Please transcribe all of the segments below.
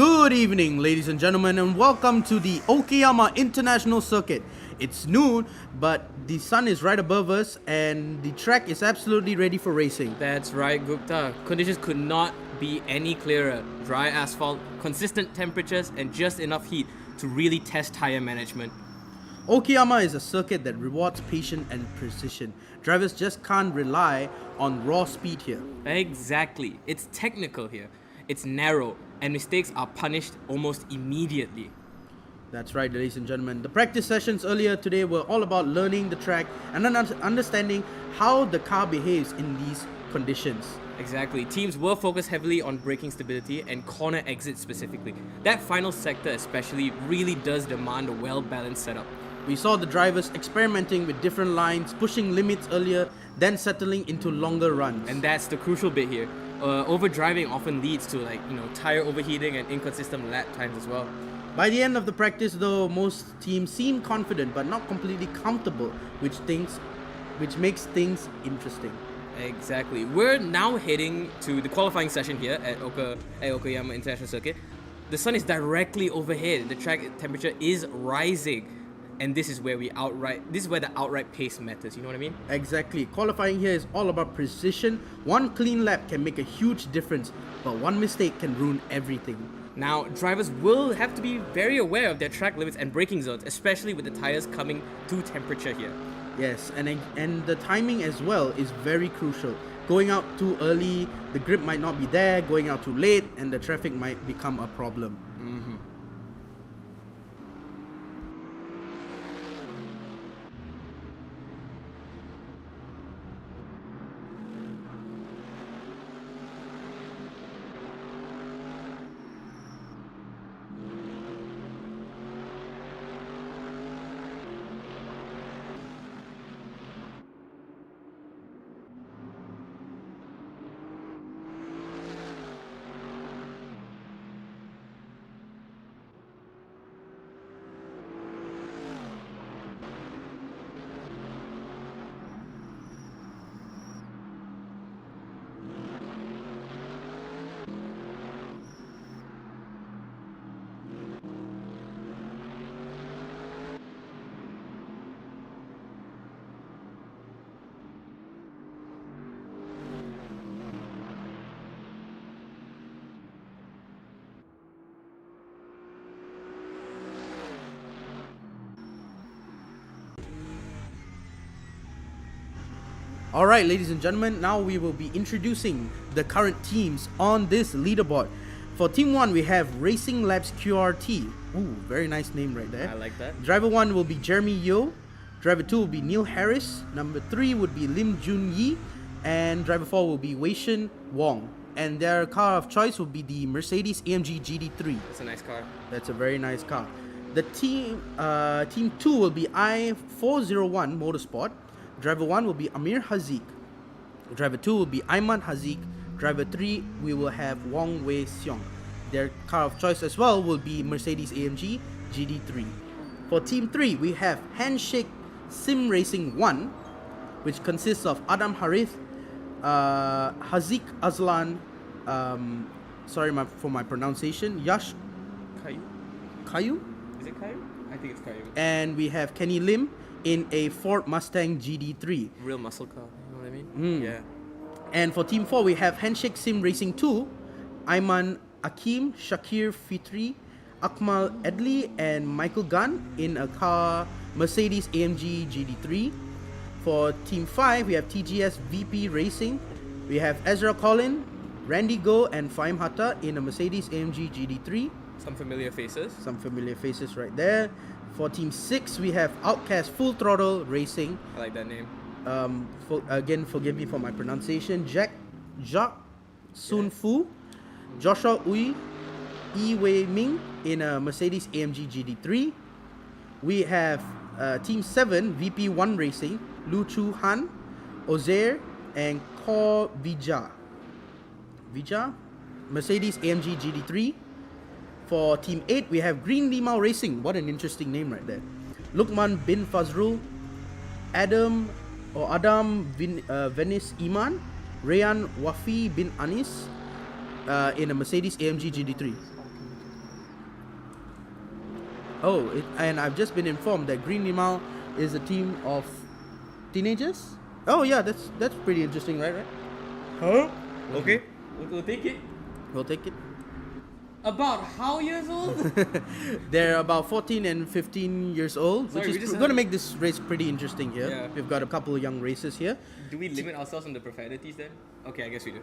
Good evening, ladies and gentlemen, and welcome to the Okayama International Circuit. It's noon, but the sun is right above us, and the track is absolutely ready for racing. That's right, Gupta. Conditions could not be any clearer. Dry asphalt, consistent temperatures, and just enough heat to really test tire management. Okayama is a circuit that rewards patience and precision. Drivers just can't rely on raw speed here. Exactly. It's technical here. It's narrow, and mistakes are punished almost immediately. That's right, ladies and gentlemen. The practice sessions earlier today were all about learning the track and understanding how the car behaves in these conditions. Exactly. Teams will focus heavily on braking stability and corner exit specifically. That final sector especially really does demand a well-balanced setup. We saw the drivers experimenting with different lines, pushing limits earlier, then settling into longer runs. And that's the crucial bit here. Overdriving often leads to tire overheating and inconsistent lap times as well. By the end of the practice though, most teams seem confident but not completely comfortable, which makes things interesting. Exactly. We're now heading to the qualifying session here at Okayama International Circuit. The sun is directly overhead. The track temperature is rising. And this is where the outright pace matters, you know what I mean? Exactly. Qualifying here is all about precision. One clean lap can make a huge difference, but one mistake can ruin everything. Now, drivers will have to be very aware of their track limits and braking zones, especially with the tires coming to temperature here. Yes, and the timing as well is very crucial. Going out too early, the grip might not be there. Going out too late, and the traffic might become a problem. Alright, ladies and gentlemen, now we will be introducing the current teams on this leaderboard. For Team 1, we have Racing Labs QRT. Ooh, very nice name right there. I like that. Driver 1 will be Jeremy Yeo. Driver 2 will be Neil Harris. Number 3 would be Lim Jun Yi. And driver 4 will be Wei-Shen Wong. And their car of choice will be the Mercedes AMG GT3. That's a nice car. That's a very nice car. The team 2 will be I401 Motorsport. Driver 1 will be Amir Haziq. Driver 2 will be Ayman Haziq. Driver 3, we will have Wong Wei Seong. Their car of choice as well will be Mercedes AMG GT3. For Team 3, we have Handshake Sim Racing 1, which consists of Adam Harith, Haziq Azlan, for my pronunciation, Yash Kayu? Is it Caillou? I think it's Caillou. And we have Kenny Lim in a Ford Mustang GD3. Real muscle car, you know what I mean? Yeah. And for Team 4, we have Handshake Sim Racing 2, Ayman Akim, Shakir Fitri, Akmal Edley, and Michael Gunn in a car Mercedes AMG GD3. For Team 5, we have TGS VP Racing. We have Ezra Collin, Randy Go, and Faim Hatta in a Mercedes AMG GD3. Some familiar faces right there. For Team 6, we have Outcast Full Throttle Racing. I like that name. Forgive me for my pronunciation. Jacques Sun Fu, Joshua Ui, Yi Wei Ming in a Mercedes AMG GD3. We have Team 7 VP1 Racing, Lu Chu Han, Ozair, and Kor Vija, Mercedes AMG GD3. For Team 8, we have Green Limau Racing. What an interesting name right there. Lukman bin Fazrul, Adam Venice Iman, Rayan Wafi bin Anis in a Mercedes AMG GT3. And I've just been informed that Green Limau is a team of teenagers. Oh yeah, that's pretty interesting, right? Huh? Okay, we'll take it. We'll take it. About how years old? They're about 14 and 15 years old, Sorry, we which just is going to had- make this race pretty interesting here. Yeah. We've got a couple of young racers here. Do we limit ourselves on the profanities then? Okay, I guess we do.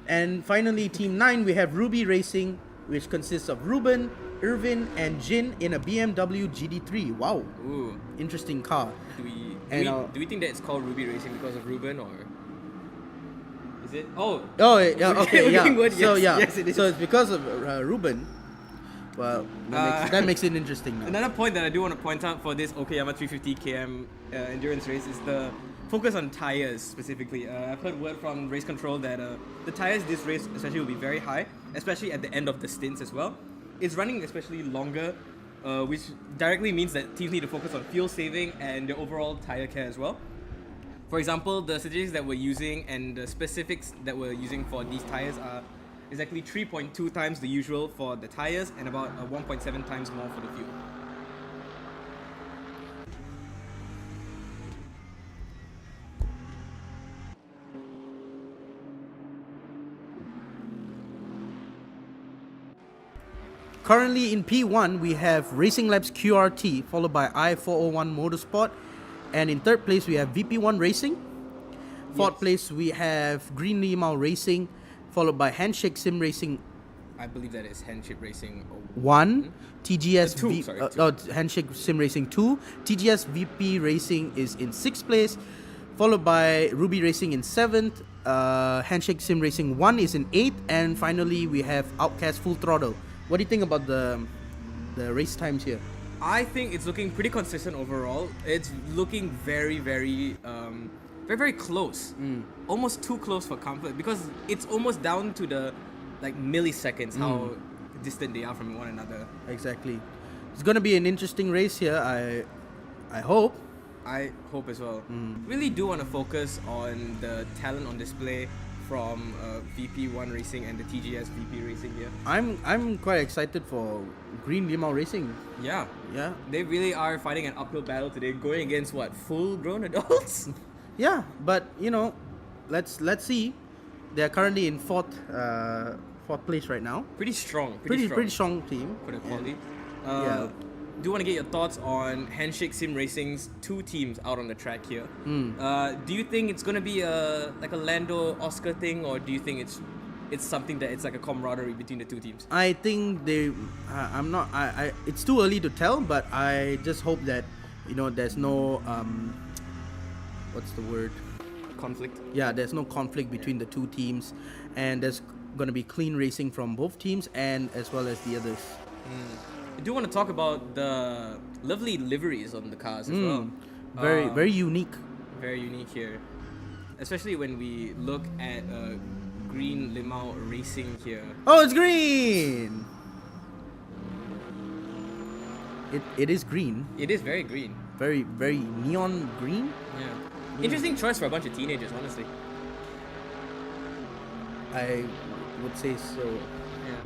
And finally, Team 9, we have Ruby Racing, which consists of Ruben, Irvin, and Jin in a BMW GD3. Wow, Ooh, interesting car. do we think that it's called Ruby Racing because of Ruben, or is it? Oh, Oh, yeah, okay, yeah. Word, So, yes, yeah. yes, it is. So it's because of Ruben. Well, that makes it interesting now. Another point that I do want to point out for this Okayama 350 km endurance race is the focus on tires specifically. I've heard word from race control that the tires this race especially will be very high, especially at the end of the stints as well. It's running especially longer, which directly means that teams need to focus on fuel saving and their overall tire care as well. For example, the statistics that we're using and the specifics that we're using for these tires are exactly 3.2 times the usual for the tires and about 1.7 times more for the fuel. Currently in P1, we have Racing Labs QRT, followed by I401 Motorsport. And in third place, we have VP1 Racing. Fourth Yes. place, we have Green Limau Racing, followed by Handshake Sim Racing I believe that is Handship Racing. 1, TGS Two, V- sorry, Handshake Sim Racing 2, TGS VP Racing is in 6th place, followed by Ruby Racing in 7th, Handshake Sim Racing 1 is in 8th, and finally we have Outcast Full Throttle. What do you think about the race times here? I think it's looking pretty consistent overall. It's looking very, very, very, very close. Almost too close for comfort because it's almost down to the milliseconds how distant they are from one another. Exactly. It's going to be an interesting race here, I hope. I hope as well. Really do want to focus on the talent on display from VP1 Racing and the TGS VP Racing here. I'm quite excited for Green Limau Racing. Yeah, Yeah. they really are fighting an uphill battle today, going against what, full-grown adults? Yeah, but let's see. They're currently in fourth place right now. Pretty strong. Pretty strong team. For the quality. Yeah. Do want to get your thoughts on Handshake Sim Racing's two teams out on the track here. Do you think it's gonna be a Lando Oscar thing, or do you think it's something that it's like a camaraderie between the two teams? I think they. I'm not. It's too early to tell, but I just hope that there's no what's the word? Conflict. Yeah, there's no conflict between the two teams, and there's gonna be clean racing from both teams and as well as the others. I do want to talk about the lovely liveries on the cars as well. Very unique. Very unique here, especially when we look at Green Limau Racing here. Oh, it's green. It is green. It is very green. Very neon green. Yeah. Interesting choice for a bunch of teenagers, honestly. I would say so. Yeah.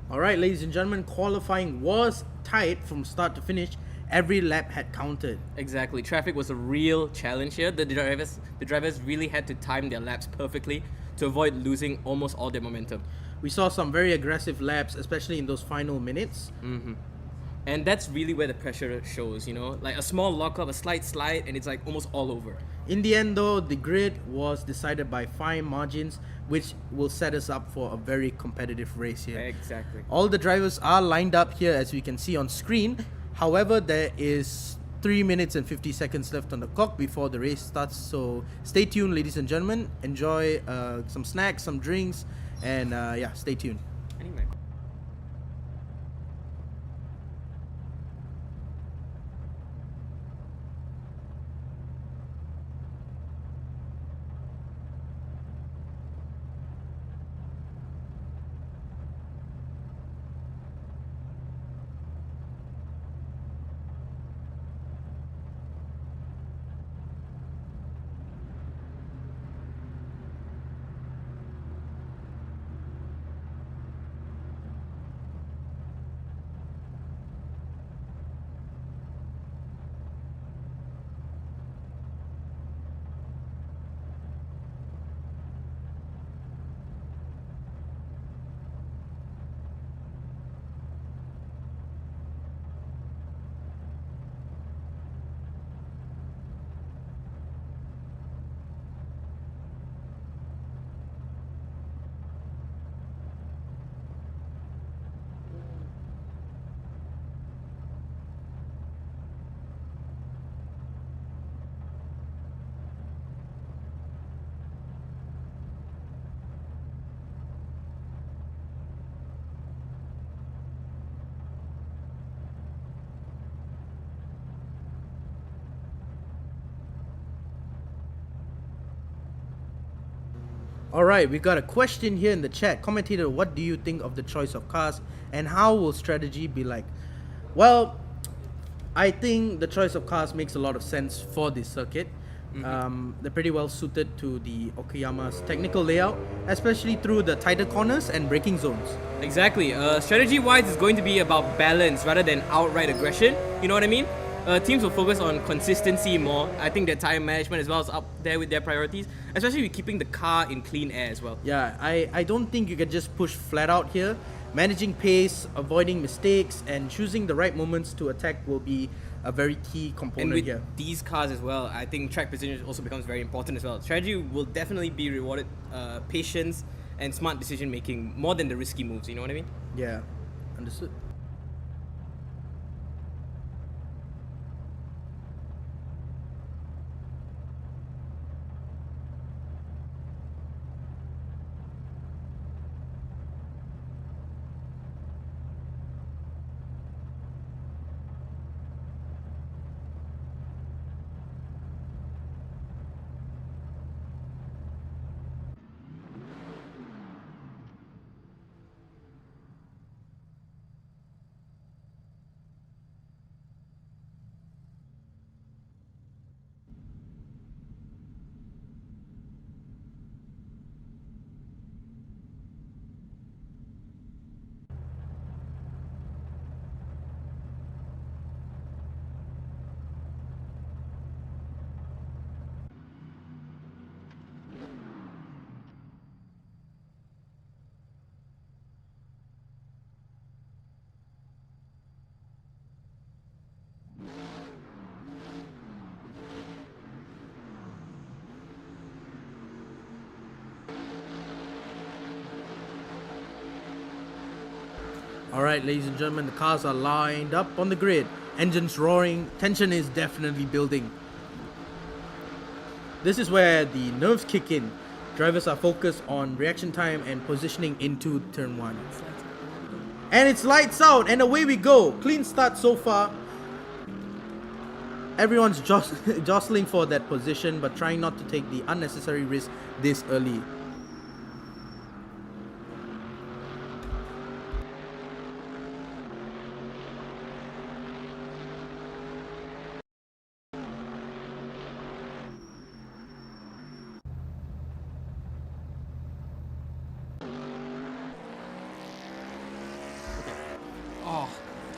All right, ladies and gentlemen, qualifying was tight from start to finish. Every lap had counted. Exactly. Traffic was a real challenge here. The drivers really had to time their laps perfectly to avoid losing almost all their momentum. We saw some very aggressive laps, especially in those final minutes. And that's really where the pressure shows, you know? Like a small lockup, a slight slide, and it's like almost all over. In the end, though, the grid was decided by fine margins, which will set us up for a very competitive race here. Exactly. All the drivers are lined up here, as we can see on screen. However, there is 3 minutes and 50 seconds left on the clock before the race starts. So stay tuned, ladies and gentlemen. Enjoy some snacks, some drinks, and yeah, stay tuned. Anyway. All right, we got a question here in the chat. Commentator, what do you think of the choice of cars and how will strategy be like? Well, I think the choice of cars makes a lot of sense for this circuit. They're pretty well suited to the Okayama's technical layout, especially through the tighter corners and braking zones. Exactly. Strategy-wise, it's going to be about balance rather than outright aggression. You know what I mean? Teams will focus on consistency more. I think their time management as well is up there with their priorities, especially with keeping the car in clean air as well. Yeah, I don't think you can just push flat out here. Managing pace, avoiding mistakes, and choosing the right moments to attack will be a very key And component with here. these cars as well, I think track position also becomes very important as well. Strategy will definitely be rewarded patience and smart decision making more than the risky moves. You know what I mean? Yeah, understood. All right, ladies and gentlemen, the cars are lined up on the grid. Engines roaring, tension is definitely building. This is where the nerves kick in. Drivers are focused on reaction time and positioning into turn one. And it's lights out, and away we go. Clean start so far. Everyone's jostling for that position, but trying not to take the unnecessary risk this early.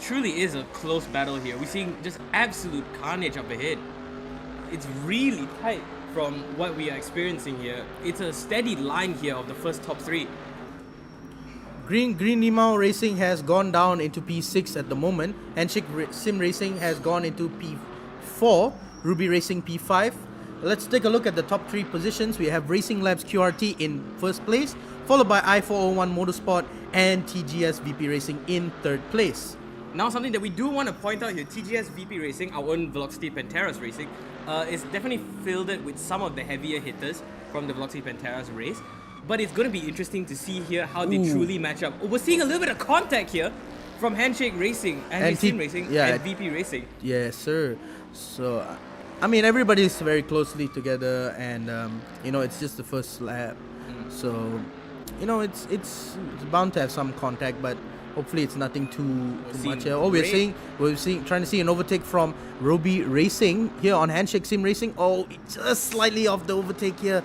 truly is a close battle here. We're seeing just absolute carnage up ahead. It's really tight from what we are experiencing here. It's a steady line here of the first top three. Green Limau Racing has gone down into P6 at the moment. Handshake Sim Racing has gone into P4. Ruby Racing P5. Let's take a look at the top three positions. We have Racing Labs QRT in first place, followed by I401 Motorsport and TGS VP Racing in third place. Now, something that we do want to point out here, TGS VP Racing, our own Veloxity Pantera's racing, is definitely filled with some of the heavier hitters from the Veloxity Pantera's race. But it's going to be interesting to see here how they truly match up. We're seeing a little bit of contact here from Handshake Racing and Sim Racing and VP Racing. Yes, sir. So, I mean, everybody's very closely together, and it's just the first lap. So, it's bound to have some contact, but hopefully it's nothing too much. We're trying to see an overtake from Ruby Racing here on Handshake Sim Racing. Oh, just slightly off the overtake here.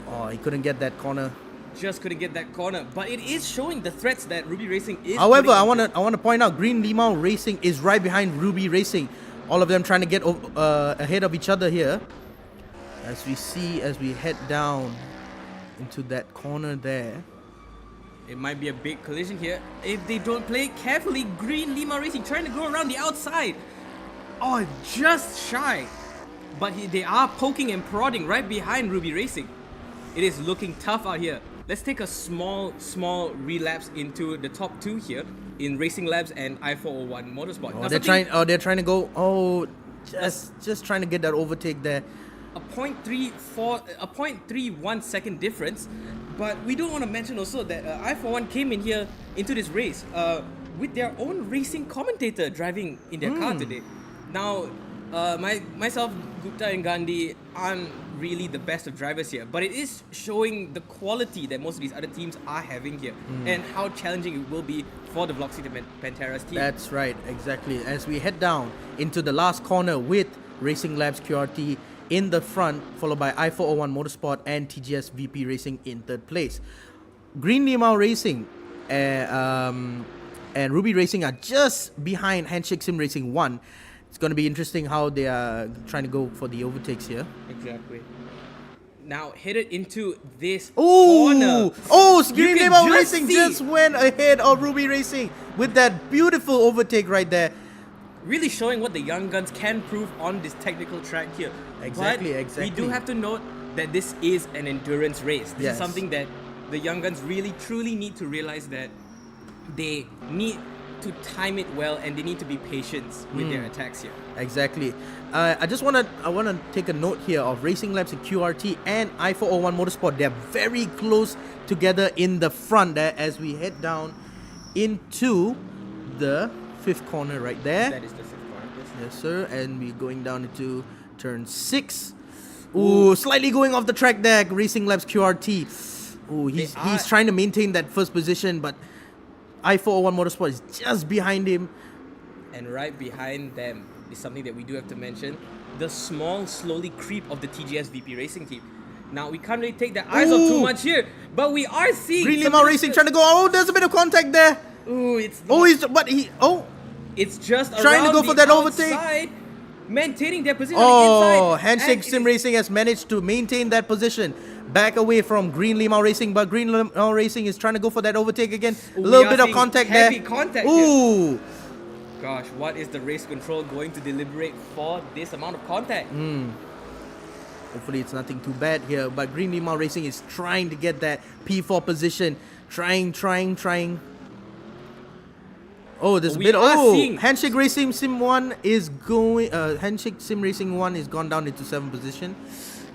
Oh, he couldn't get that corner. Just couldn't get that corner, but it is showing the threats that Ruby Racing is. However, I want to point out Green Limau Racing is right behind Ruby Racing. All of them trying to get ahead of each other here. As we head down into that corner there. It might be a big collision here if they don't play it carefully. Green Limau Racing trying to go around the outside. Oh, just shy. But they are poking and prodding right behind Ruby Racing. It is looking tough out here. Let's take a small relapse into the top two here in Racing Labs and I401 Motorsport. Oh, they're trying to go. Oh, just trying to get that overtake there. A 0.31 second difference. But we do want to mention also that I401 came in here into this race with their own racing commentator driving in their car today. Now, myself, Gupta and Gandhi aren't really the best of drivers here, but it is showing the quality that most of these other teams are having here and how challenging it will be for the Veloxity Pantera's team. That's right, exactly. As we head down into the last corner with Racing Labs QRT in the front, followed by I401 Motorsport and TGS VP Racing in third place. Green Limau Racing and Ruby Racing are just behind Handshake Sim Racing 1. It's going to be interesting how they are trying to go for the overtakes here. Exactly. Now headed into this corner. Oh, Green Limau Racing just went ahead of Ruby Racing with that beautiful overtake right there. Really showing what the young guns can prove on this technical track here. Exactly. We do have to note that this is an endurance race. This is something that the young guns really truly need to realize, that they need to time it well and they need to be patient with their attacks here. Exactly. I want to take a note here of Racing Labs and QRT and I401 Motorsport. They're very close together in the front there as we head down into the fifth corner right there. That is the fifth corner. Yes, sir. And we're going down into turn 6. Ooh, slightly going off the track there. Racing Labs QRT. Ooh, he's trying to maintain that first position, but I401 Motorsport is just behind him. And right behind them is something that we do have to mention. The slowly creep of the TGS VP Racing team. Now, we can't really take the eyes off too much here, but we are seeing Green Limau Racing trying to go. Oh, there's a bit of contact there. Ooh, it's just trying to go for that overtake. Maintaining their position on the inside. Oh, Handshake Sim Racing has managed to maintain that position. Back away from Green Limau Racing, but Green Limau Racing is trying to go for that overtake again. A little bit of contact there. Heavy contact Ooh. Here. Gosh, what is the race control going to deliberate for this amount of contact? Hopefully it's nothing too bad here, but Green Limau Racing is trying to get that P4 position. Trying. Oh, there's a bit. Handshake Racing Sim 1 is going. Handshake Sim Racing 1 is gone down into 7th position.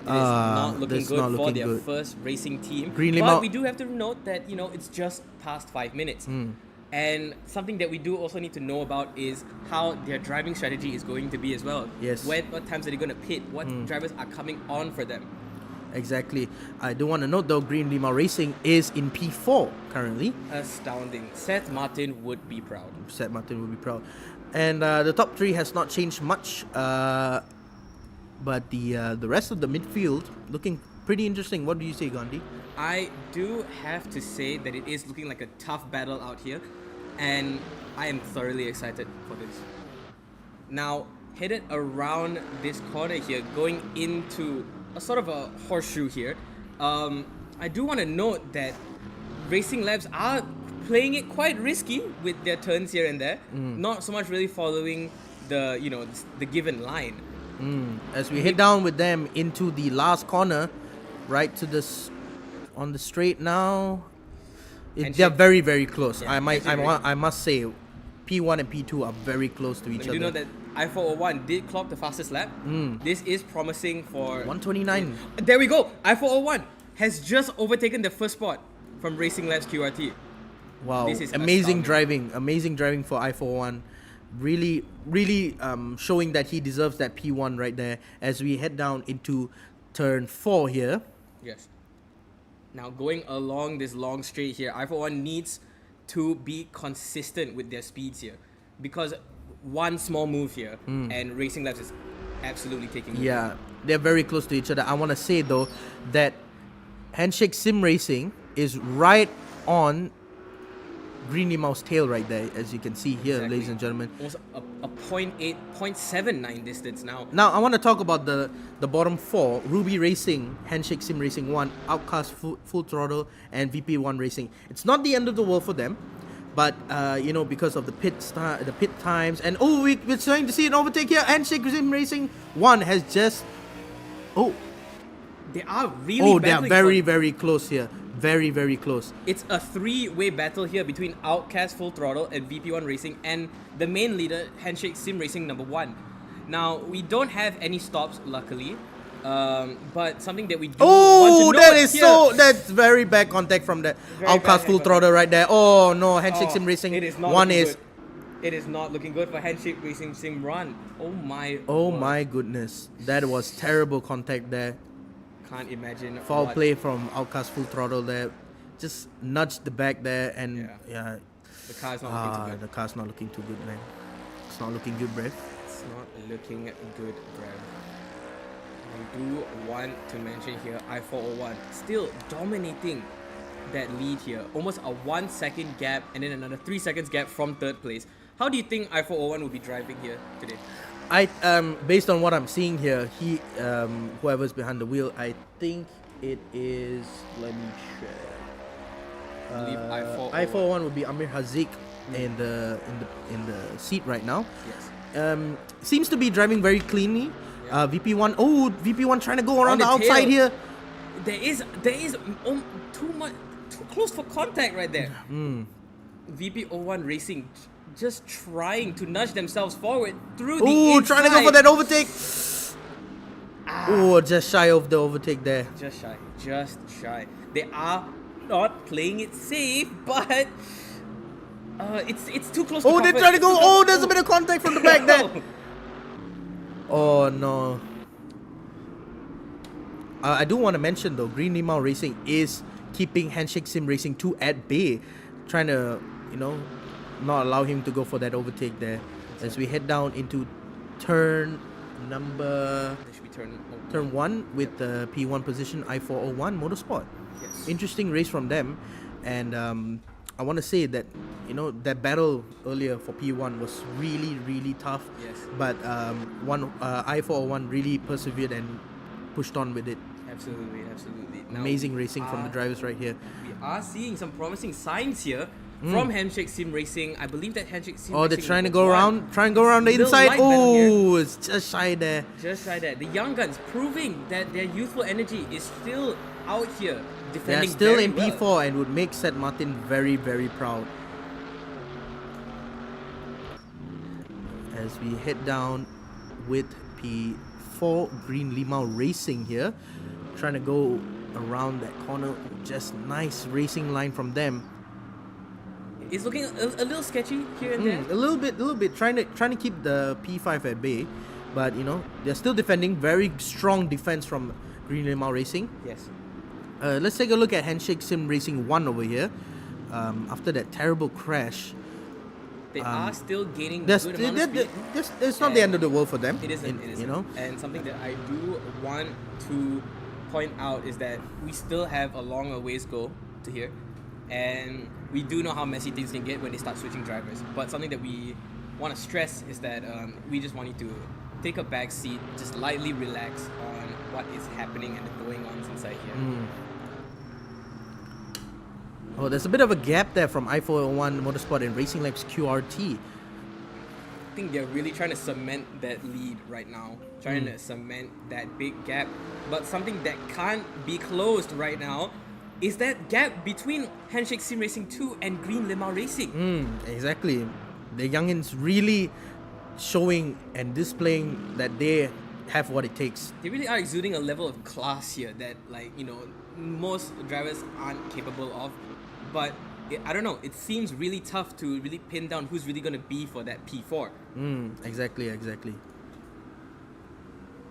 It is not looking good for their first racing team. But we do have to note that it's just past 5 minutes. And something that we do also need to know about is how their driving strategy is going to be as well. Yes. What times are they going to pit? What drivers are coming on for them? Exactly. I do want to note though, Green Limau Racing is in P4 currently. Astounding. Seth Martin would be proud. And the top 3 has not changed much. But the rest of the midfield looking pretty interesting. What do you say, Gandhi? I do have to say that it is looking like a tough battle out here. and I am thoroughly excited for this. Now, headed around this corner here, going into a sort of a horseshoe here, I do want to note that Racing Labs are playing it quite risky with their turns here and there, not so much really following the given line. As we head down with them into the last corner, right to this on the straight now. They're very, very close. Yeah, I must say, P1 and P2 are very close to each You other. do know that I401 did clock the fastest lap. This is promising for 129. There we go. I401 has just overtaken the first spot from Racing Labs QRT. Wow, This is amazing astounding. amazing driving for I41. Really, really showing that he deserves that P1 right there as we head down into turn 4 here. Yes. Now going along this long straight here, I401 needs to be consistent with their speeds here, because one small move here and Racing Labs is absolutely taking the Yeah, they're very close to each other. I want to say though that Handshake Sim Racing is right on Green Limau's tail right there, as you can see here, Exactly. ladies and gentlemen. Almost a 0.8, 0.79 distance now. Now I want to talk about the bottom 4: Ruby Racing, Handshake Sim Racing 1, Outcast Full Throttle, and VP1 Racing. It's not the end of the world for them, but because of the pit times, and we're starting to see an overtake here. Handshake Sim Racing 1 has just They are really they are battling very, for- very close here. Very, very close. It's a three-way battle here between Outcast Full Throttle and VP1 Racing and the main leader, Handshake Sim Racing number 1. Now, we don't have any stops, luckily, but something that we do want to note that's very bad contact from the Very Outcast bad Full contact. Throttle right there. Oh no, Handshake Sim Oh, Racing it is not 1 looking is. good. It is not looking good for Handshake Racing Sim Run. Oh my. Oh word. my goodness, that was terrible contact there. Can't imagine. Foul what- play from Outcast Full Throttle there. Just nudged the back there, and yeah, The car is not looking too good. the car's not looking too good, man. It's not looking good, bruv. It's not looking good, Brad. I do want to mention here I401 still dominating that lead here. Almost a 1 second gap and then another 3 seconds gap from third place. How do you think I401 will be driving here today? Based on what I'm seeing here, whoever's behind the wheel, I think it is. Let me check. I believe I401 would be Amir Hazik in the seat right now. Yes. Seems to be driving very cleanly. Yeah. VP1 trying to go around the the outside tail. here. There is too close for contact right there. VP01 Racing just trying to nudge themselves forward through the inside. Trying to go for that overtake. Just shy of the overtake there. Just shy. They are not playing it safe, but it's too close. They're comfort. trying to It's too go. close. There's a bit of contact from the back there. Oh no. I do want to mention though, Green Limau Racing is keeping Handshake Sim Racing 2 at bay, trying to, not allow him to go for that overtake there. As we head down into turn number They should be turn 1 with the P1 position, I401 Motorsport. Yes. Interesting race from them, and I want to say that that battle earlier for P1 was really, really tough. Yes. But I401 really persevered and pushed on with it. Absolutely. Now, Amazing racing from the drivers right here. We are seeing some promising signs here from Handshake Sim Racing. I believe that Handshake Sim Racing. They're trying to number go one, around the little inside. light battle here. It's just shy there. Just like that. The young guns proving that their youthful energy is still out here They're defending still very in well. P4 and would make Seth Martin very, very proud. As we head down with P4, Green Limau Racing here, trying to go around that corner. Just nice racing line from them. It's looking a little sketchy here and there. A little bit, trying to keep the P5 at bay, but they're still defending. Very strong defense from Green Limau Racing. Yes. Let's take a look at Handshake Sim Racing 1 over here. After that terrible crash, They are still gaining a That's good amount of speed. it's not the end of the world for them. It isn't. And something that I do want to point out is that we still have a long ways go to here, and we do know how messy things can get when they start switching drivers. But something that we want to stress is that we just want you to take a back seat, just lightly relax on what is happening and the going ons inside here. Oh, there's a bit of a gap there from i401 Motorsport and Racing Labs QRT. I think they're really trying to cement that lead right now, trying to cement that big gap. But something that can't be closed right now is that gap between Handshake Sim Racing 2 and Green Lima Racing. Exactly. The youngins really showing and displaying that they have what it takes. They really are exuding a level of class here that, like, you know, most drivers aren't capable of. But I don't know, it seems really tough to really pin down who's really going to be for that P4. Exactly.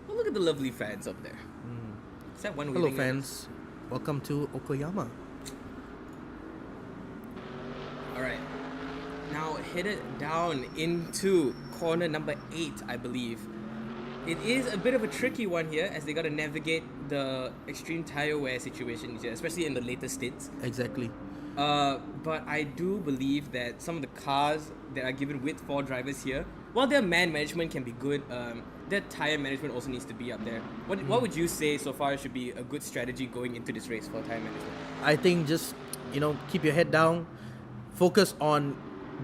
Oh, look at the lovely fans up there. Is that one Hello waving at us? fans, welcome to Okayama. Alright, now headed down into corner number 8, I believe. It is a bit of a tricky one here as they got to navigate the extreme tire wear situation here, especially in the later stints. Exactly. But I do believe that some of the cars that are given with 4 drivers here, while their man management can be good, their tire management also needs to be up there. What would you say so far should be a good strategy going into this race for tire management? I think just, keep your head down, focus on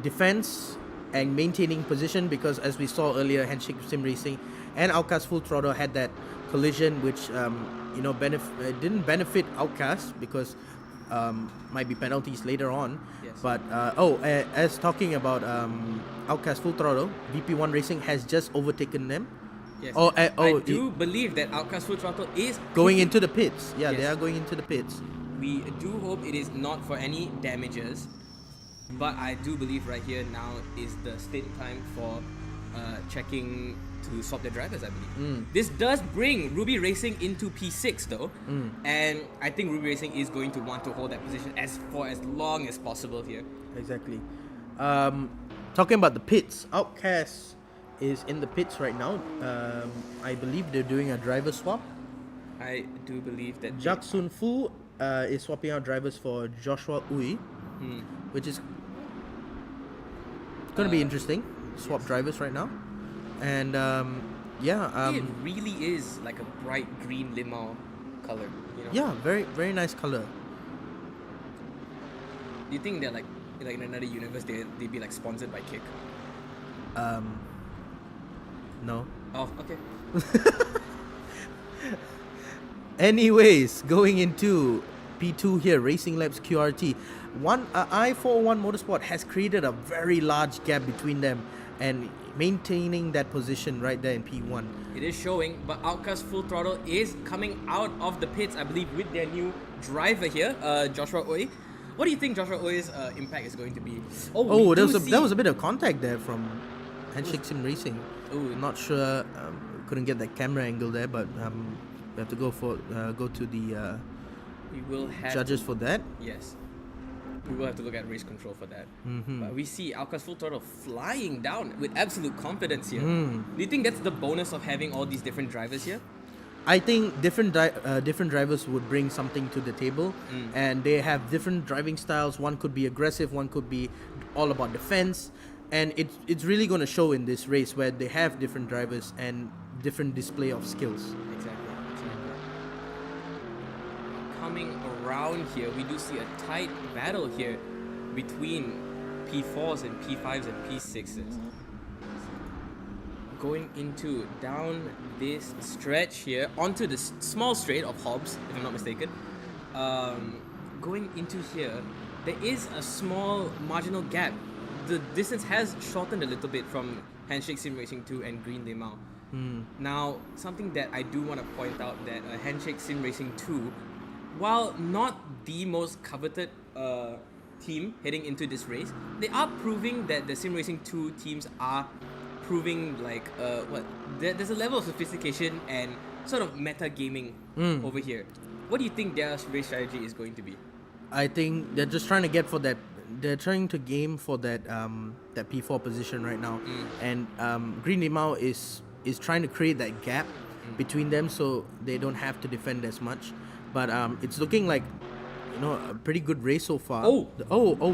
defense and maintaining position, because as we saw earlier, Handshake Sim Racing and Outcast Full Throttle had that collision which didn't benefit Outcast because might be penalties later on. Yes. But as talking about Outcast Full Throttle, VP1 Racing has just overtaken them. Yes. I do believe that Outcast Full Throttle is going into the pits. Yeah, Yes. they are going into the pits. We do hope it is not for any damages, but I do believe right here now is the stint time for checking to swap their drivers, I believe. This does bring Ruby Racing into P6 though, and I think Ruby Racing is going to want to hold that position for as long as possible here. Exactly. Talking about the pits, Outcast is in the pits right now. I believe they're doing a driver swap. I do believe that Jak Sun Fu is swapping out drivers for Joshua Ui, which is going to be interesting. Swap drivers right now. And it really is like a bright green limo color, yeah, very very nice color. Do you think they're like in another universe they'd be like sponsored by Kick? No. Oh, okay. Anyways, going into P2 here, Racing Labs QRT. i401 Motorsport has created a very large gap between them and maintaining that position right there in P1. It is showing, but Outcast Full Throttle is coming out of the pits, I believe, with their new driver here, Joshua Oi. What do you think Joshua Oi's impact is going to be? There was a bit of contact there from Handshake Sim Racing. Ooh. Not sure, couldn't get that camera angle there, but we have to go to the We will have judges for that. Yes. We will have to look at race control for that. But we see Outcast Full Throttle flying down with absolute confidence here. Do you think that's the bonus of having all these different drivers here? I think different drivers would bring something to the table, and they have different driving styles. One could be aggressive, one could be all about defense, and it's really going to show in this race where they have different drivers and different display of skills. Exactly. Coming around here, we do see a tight battle here between P4s and P5s and P6s. Going into down this stretch here onto the small straight of Hobbs, if I'm not mistaken. Going into here, there is a small marginal gap. The distance has shortened a little bit from Handshake Sim Racing 2 and Green Limau. Now, something that I do want to point out that Handshake Sim Racing 2, while not the most coveted team heading into this race, they are proving that the Sim Racing 2 teams are proving like there's a level of sophistication and sort of meta gaming over here. What do you think their race strategy is going to be? I think they're just trying to get for that. They're trying to game for that that P4 position right now, and Green Limau is trying to create that gap between them so they don't have to defend as much. But it's looking like a pretty good race so far. Oh.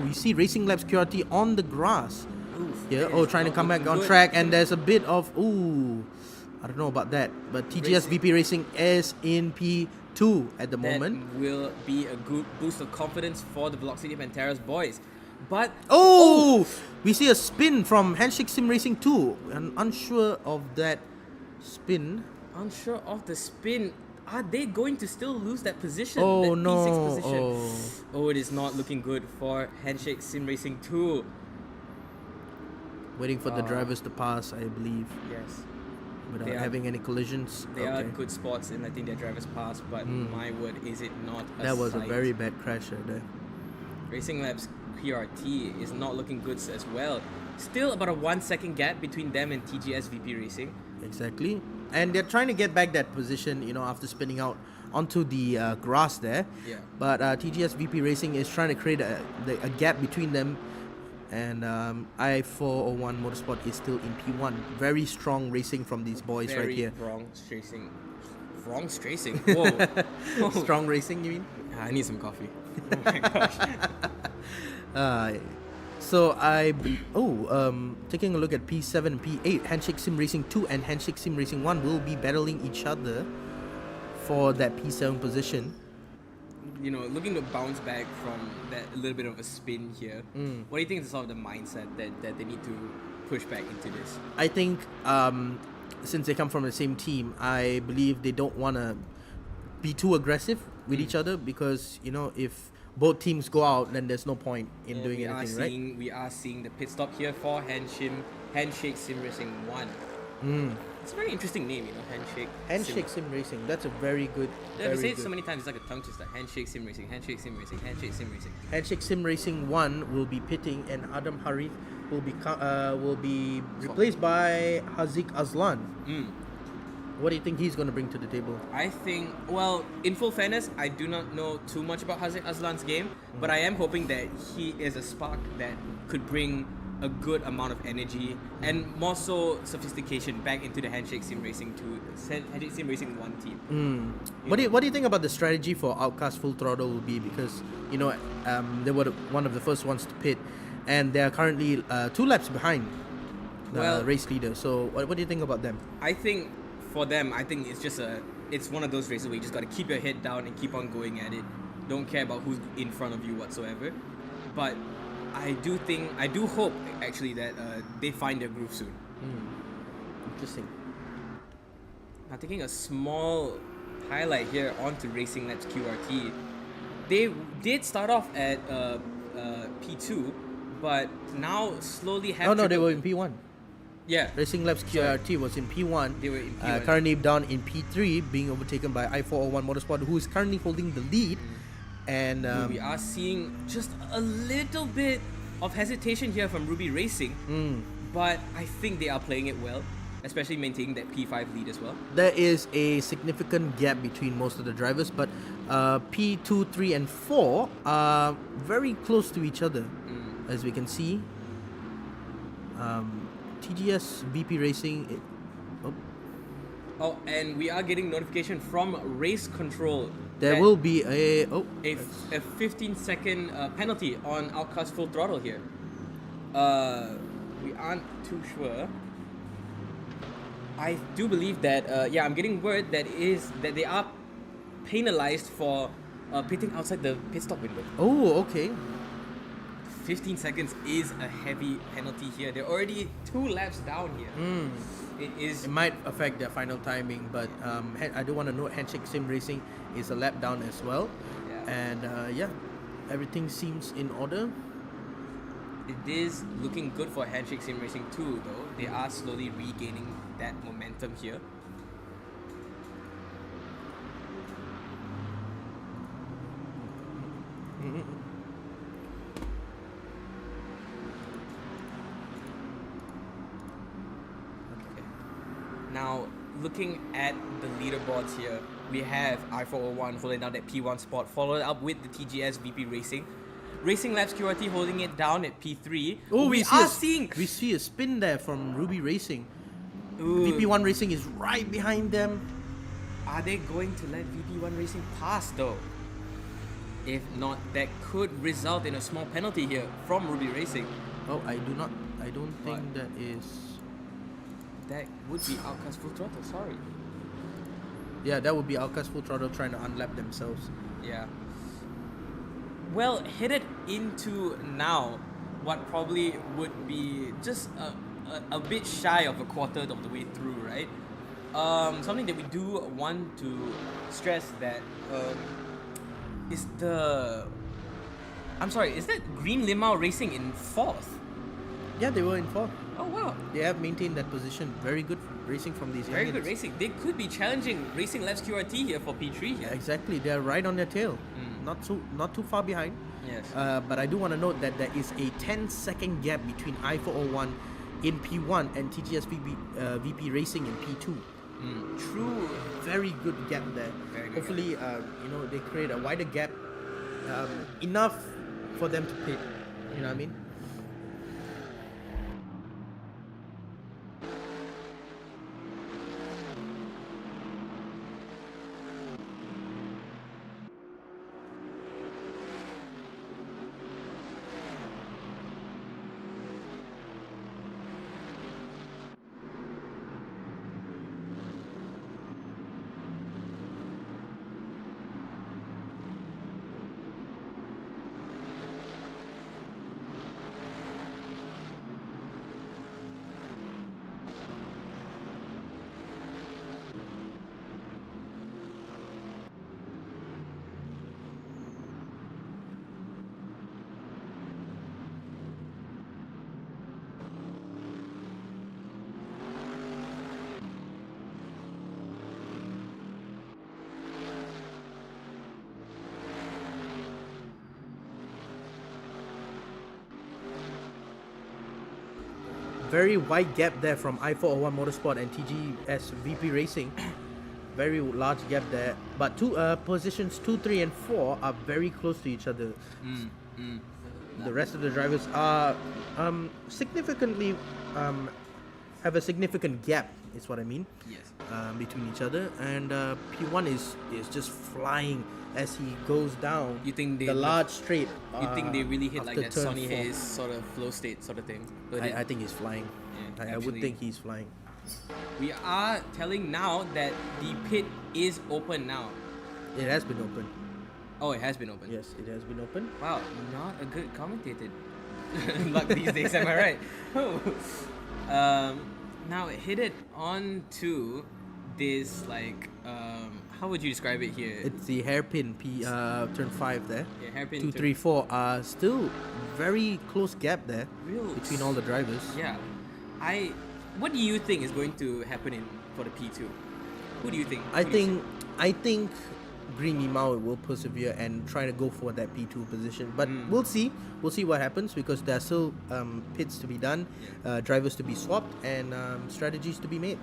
We see Racing Labs QRT on the grass. Oof, Yeah. that is Trying to not come back looking on good. track, and there's a bit of I don't know about that, but TGS VP Racing is in P2 at the That moment. will be a good boost of confidence for the Veloxity Pantera's boys. But We see a spin from Handshake Sim Racing 2. I'm unsure of that spin. unsure of the spin. Are they going to still lose that position? Oh, that no. P6 position. Oh, it is not looking good for Handshake Sim Racing 2. Waiting for the drivers to pass, I believe, Yes. without They are- having any collisions. They are good spots in letting their drivers pass, but my word, is it not a That was a sight. very bad crash right there. Racing Labs QRT is not looking good as well. Still about a 1 second gap between them and TGS VP Racing. Exactly. And they're trying to get back that position, after spinning out onto the grass there. Yeah. But TGS VP Racing is trying to create a gap between them. And I401 Motorsport is still in P1. Very strong racing from these boys Very right here. wrong stracing. Wrong stracing? Whoa. Strong racing, you mean? I need some coffee. Oh my gosh. Taking a look at P7 and P8, Handshake Sim Racing 2 and Handshake Sim Racing 1 will be battling each other for that P7 position. Looking to bounce back from that little bit of a spin here, what do you think is sort of the mindset that they need to push back into this? I think since they come from the same team, I believe they don't want to be too aggressive with each other, because if both teams go out, then there's no point in doing anything, right? We are seeing the pit stop here for Handshake Sim Racing 1. It's a very interesting name, Handshake Sim Racing. That's a very good. Yeah, very we say it good. so many times, it's like a tongue twister. Handshake Sim Racing, Handshake Sim Racing, Handshake Sim Racing. Handshake Sim Racing 1 will be pitting, and Adam Harith will be replaced by Haziq Aslan. What do you think he's going to bring to the table? I think, well, in full fairness, I do not know too much about Haziq Aslan's game, but I am hoping that he is a spark that could bring a good amount of energy and more so sophistication back into the Handshake Sim Racing 2, Handshake Sim Racing 1 team. What do you think about the strategy for Outcast Full Throttle will be? Because they were one of the first ones to pit, and they are currently 2 laps behind the race leader. So what do you think about them? I think for them, it's one of those races where you just got to keep your head down and keep on going at it. Don't care about who's in front of you whatsoever. But I do hope actually that they find their groove soon. Interesting. Now taking a small highlight here onto Racing Labs QRT, they did start off at P2, but now slowly have. Oh no, they were in P1. Yeah. Racing Labs QRT was in P1. They were in P1. Currently down in P3, being overtaken by I401 Motorsport, who is currently holding the lead. And we are seeing just a little bit of hesitation here from Ruby Racing, but I think they are playing it well, especially maintaining that P5 lead as well. there is a significant gap between most of the drivers, but P2, 3, and 4 are very close to each other, as we can see. TGS VP Racing. Oh, and we are getting notification from Race Control. There that will be a a 15-second penalty on Outcast Full Throttle here. We aren't too sure. I do believe that I'm getting word that they are penalized for pitting outside the pit stop window. Oh, okay. 15 seconds is a heavy penalty here. They're already 2 laps down here. It It might affect their final timing, but I do want to note Handshake Sim Racing is a lap down as well. Yeah. And everything seems in order. It is looking good for Handshake Sim Racing 2 though. They are slowly regaining that momentum here. Okay. Now, looking at the leaderboards here, we have I401 holding down that P1 spot, followed up with the TGS VP Racing. Racing Labs QRT holding it down at P3. Oh, we see a spin there from Ruby Racing. Ooh. VP1 Racing is right behind them. Are they going to let VP1 Racing pass though? If not, that could result in a small penalty here from Ruby Racing. Oh, I don't think What? that is. That would be Outcast Full Throttle, sorry. Yeah, that would be Alcas Full Throttle trying to unlap themselves. Yeah. Well, headed into now, what probably would be just a bit shy of a quarter of the way through, right? Something that we do want to stress that is the. I'm sorry, is that Green Limau Racing in 4th? Yeah, they were in fourth. Oh wow. They have maintained that position. Very good racing from these Very youngins. good racing. They could be challenging Racing Labs QRT here for P3 here. Exactly, they are right on their tail. Mm. Not too far behind. Yes. But I do want to note that there is a 10-second gap between i401 in P1 and TGS VP Racing in P2. True, very good gap there. Very good Hopefully, they create a wider gap, enough for them to pit. You know what I mean? Very wide gap there from i401 Motorsport and TGS VP Racing. Very large gap there. But positions 2, 3, and 4 are very close to each other. The rest of the drivers are significantly have a significant gap, is what I mean. Yes. Between each other, and P1 is just flying as he goes down. You think they the large straight? You think they really hit like after that turn Sonny 4. Hayes sort of flow state sort of thing? But I think he's flying. Yeah, I would actually- think he's flying. we are telling now that the pit is open now. It has been open. Oh, it has been open. Yes, it has been open. Wow, not a good commentator. Luck these days, am I right? Now headed on to this how would you describe it here? It's the hairpin turn 5 there. Yeah, hairpin 2, turn- 3, 4 are still very close gap there Real between all the drivers. Yeah, what do you think is going to happen for the P2? Who do you think? I Who do you think Green Limau will persevere and try to go for that P2 position. But Mm. we'll see. We'll see what happens because there are still pits to be done, drivers to be swapped, and strategies to be made.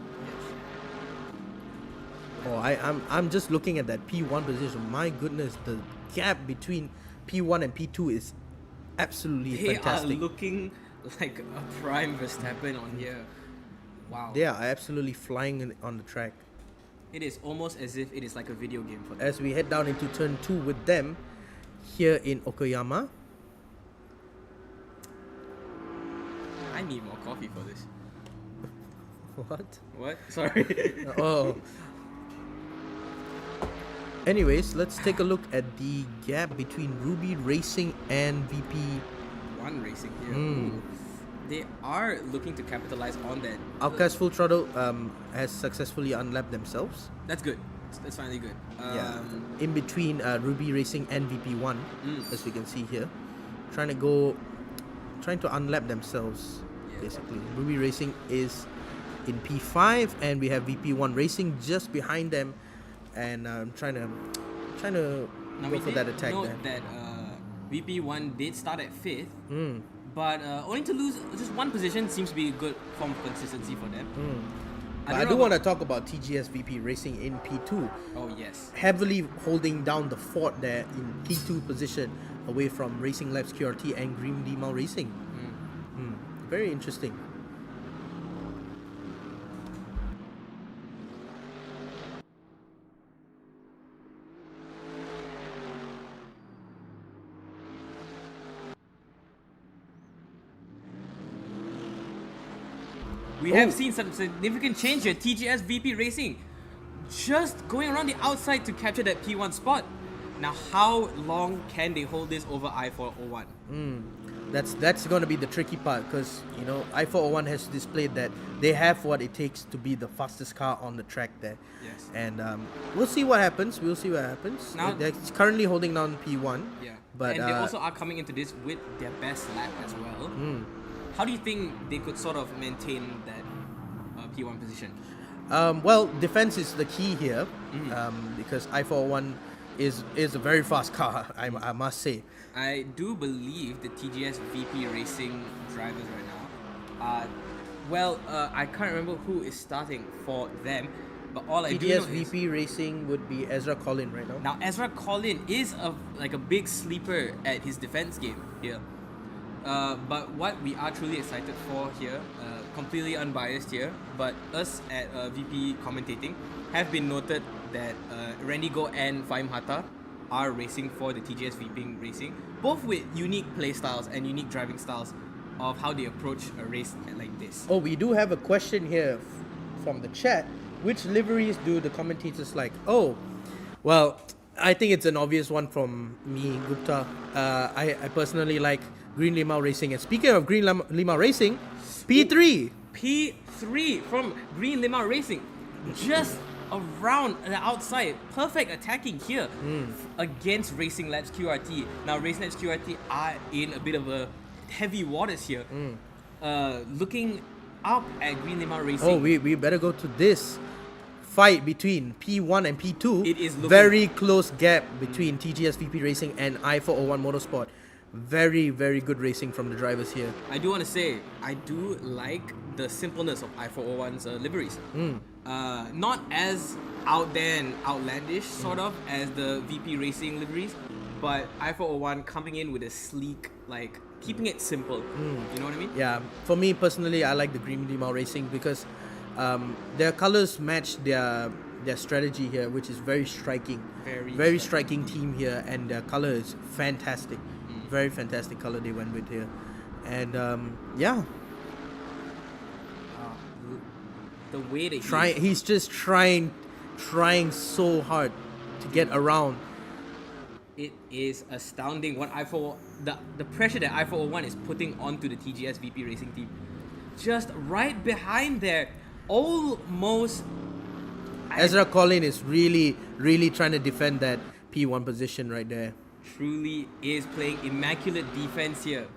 Oh, I'm just looking at that P1 position. My goodness, the gap between P1 and P2 is absolutely They fantastic. are looking like a prime Verstappen on here. Wow. They are absolutely flying on the track. It is almost as if it is like a video game for them. As we head down into turn 2 with them here in Okayama. I need more coffee for this. What? What? Sorry. Oh. Anyways, let's take a look at the gap between Ruby Racing and VP. One racing here. Mm. Ooh. They are looking to capitalize on that. Outcast Full Throttle has successfully unlapped themselves. That's good. That's finally good. In between Ruby Racing and VP1, as we can see here, trying to unlap themselves. Yeah. Basically, Ruby Racing is in P5, and we have VP1 Racing just behind them, and trying to Now go we for did that attack note there. that VP1 did start at 5th, Mm. but only to lose just one position seems to be a good form of consistency for them. But I don't do know want to talk about TGS VP Racing in P2, Oh yes. heavily holding down the fort there in P2 position, away from Racing Labs QRT and Green Limau Racing. Very interesting. We have seen some significant change here. TGS VP Racing just going around the outside to capture that P1 spot. Now, how long can they hold this over I401? That's going to be the tricky part, because I401 has displayed that they have what it takes to be the fastest car on the track there. Yes. And we'll see what happens. Now, they're currently holding down P1. Yeah. But and they also are coming into this with their best lap as well. How do you think they could sort of maintain that P1 position? Well, defense is the key here, because I401 is a very fast car, I must say. I do believe the TGS VP Racing drivers right now I can't remember who is starting for them, but all I do know TGS VP Racing would be Ezra Collin right now. Now Ezra Collin is a big sleeper at his defense game here. But what we are truly excited for here, completely unbiased here, but us at VP commentating have been noted that Randy Go and Fahim Hatta are racing for the TGS VP Racing, both with unique play styles and unique driving styles of how they approach a race like this. Oh, we do have a question here from the chat. Which liveries do the commentators like? Oh, well, I think it's an obvious one from me, Gupta. I personally like Green Lima Racing. And speaking of Green Lima Racing, P3. P3 from Green Lima Racing. Just around the outside. Perfect attacking here against Racing Labs QRT. Now, Racing Labs QRT are in a bit of a heavy waters here. Looking up at Green Lima Racing. Oh, we better go to this fight between P1 and P2. It is looking very close gap between TGS VP Racing and I401 Motorsport. Very, very good racing from the drivers here. I do want to say, I do like the simpleness of I401's liveries. Not as out there and outlandish, sort of, as the VP Racing liveries, but I401 coming in with a sleek, like, keeping it simple. You know what I mean? Yeah, for me personally, I like the Green Lima Racing because their colors match their strategy here, which is very striking. Very striking team here, and their color is fantastic. Very fantastic color they went with here. And yeah. The way that he's just trying so hard to get around. It is astounding what the pressure that I401 is putting onto the TGS VP Racing team. Just right behind there, almost. Ezra Collin is really, really trying to defend that P1 position right there. Truly is playing immaculate defense here.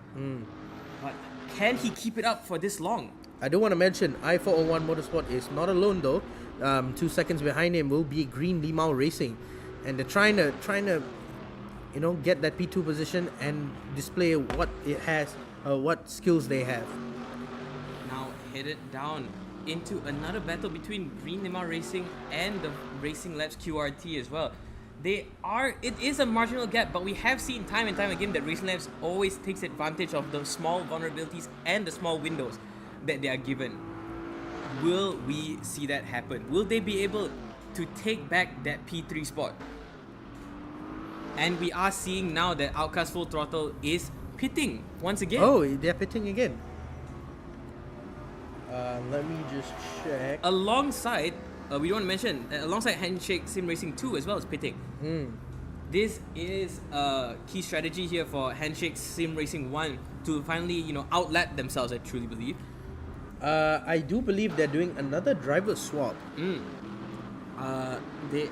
But can he keep it up for this long? I do want to mention I401 Motorsport is not alone though. 2 seconds behind him will be Green Lima Racing, and they're trying to get that P2 position and display what it has, what skills they have. Now headed down into another battle between Green Lima Racing and the Racing Labs QRT as well. It is a marginal gap, but we have seen time and time again that Racing Labs always takes advantage of the small vulnerabilities and the small windows that they are given. Will we see that happen? Will they be able to take back that P3 spot? And we are seeing now that Outcast Full Throttle is pitting once again. Oh, they're pitting again. Let me just check. Alongside, we don't want to mention, alongside Handshake Sim Racing 2 as well as pitting. This is a key strategy here for Handshake Sim Racing 1 to finally, outlap themselves, I truly believe. I do believe they're doing another driver swap. They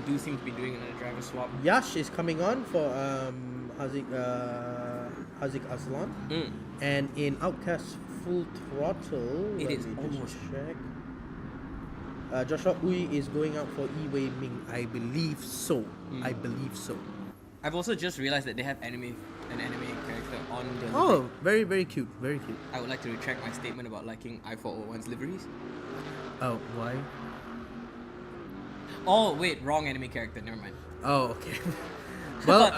do seem to be doing another driver swap. Yash is coming on for Haziq Aslan. And in Outcast Full Throttle, it is almost check. Joshua Ui is going out for Yi Wei Ming. I believe so. I've also just realized that they have an anime character on the Oh, livery. very, very cute. Very cute. I would like to retract my statement about liking I401's liveries. Oh, why? Oh, wait, wrong anime character. Never mind. Oh, okay. Well,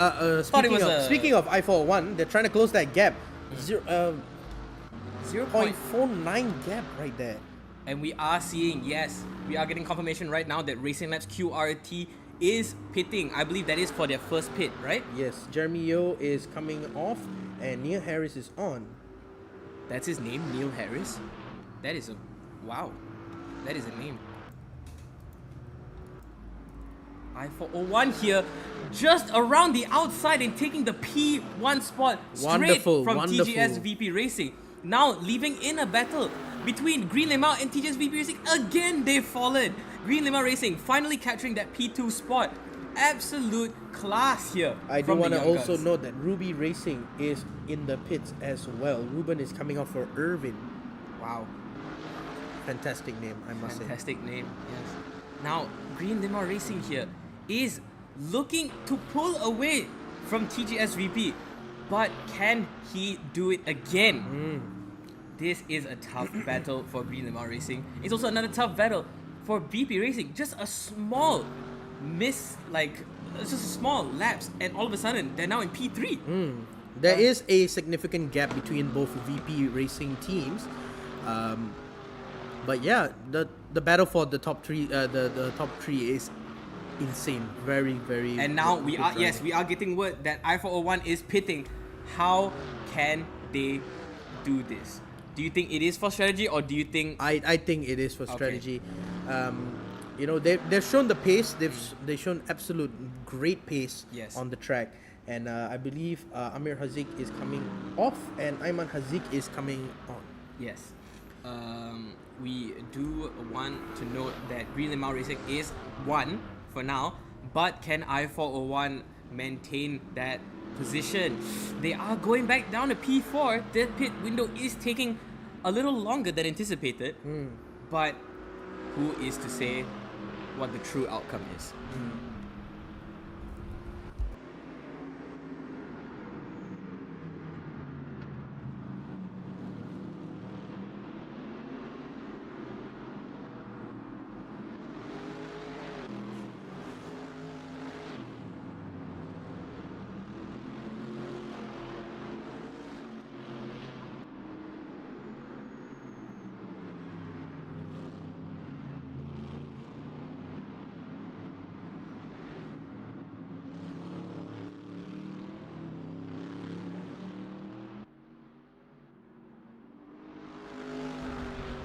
thought it was speaking of I401, they're trying to close that gap. 0.49 gap right there. And we are seeing, yes, we are getting confirmation right now that Racing Labs QRT is pitting. I believe that is for their first pit, right? Yes, Jeremy Yeo is coming off and Neil Harris is on. That's his name, Neil Harris? That is a Wow, that is a name. I401 here, just around the outside and taking the P1 spot straight Wonderful, from wonderful. TGS VP Racing. Now leaving in a battle between Green Limau and TGS VP Racing. Again, they've fallen. Green Limau Racing finally capturing that P2 spot. Absolute class here. I do from the want to young also guns. note that Ruby Racing is in the pits as well. Ruben is coming off for Irvin. Wow. Fantastic name, I must say. Fantastic name, yes. Now, Green Limau Racing here is looking to pull away from TGS VP, but can he do it again? This is a tough battle for Green Limau Racing. It's also another tough battle for BP Racing. Just a small miss, it's just a small lapse, and all of a sudden they're now in P3. There is a significant gap between both VP Racing teams. But yeah, the battle for the top three, the top three is insane. Very, very. And now we are driving. we are getting word that I401 is pitting. How can they do this? Do you think it is for strategy, or do you think I think it is for Okay. strategy. You know, they've shown the pace. They've shown absolute great pace Yes. on the track. And I believe Amir Hazik is coming off and Ayman Hazik is coming on. yes? We do want to note that Green Limau Racing is 1 for now, but can I401 maintain that position? They are going back down to P4. The pit window is taking a little longer than anticipated, but who is to say what the true outcome is?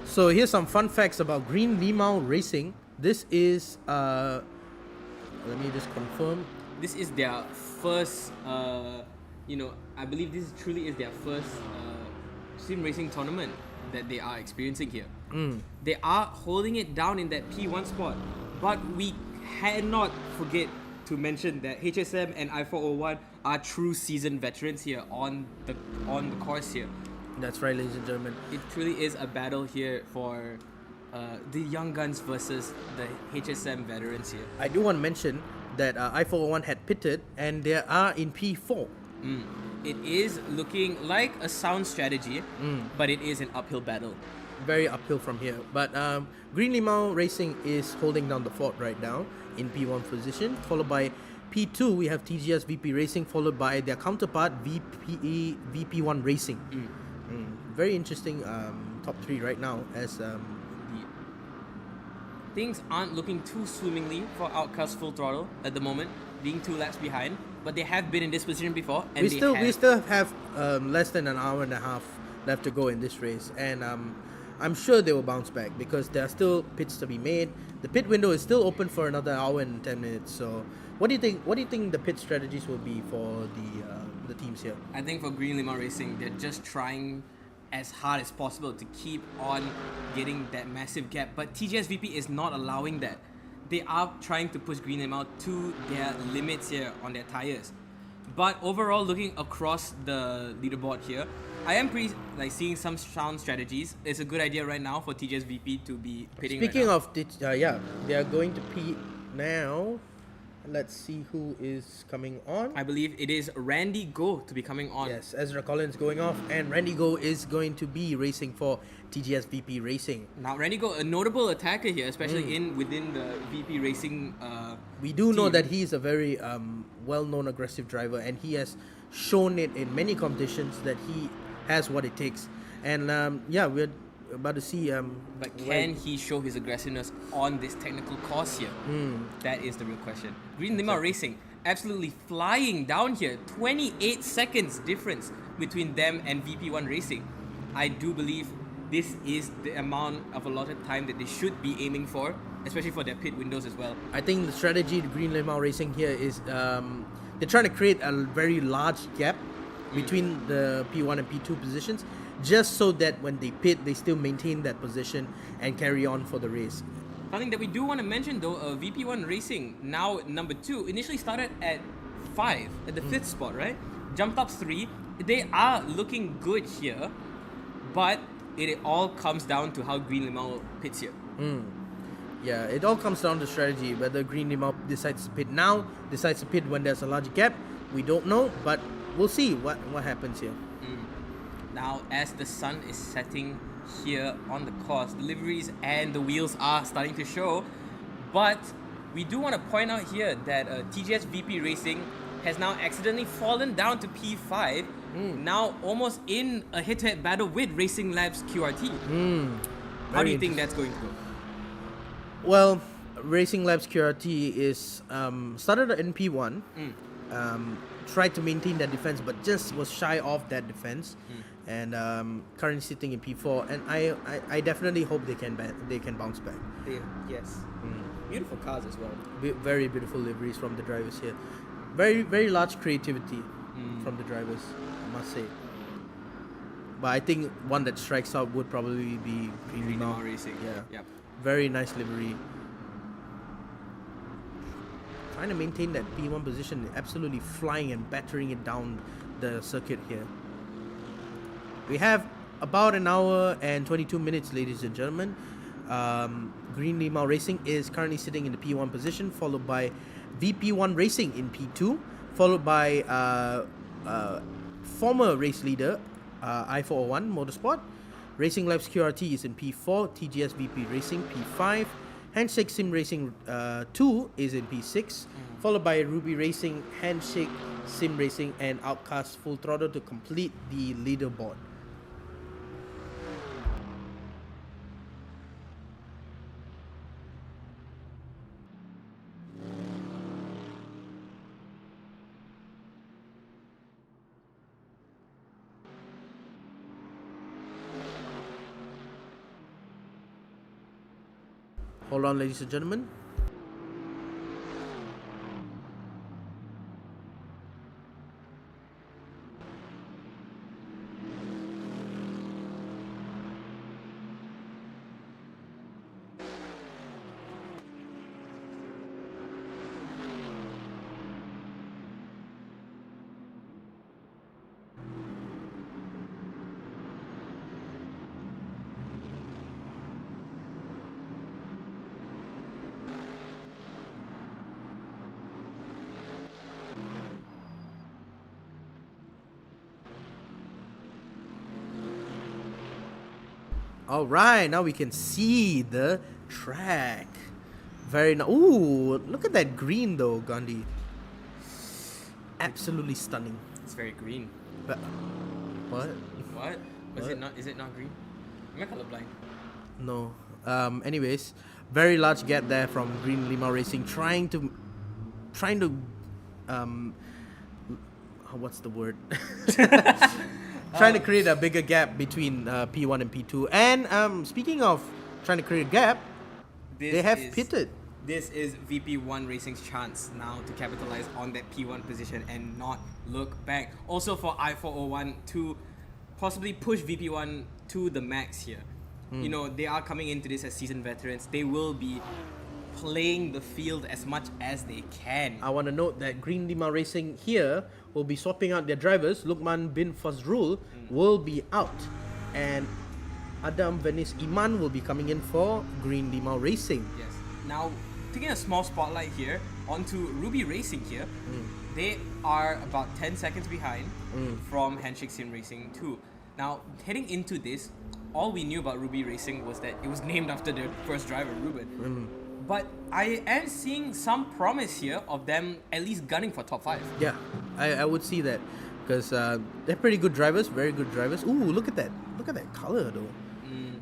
So here's some fun facts about Green Limau Racing. This is let me just confirm. This is their first, I believe this truly is their first sim racing tournament that they are experiencing here. They are holding it down in that P1 spot, but we cannot forget to mention that HSM and I401 are true seasoned veterans here on the course here. That's right, ladies and gentlemen. It truly is a battle here for the young guns versus the HSM veterans here. I do want to mention that I401 had pitted and they are in P4. It is looking like a sound strategy, but it is an uphill battle. Very uphill from here. But Green Limau Racing is holding down the fort right now in P1 position, followed by P2 we have TGS VP Racing, followed by their counterpart VP1 Racing. Very interesting top 3 right now as Things aren't looking too swimmingly for Outcast Full Throttle at the moment, being 2 laps behind, but they have been in this position before, and we still have less than an hour and a half left to go in this race, and I'm sure they will bounce back because there are still pits to be made. The pit window is still open for another hour and 10 minutes. So what do you think? What do you think the pit strategies will be for the teams here? I think for Green Limau Racing, they're just trying as hard as possible to keep on getting that massive gap, but TGS VP is not allowing that. They are trying to push Green Limau to their limits here on their tires. But overall, looking across the leaderboard here, I am seeing some sound strategies. It's a good idea right now for TGS VP to be pitting. Speaking right of, they are going to pit now. Let's see who is coming on. I believe it is Randy Go to be coming on. Yes, Ezra Collins going off, and Randy Go is going to be racing for TGS VP Racing. Now Randy Go, a notable attacker here, especially within the VP Racing. We do know team. that he's a very well-known aggressive driver, and he has shown it in many competitions that he has what it takes. And we're about to see. But can he show his aggressiveness on this technical course here? That is the real question. Green Limau Racing absolutely flying down here. 28 seconds difference between them and VP1 Racing. I do believe this is the amount of allotted time that they should be aiming for, especially for their pit windows as well. I think the strategy of Green Limau Racing here is they're trying to create a very large gap between the P1 and P2 positions, just so that when they pit, they still maintain that position and carry on for the race. Something that we do want to mention though, VP1 Racing, now number 2, initially started at 5, at the 5th spot, right? Jumped up 3. They are looking good here, but it all comes down to how Green Limau pits here. Yeah, it all comes down to strategy. Whether Green Limau decides to pit now, decides to pit when there's a large gap, we don't know, but we'll see what happens here. Now, as the sun is setting here on the course, the liveries and the wheels are starting to show, but we do want to point out here that TGS VP Racing has now accidentally fallen down to P5, now almost in a head-to-head battle with Racing Labs QRT. How do you think that's going to go? Well, Racing Labs QRT is started in P1, tried to maintain that defense, but just was shy of that defense, and currently sitting in P4. And I definitely hope they can bounce back. Yes. Beautiful cars as well. Very beautiful liveries from the drivers here. Very, very large creativity from the drivers, I must say. But I think one that strikes out would probably be Green Limau Racing. Yeah. Yep. Very nice livery. Trying to maintain that P1 position, absolutely flying and battering it down the circuit here. We have about an hour and 22 minutes, ladies and gentlemen. Green Limau Racing is currently sitting in the P1 position, followed by VP1 Racing in P2, followed by former race leader I401 Motorsport. Racing Labs QRT is in P4, TGS VP Racing P5, Handshake Sim Racing 2 is in P6, followed by Ruby Racing, Handshake Sim Racing, and Outcast Full Throttle to complete the leaderboard. Hold on, ladies and gentlemen. All right, now we can see the track. Very nice. Ooh, look at that green though, Gandhi. Absolutely stunning. It's very green. But, what? What? What? Is it not green? Am I colorblind? No. Anyways, very large gap there from Green Limau Racing, trying to, what's the word? Trying to create a bigger gap between P1 and P2. And speaking of trying to create a gap, they have pitted. This is VP1 Racing's chance now to capitalize on that P1 position and not look back. Also for I401 to possibly push VP1 to the max here. You know, they are coming into this as seasoned veterans. They will be playing the field as much as they can. I want to note that Green Limau Racing here will be swapping out their drivers. Lukman bin Fazrul will be out, and Adam Venice Iman will be coming in for Green Limau Racing. Yes. Now, taking a small spotlight here onto Ruby Racing here. They are about 10 seconds behind from Handshake Sim Racing 2. Now, heading into this, all we knew about Ruby Racing was that it was named after their first driver, Ruben. But I am seeing some promise here of them at least gunning for top 5. Yeah, I would see that, because they're pretty good drivers, very good drivers. Ooh, look at that. Look at that color though.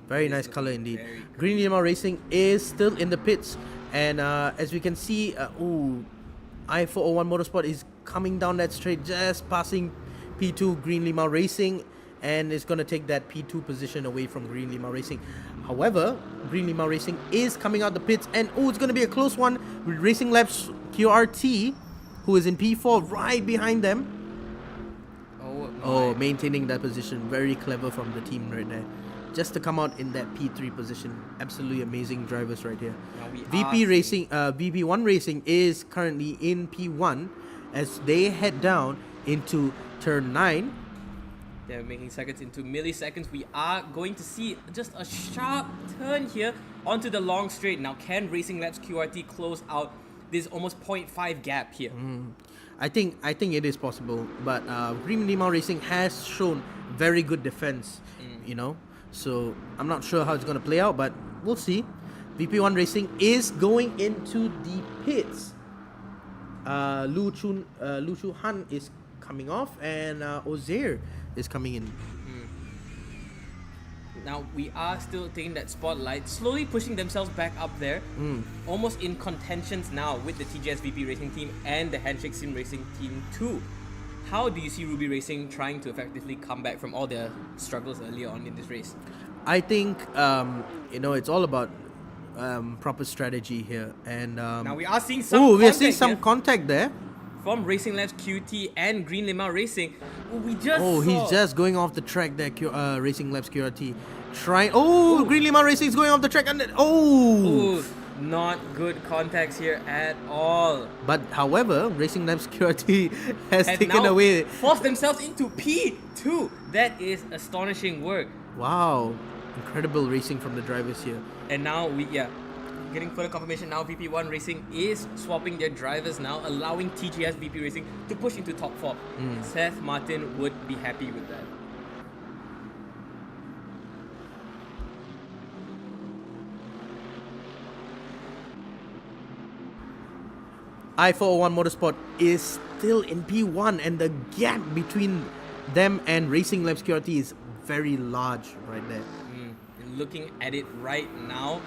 Very nice color indeed. Green Limau Racing is still in the pits, and as we can see, I401 Motorsport is coming down that straight, just passing P2 Green Limau Racing, and it's going to take that P2 position away from Green Lima Racing. However, Green Lima Racing is coming out the pits, and it's going to be a close one with Racing Labs QRT, who is in P4 right behind them. Oh, maintaining that position. Very clever from the team right there. Just to come out in that P3 position. Absolutely amazing drivers right here. VP1 Racing is currently in P1 as they head down into turn 9. They're making seconds into milliseconds. We are going to see just a sharp turn here onto the long straight. Now, can Racing Labs QRT close out this almost 0.5 gap here? I think it is possible, but Green Lima Racing has shown very good defense, you know. So I'm not sure how it's going to play out, but we'll see. VP1 Racing is going into the pits. Lu Chu Han is coming off, and Ozair is coming in. Now we are still taking that spotlight, slowly pushing themselves back up there, almost in contentions now with the TGS VP Racing team and the Handshake Sim Racing team too. How do you see Ruby Racing trying to effectively come back from all their struggles earlier on in this race? I think it's all about proper strategy here, and now we are seeing some contact there from Racing Labs QT and Green Lima Racing. He's just going off the track there. Racing Labs QRT Green Lima Racing is going off the track, and not good contacts here at all. But however, Racing Labs QRT has taken away, forced themselves into P2. That is astonishing work. Wow, incredible racing from the drivers here. And now getting further confirmation now. VP1 Racing is swapping their drivers now, allowing TGS VP Racing to push into top 4. Seth Martin would be happy with that. I401 Motorsport is still in P1, and the gap between them and Racing Labs QRT is very large right there. Looking at it right now,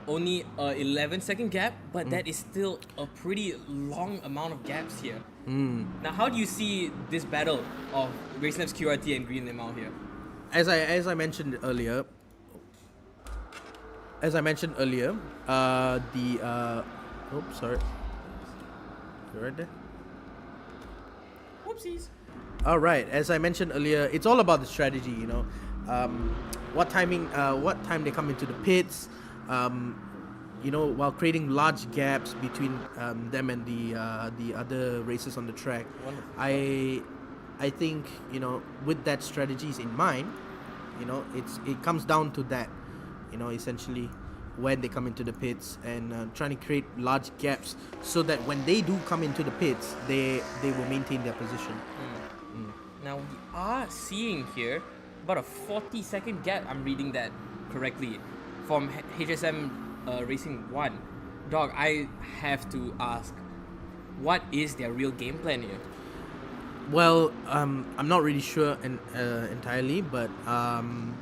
only a 11-second gap, but that is still a pretty long amount of gaps here. Now, how do you see this battle of Racing Labs QRT and Green Lima here? As I mentioned earlier, sorry. You're right there. Whoopsies. All right. As I mentioned earlier, it's all about the strategy. What time they come into the pits. While creating large gaps between them and the other racers on the track. Wonderful. I think with that strategies in mind, it comes down to that, essentially when they come into the pits and trying to create large gaps so that when they do come into the pits, they will maintain their position. Now we are seeing here about a 40-second gap. I'm reading that correctly from HSM Racing 1. Dog, I have to ask, what is their real game plan here? Well, I'm not really sure entirely, but I'm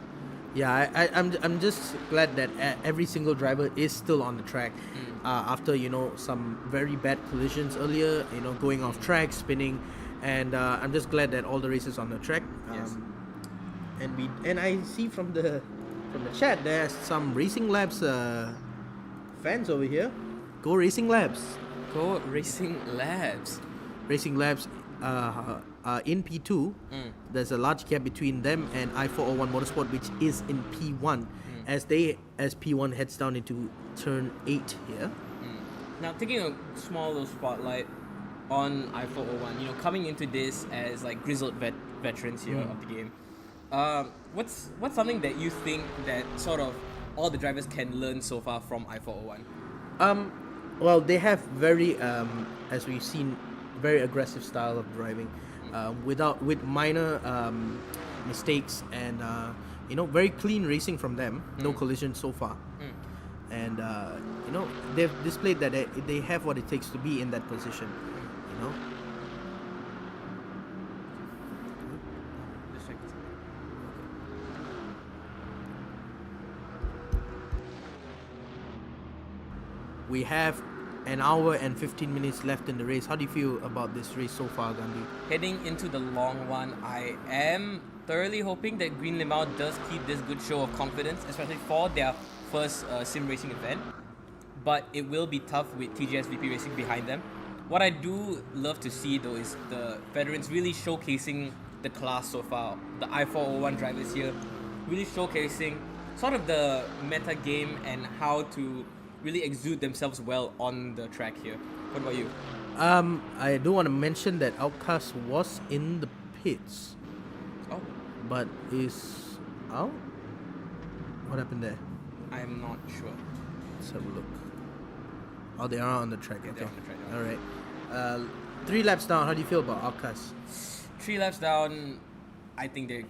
just glad that every single driver is still on the track after some very bad collisions earlier, going off track, spinning, and I'm just glad that all the racers on the track. Yes. And I see from the chat there's some Racing Labs fans over here. Go Racing Labs. Go Racing Labs. Racing Labs in P2. There's a large gap between them and I401 Motorsport, which is in P1 as P1 heads down into turn 8 here. Now, taking a small little spotlight on I401, coming into this as like grizzled veterans here of the game. What's something that you think that sort of all the drivers can learn so far from I401? Well, they have very, as we've seen, very aggressive style of driving, with minor mistakes and very clean racing from them. No collisions so far, and they've displayed that they have what it takes to be in that position. We have an hour and 15 minutes left in the race. How do you feel about this race so far, Gandhi? Heading into the long one, I am thoroughly hoping that Green Limau does keep this good show of confidence, especially for their first sim racing event. But it will be tough with TGS VP Racing behind them. What I do love to see though is the veterans really showcasing the class so far. The I401 drivers here really showcasing sort of the meta game and how to really exude themselves well on the track here. What about you? I do want to mention that Outcast was in the pits, Oh, but is out. What happened there? I'm not sure. Let's have a look. Oh, they are on the track. Yeah, Okay. they're on the track, yeah. All right. 3 laps down. How do you feel about Outcast? 3 laps down, I think they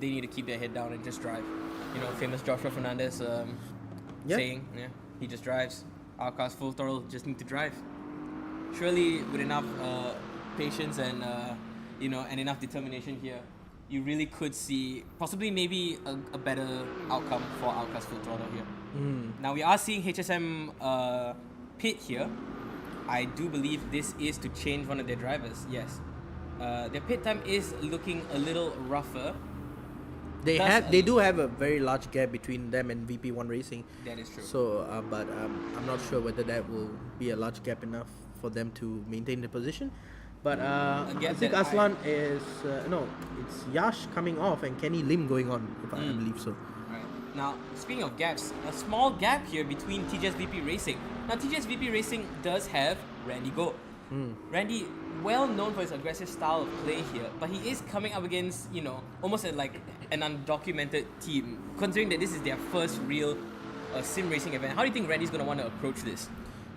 need to keep their head down and just drive. You know, famous Joshua Fernandez Yeah. saying, he just drives. Outcast full throttle, just need to drive. Surely with enough patience and and enough determination here, you really could see possibly maybe a better outcome for Outcast full throttle here. Now we are seeing HSM pit here. I do believe this is to change one of their drivers. Yes, their pit time is looking a little rougher. They do have a very large gap between them and VP1 Racing. That is true. So, but I'm not sure whether that will be a large gap enough for them to maintain the position. But I gap think that Aslan is it's Yash coming off and Kenny Lim going on, if I believe so. Right. Now, speaking of gaps, a small gap here between TGS VP Racing. Now, TGS VP Racing does have Randy Go. Randy, well known for his aggressive style of play here, but he is coming up against, almost like an undocumented team, considering that this is their first real sim racing event. How do you think Randy's going to want to approach this?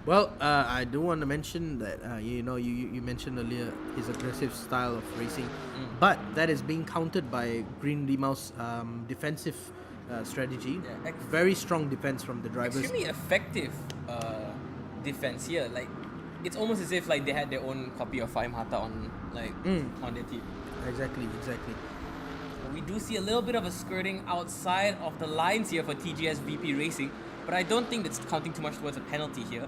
Well, I do want to mention that you mentioned earlier his aggressive style of racing, but that is being countered by Green Limau's defensive strategy. Yeah, very strong defense from the drivers. Extremely effective defense here. Like, it's almost as if like they had their own copy of Faim Hatta on their team. Exactly. We do see a little bit of a skirting outside of the lines here for TGS VP Racing, but I don't think that's counting too much towards a penalty here.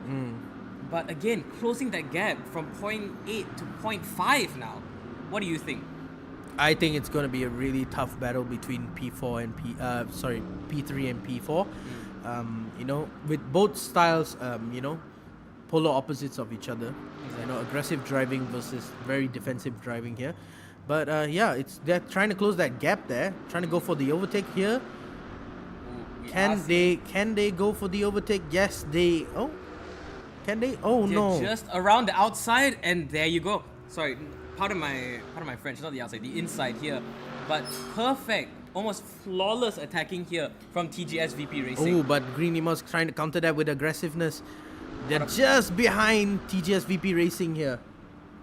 But again, closing that gap from 0.8 to 0.5 now. What do you think? I think it's going to be a really tough battle between P4 and P3 and P4. With both styles, polar opposites of each other. Aggressive driving versus very defensive driving here. But they're trying to close that gap there, trying to go for the overtake here. Can they go for the overtake? Yes, they. Oh, can they? Oh, They're no. just around the outside, and there you go. Sorry, part of my French, not the outside, the inside here. But perfect, almost flawless attacking here from TGS VP Racing. Oh, but Green Limau's trying to counter that with aggressiveness. They're just behind TGS VP Racing here.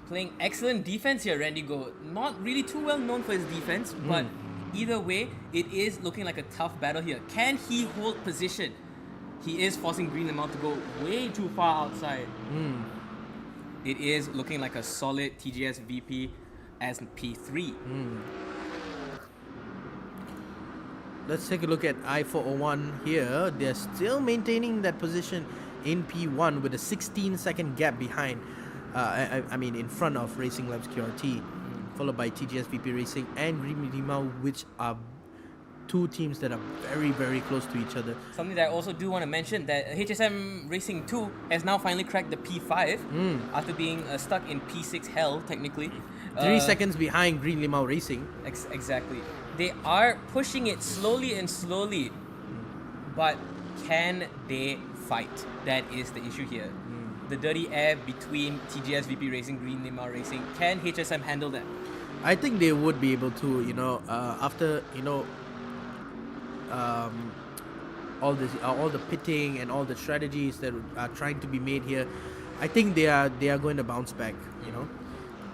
Playing excellent defense here, Randy Go. Not really too well known for his defense, but either way, it is looking like a tough battle here. Can he hold position? He is forcing Green Limau to go way too far outside. It is looking like a solid TGS VP as P3. Let's take a look at I401 here. They're still maintaining that position in P1 with a 16-second gap behind. In front of Racing Labs QRT, followed by TGS VP Racing and Green Limau, which are two teams that are very, very close to each other. Something that I also do want to mention, that HSM Racing 2 has now finally cracked the P5 after being stuck in P6 hell, technically. 3 seconds behind Green Limau Racing. Exactly. They are pushing it slowly, but can they fight? That is the issue here. The dirty air between TGS VP Racing, Green Limau Racing. Can HSM handle that? I think they would be able to, after, all the pitting and all the strategies that are trying to be made here. I think they are going to bounce back,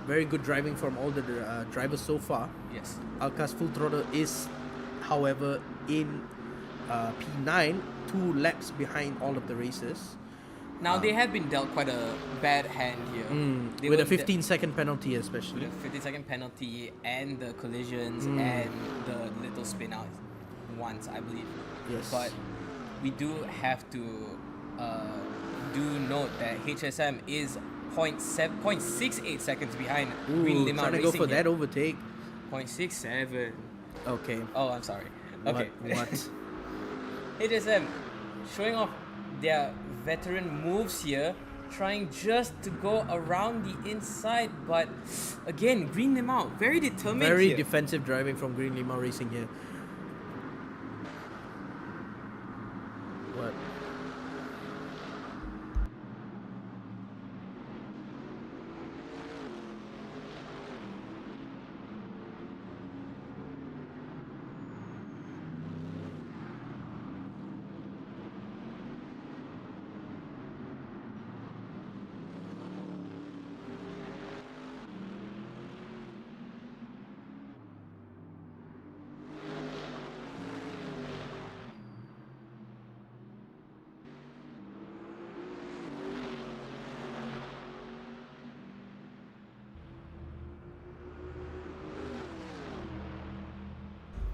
Very good driving from all the drivers so far. Yes. Outcast Full Throttle is, however, in P9, 2 laps behind all of the races. Now, they have been dealt quite a bad hand here. With a 15-second penalty especially. With a 15-second penalty and the collisions and the little spin out once, I believe. Yes. But we do have to do note that HSM is 0.68 seconds behind Green Limau trying to Racing go for here. that overtake. 0.67. Okay. Oh, I'm sorry. Okay. What? HSM showing off their veteran moves here, trying just to go around the inside, but again, green them out. Very determined Very here. defensive driving from Green Lima Racing here. What?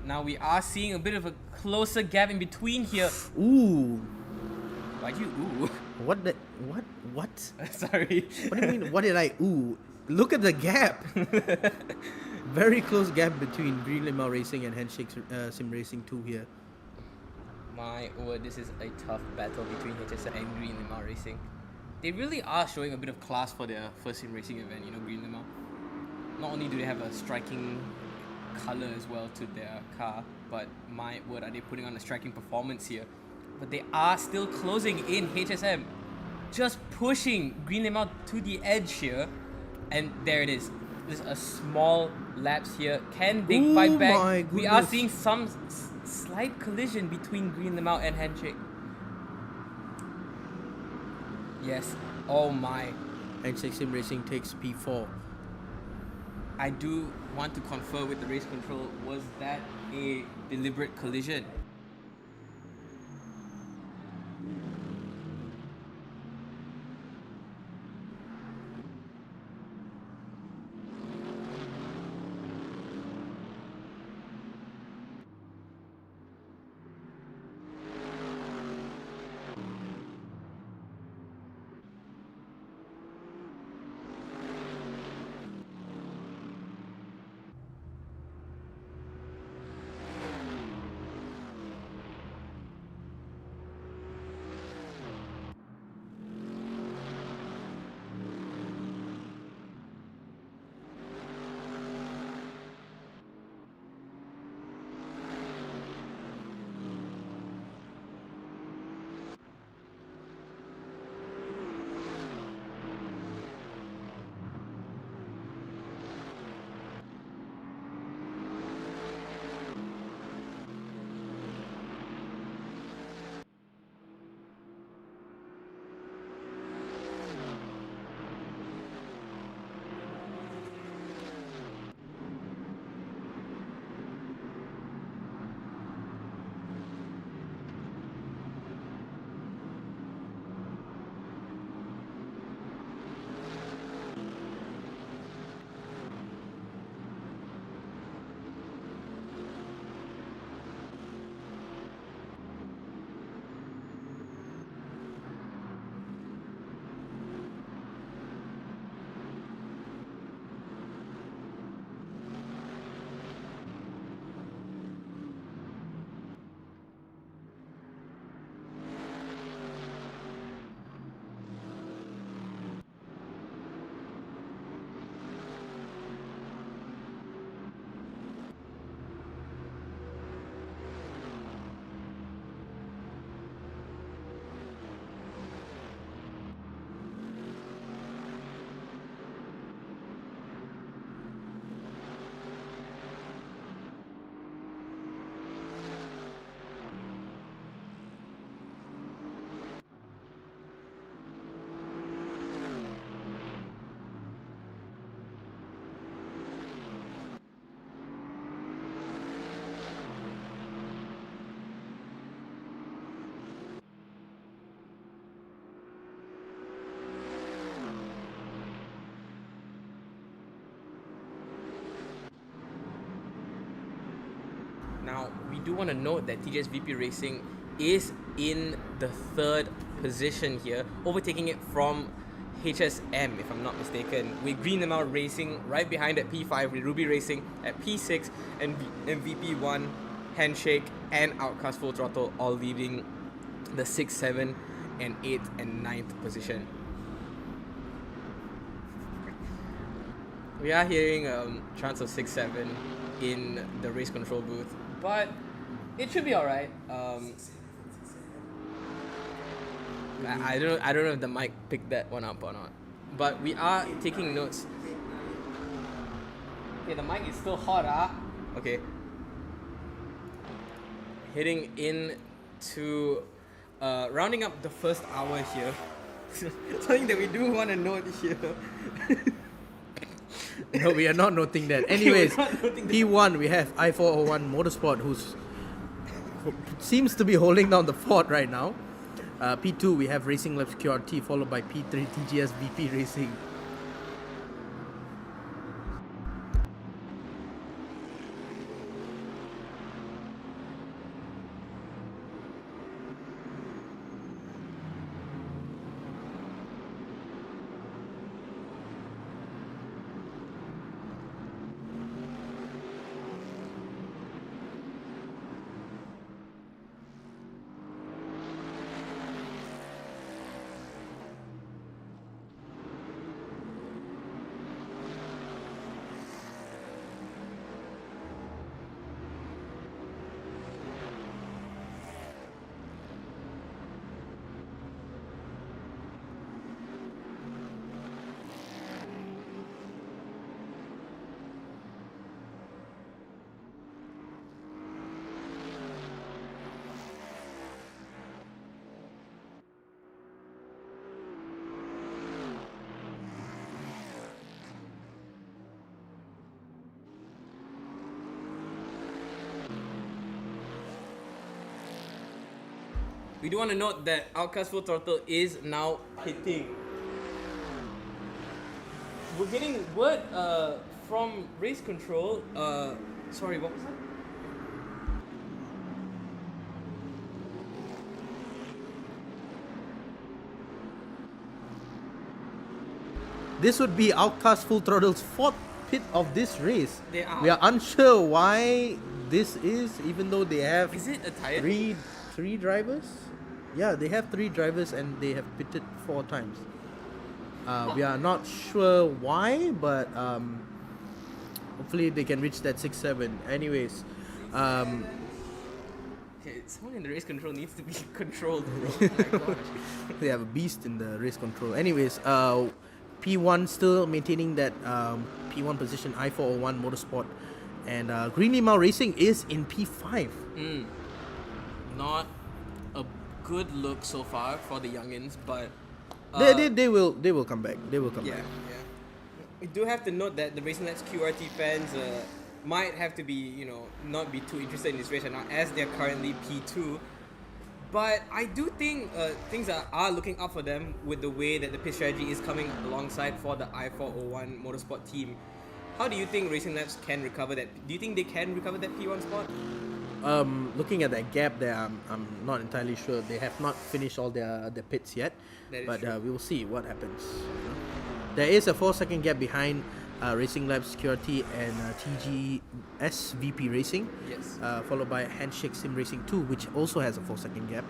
Now we are seeing a bit of a closer gap in between here. Ooh. Why'd you ooh? What the? What? Sorry. What do you mean? What did I? Ooh. Look at the gap. Very close gap between Green Lima Racing and Handshake Sim Racing 2 here. My word, this is a tough battle between HSM and Green Lima Racing. They really are showing a bit of class for their first sim racing event, you know, Green Lima. Not only do they have a striking color as well to their car, but my word, are they putting on a striking performance here. But they are still closing in. HSM just pushing Green Lima to the edge here. And there it is. There's a small lapse here. Can they Ooh, fight my back? We are goodness. seeing some slight collision between Green Lima and Handshake. Yes. Oh my. Handshake Sim Racing takes P4. I do want to confer with the race control. Was that a deliberate collision? Now, we do want to note that TJ's VP Racing is in the third position here, overtaking it from HSM, if I'm not mistaken, with Green Lemon Racing right behind at P5, with Ruby Racing at P6, and MVP1, Handshake, and Outcast Full Throttle all leading the 6th, 7th, and 8th and 9th position. We are hearing chants of 6-7 in the race control booth, but it should be alright. I don't know if the mic picked that one up or not, but we are taking notes. Okay, the mic is still hot, Okay. Heading into rounding up the first hour here. Something that we do want to note here. No, we are not noting that. Anyways, P1 we have I401 Motorsport who seems to be holding down the fort right now. P2 we have Racing Labs QRT followed by P3 TGS VP Racing. We do want to note that Outcast Full Throttle is now hitting. We're getting word from race control. Sorry, what was that? This would be Outcast Full Throttle's fourth pit of this race. They are. We are unsure why this is, even though they have Is it a tire? three drivers. Yeah, they have 3 drivers and they have pitted 4 times. We are not sure why, but hopefully they can reach that 6-7. Anyways, Okay, someone in the race control needs to be controlled. Bro. Oh my gosh. they have a beast in the race control. Anyways, P1 still maintaining that P1 position, I401 Motorsport, and Green Limau Racing is in P5. Not a good look so far for the youngins, but They will come back. They will come yeah, back. yeah. We do have to note that the Racing Labs QRT fans might have to be, not be too interested in this race right now, as they're currently P2. But I do think things are looking up for them with the way that the pit strategy is coming alongside for the I401 Motorsport team. How do you think Racing Labs can recover that? Do you think they can recover that P1 spot? Looking at that gap there, I'm not entirely sure. They have not finished all their pits yet, but we will see what happens. There is a 4-second gap behind Racing Labs QRT and TGS VP Racing, Yes. followed by Handshake Sim Racing 2, which also has a 4-second gap.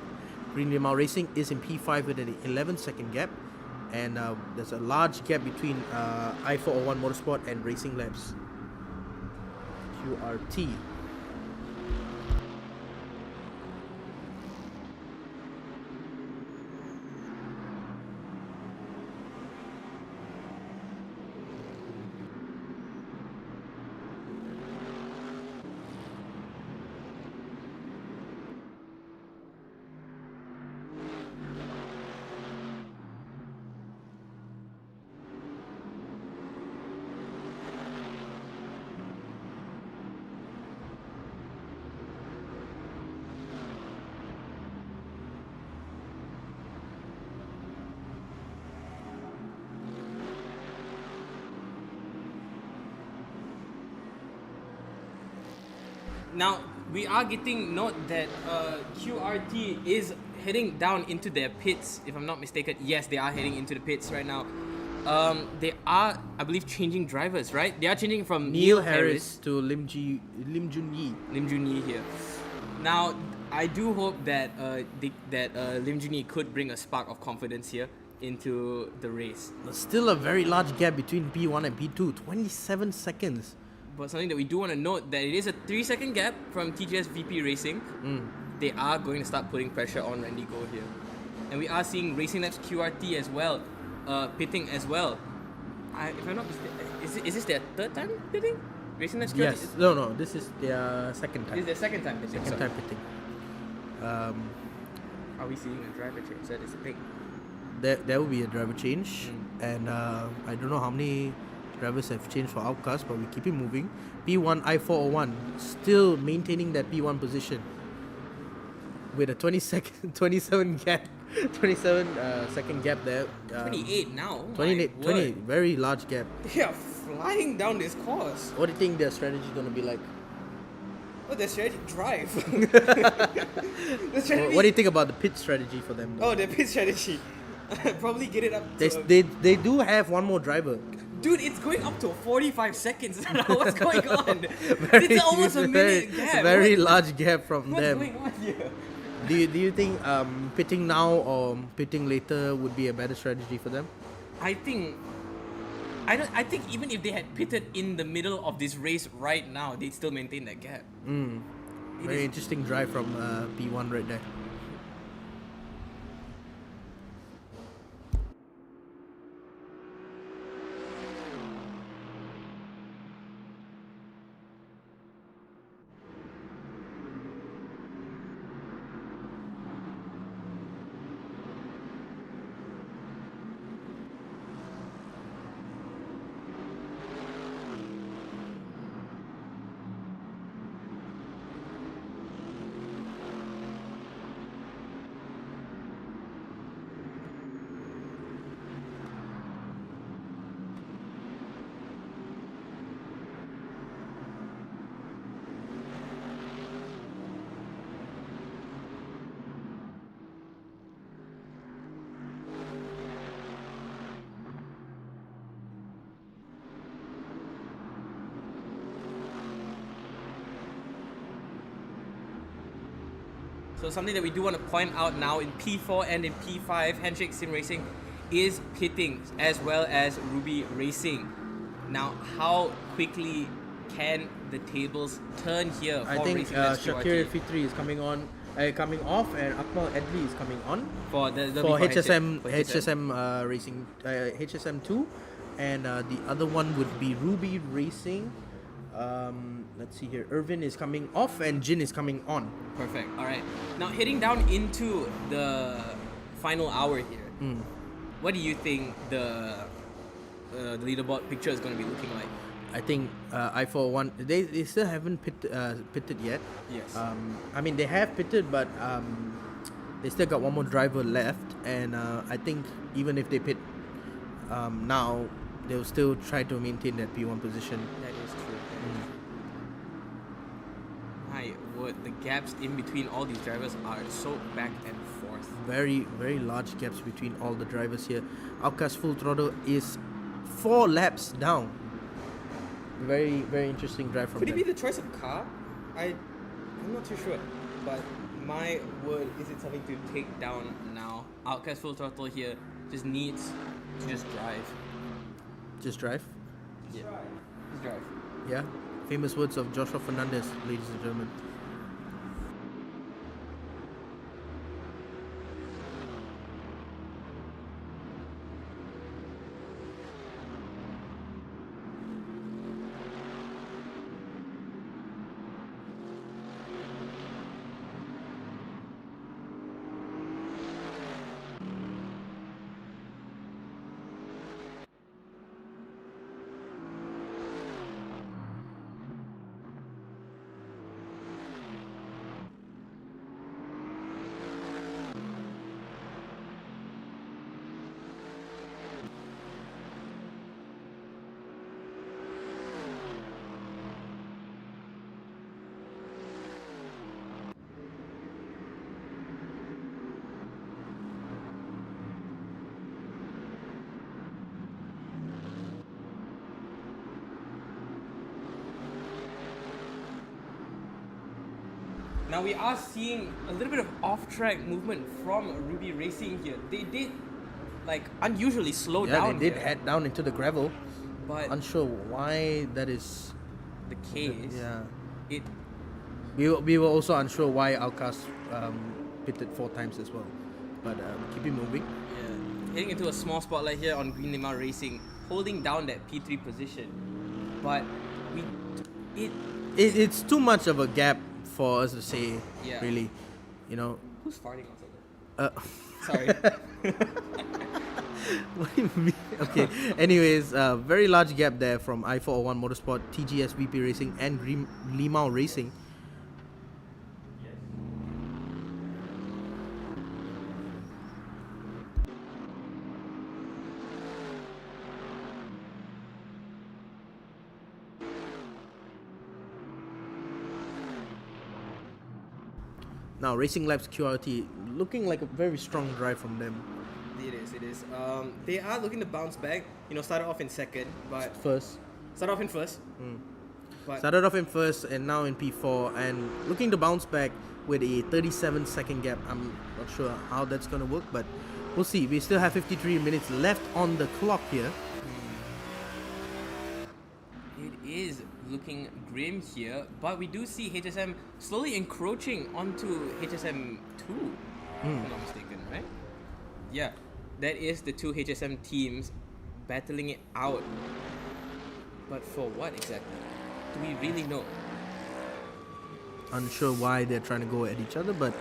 Green Limau Racing is in P5 with an 11-second gap, and there's a large gap between I401 Motorsport and Racing Labs QRT. Now, we are getting note that QRT is heading down into their pits, if I'm not mistaken. Yes, they are heading into the pits right now. They are, I believe, changing drivers, right? They are changing from Neil Harris to Lim Junyi. Lim Junyi here. Now, I do hope that Lim Junyi could bring a spark of confidence here into the race. Still a very large gap between P1 and P2, 27 seconds. But something that we do want to note that it is a 3-second gap from TGS VP Racing. They are going to start putting pressure on Randy Go here. And we are seeing Racing Labs QRT as well, pitting as well. If I'm not mistaken, is this their third time pitting? Racing Labs QRT? Yes. No, this is their second time. This is their second time pitting. Second time pitting. Are we seeing a driver change? That is the thing. There will be a driver change, and I don't know how many drivers have changed for Outcast, but we keep it moving. P1 I401 still maintaining that P1 position with a 27 gap, 27 second gap there. 28 now. 28, very large gap. They are flying down this course. What do you think their strategy is gonna be like? Oh, their strategy drive. What do you think about the pit strategy for them? Oh, their pit strategy. Probably get it up to They do have one more driver. Dude, it's going up to 45 seconds now. What's going on? It's almost a minute gap. Very large gap from them. What's going on here? Do you think pitting now or pitting later would be a better strategy for them? I think even if they had pitted in the middle of this race right now, they'd still maintain that gap. Very interesting drive from P1 right there. So something that we do want to point out now in P4 and in P5, Handshake Sim Racing is pitting as well as Ruby Racing. Now, how quickly can the tables turn here for I think Racing Labs Shakir QRT? Fitri is coming off, and Akmal Edley is coming on For HSM for HSM Racing HSM 2, and the other one would be Ruby Racing. Let's see here. Irvin is coming off and Jin is coming on. Perfect. All right. Now heading down into the final hour here. What do you think the leaderboard picture is going to be looking like? I think I401 they still haven't pitted yet. Yes. I mean they have pitted, but they still got one more driver left, and I think even if they pit now, they'll still try to maintain that P1 position. That is true. My word, the gaps in between all these drivers are so back and forth. Very, very large gaps between all the drivers here. Outcast Full Throttle is 4 laps down. Very, very interesting drive from Could them. it be the choice of car? I'm not too sure, but my word, is it something to take down now? Outcast Full Throttle here just needs to just drive. Just drive? Yeah, just drive. Yeah. Famous words of Joshua Fernandez, ladies and gentlemen. Now we are seeing a little bit of off-track movement from Ruby Racing here. They did like unusually slow Yeah, down. they did here, head down into the gravel. but Unsure why that is. the case. Yeah. It We were also unsure why Alcas pitted 4 times as well. But keep it moving. Yeah, heading into a small spotlight here on Green Lima Racing, holding down that P3 position. But It's too much of a gap for us to say, Yeah. really. You know. who's farting outside there? Sorry. What do you mean? Okay. Anyways, very large gap there from I401 Motorsport, TGS VP Racing, and Green Lima Racing. Now, Racing Labs QRT looking like a very strong drive from them. It is. They are looking to bounce back. Started off in second, but First, started off in first. But started off in first and now in P4, and looking to bounce back with a 37-second gap. I'm not sure how that's gonna work, but we'll see. We still have 53 minutes left on the clock here. it is looking grim here, but we do see HSM slowly encroaching onto HSM 2, if I'm not mistaken, right? Yeah, that is the two HSM teams battling it out. But for what exactly? Do we really know? Unsure why they're trying to go at each other, but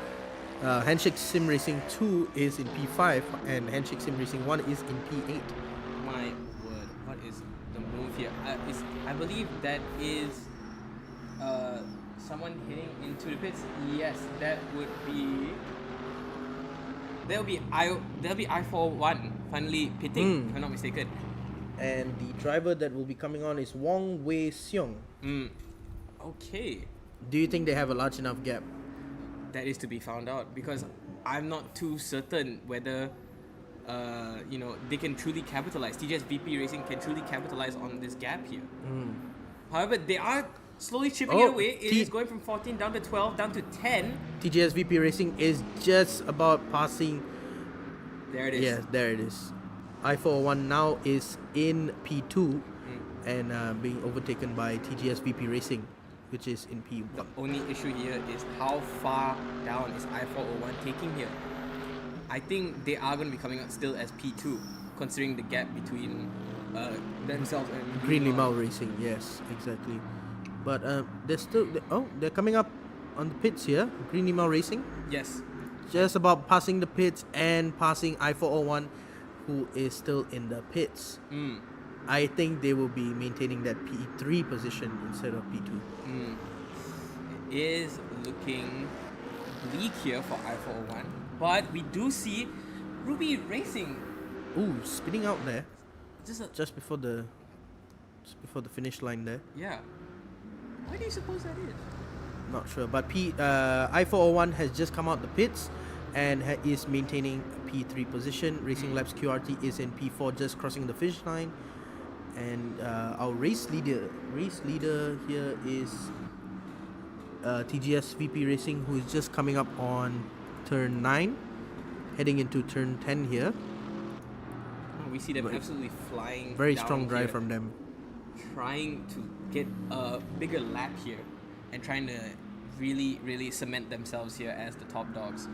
Handshake Sim Racing 2 is in P5 and Handshake Sim Racing 1 is in P8. My word, what is the move here? I believe that is someone heading into the pits. Yes, that'll be I41 finally pitting, if I'm not mistaken. And the driver that will be coming on is Wong Wei Seong. Okay, Do you think they have a large enough gap? that is to be found out, because I'm not too certain whether they can truly capitalize. TGS VP Racing can truly capitalize on this gap here. However, they are slowly chipping it away. It is going from 14 down to 12, down to 10. TGS VP Racing is just about passing. There it is. Yes, there it is. I401 now is in P2 and being overtaken by TGS VP Racing, which is in P1. The only issue here is how far down is I401 taking here. I think they are going to be coming out still as P2, considering the gap between themselves and Green Lima Racing, yes, exactly. But they're coming up on the pits here. Green Lima Racing, Yes. just about passing the pits and passing I401, who is still in the pits. I think they will be maintaining that P3 position instead of P2. It is looking bleak here for I401, but we do see Ruby Racing Ooh, spinning out there just just before the finish line there. yeah. Why do you suppose that is? Not sure, but I401 has just come out the pits and is maintaining a P3 position. Racing Labs QRT is in P4, just crossing the finish line. And our race leader here is TGS VP Racing, who is just coming up on turn 9, heading into turn 10 here. We see them absolutely flying. Very down strong drive here, from them. trying to get a bigger lap here and trying to really, really cement themselves here as the top dogs.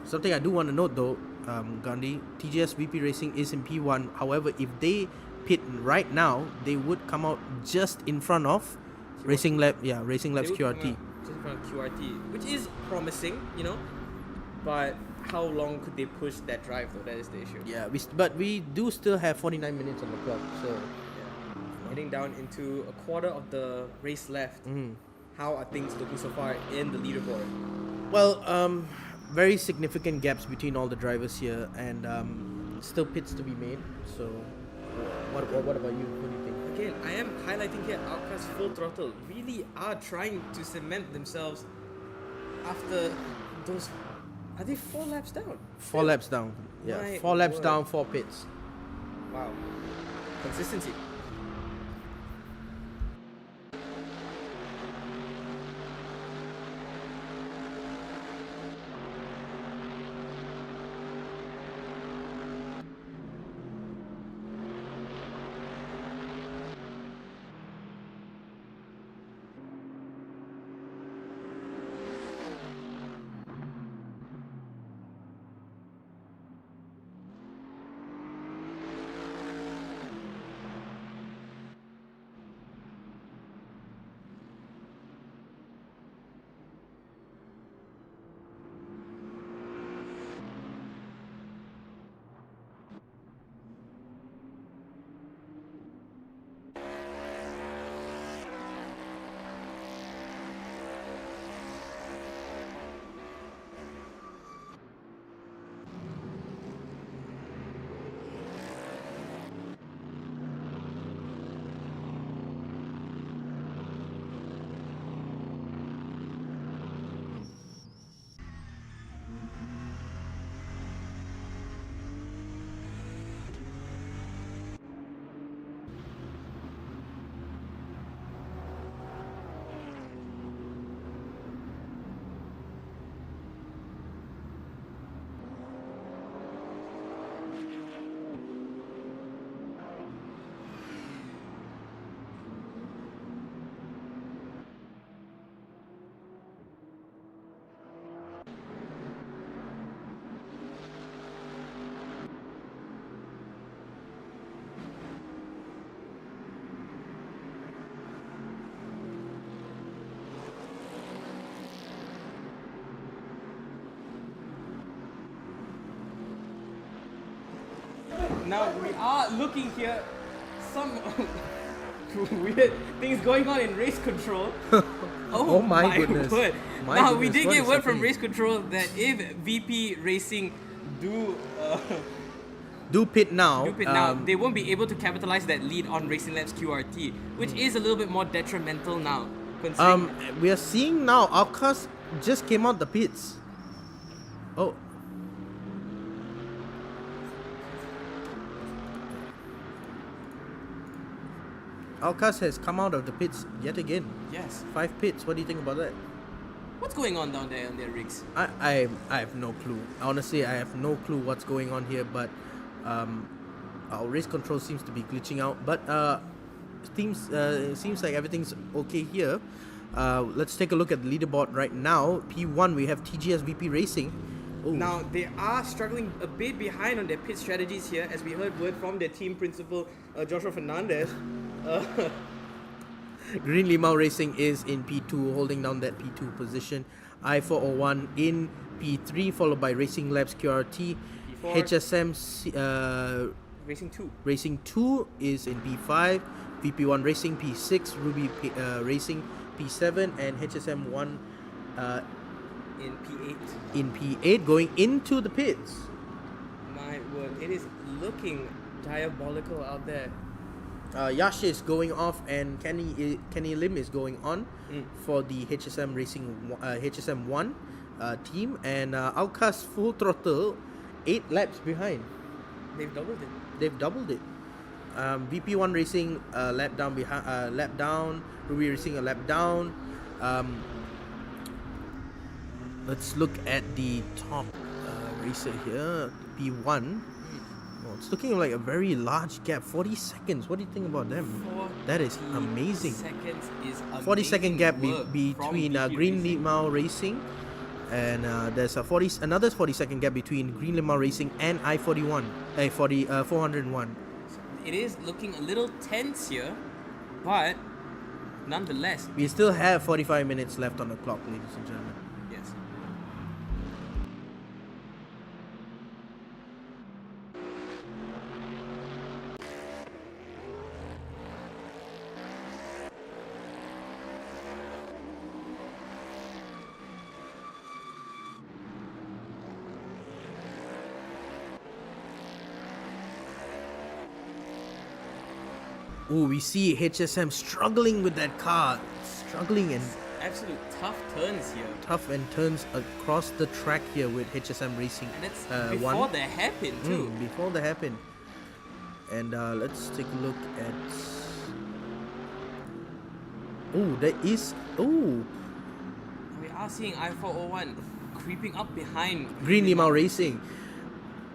Something I do want to note though, Gandhi, TGS VP Racing is in P1. However, if they pit right now, they would come out just in front of Racing Labs They QRT. would come out just in front of QRT, which is promising, but how long could they push that drive though? That is the issue. Yeah, but we do still have 49 minutes on the clock, so Yeah. Heading down into a quarter of the race left. how are things looking so far in the leaderboard? Well, very significant gaps between all the drivers here, and still pits to be made. So, what about you? What do you think? Again, I am highlighting here Outcast Full Throttle really are trying to cement themselves after those. Are they 4 laps down? 4 laps down. Yeah, My 4 laps word. down, 4 pits. Wow. Consistency. Now we are looking here some weird things going on in race control. Oh my goodness. Word. My Now we goodness, did what get is word from happening? race control that if VP Racing do Do pit now. do pit now, they won't be able to capitalize that lead on Racing Labs QRT, which is a little bit more detrimental now. Considering We are seeing now Outcast just came out the pits. Oh. Outcast has come out of the pits yet again. yes, 5 pits. What do you think about that? what's going on down there on their rigs? I have no clue. Honestly, I have no clue what's going on here, but our race control seems to be glitching out. But it seems like everything's okay here. Let's take a look at the leaderboard right now. P1, we have TGS VP Racing. Oh, Now they are struggling a bit behind on their pit strategies here, as we heard word from their team principal Joshua Fernandez. Green Limau Racing is in P2, holding down that P2 position. I401 in P3, followed by Racing Labs QRT. P4. HSM Racing 2 Racing 2 is in P5, VP1 Racing P6, Ruby Racing P7, and HSM 1 in P8. in P8 going into the pits. My word, it is looking diabolical out there. Yash is going off, and Kenny Lim is going on for the HSM Racing HSM 1 team, and Outcast Full Throttle 8 laps behind. They've doubled it. They've doubled it. VP1 Racing lap down behind, lap down. Ruby Racing a lap down. Let's look at the top racer here, P1. Oh, it's looking like a very large gap, 40 seconds. What do you think about them? That is 40 amazing. Seconds is 40-second gap work between from VP Green Racing. Limau Racing, and there's another 40-second gap between Green Limau Racing and I-41, 401. It is looking a little tense here, but nonetheless, We still have 45 minutes left on the clock, ladies and gentlemen. yes. Ooh, we see HSM struggling with that car. Struggling and Absolute tough turns here. tough and turns across the track here with HSM Racing. And it's one. before that happened too. Before that happened. And let's take a look at. Oh, there is. Oh, We are seeing I-401 creeping up behind Green Limau Racing.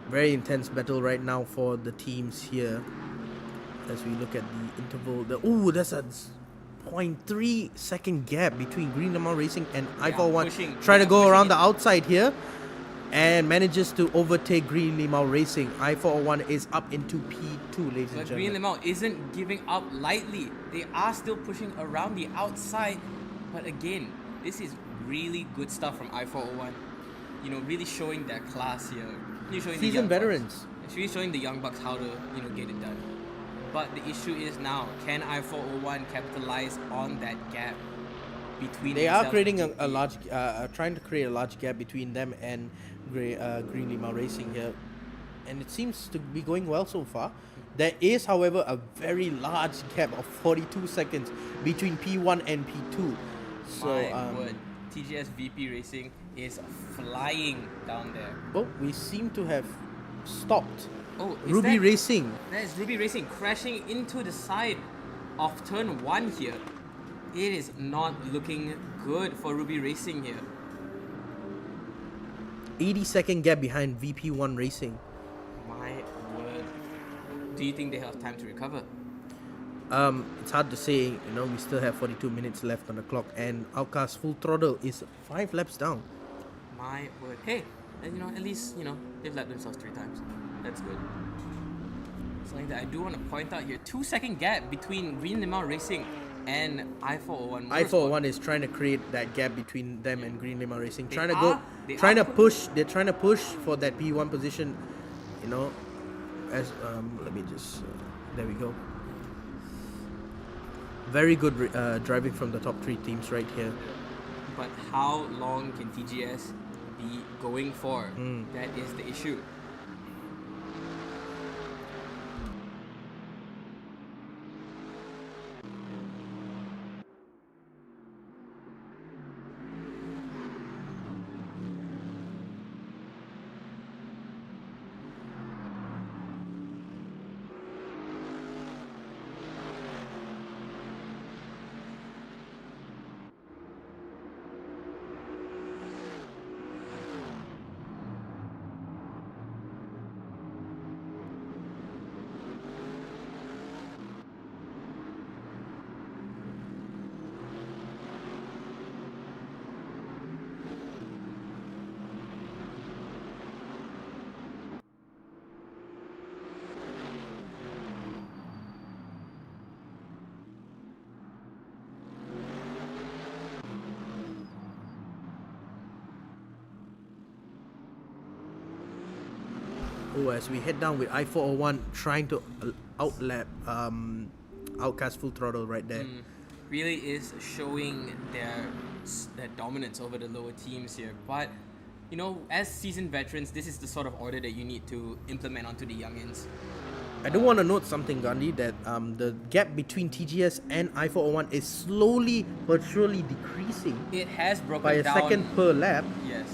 Very intense battle right now for the teams here. As we look at the interval. There's a 0.3 second gap between Green Limau Racing and I-401. Try to go around the outside here. And manages to overtake Green Limau Racing. I-401 is up into P2, ladies and But gentlemen. Green Limau isn't giving up lightly. They are still pushing around the outside. But again, this is really good stuff from I-401. You know, really showing their class here. Really showing the young Seasoned veterans. Bucks. It's really showing the young bucks how to, you know, get it done. But the issue is now, can I-401 capitalize on that gap between They are themselves creating and a large, trying to create a large gap between them and Green Limau Racing here, and it seems to be going well so far. There is, however, a very large gap of 42 seconds between P1 and P2. So, My word, TGS VP Racing is flying down there. oh, we seem to have stopped. Oh, is Ruby that, Racing. That is Ruby Racing crashing into the side of turn 1 here. It is not looking good for Ruby Racing here. 80-second gap behind VP1 Racing. My word. Do you think they have time to recover? It's hard to say. You know, we still have 42 minutes left on the clock, and Outcast Full Throttle is 5 laps down. My word. Hey, and you know, at least, you know, they've lapped themselves 3 times. That's good. Something that I do want to point out here, 2-second gap between Green Limau Racing and I-401. I-401 is trying to create that gap between them and Green Limau Racing. They're trying to push for that P1 position. You know, as let me just there we go. Very good driving from the top 3 teams right here. But how long can TGS be going for? That is the issue. Oh, as we head down with I-401 trying to outlap Outcast Full Throttle right there. Really is showing their dominance over the lower teams here. But, you know, as seasoned veterans, this is the sort of order that you need to implement onto the youngins. I do want to note something, Gandhi, that the gap between TGS and I-401 is slowly but surely decreasing It has broken by a down. second per lap. Yes.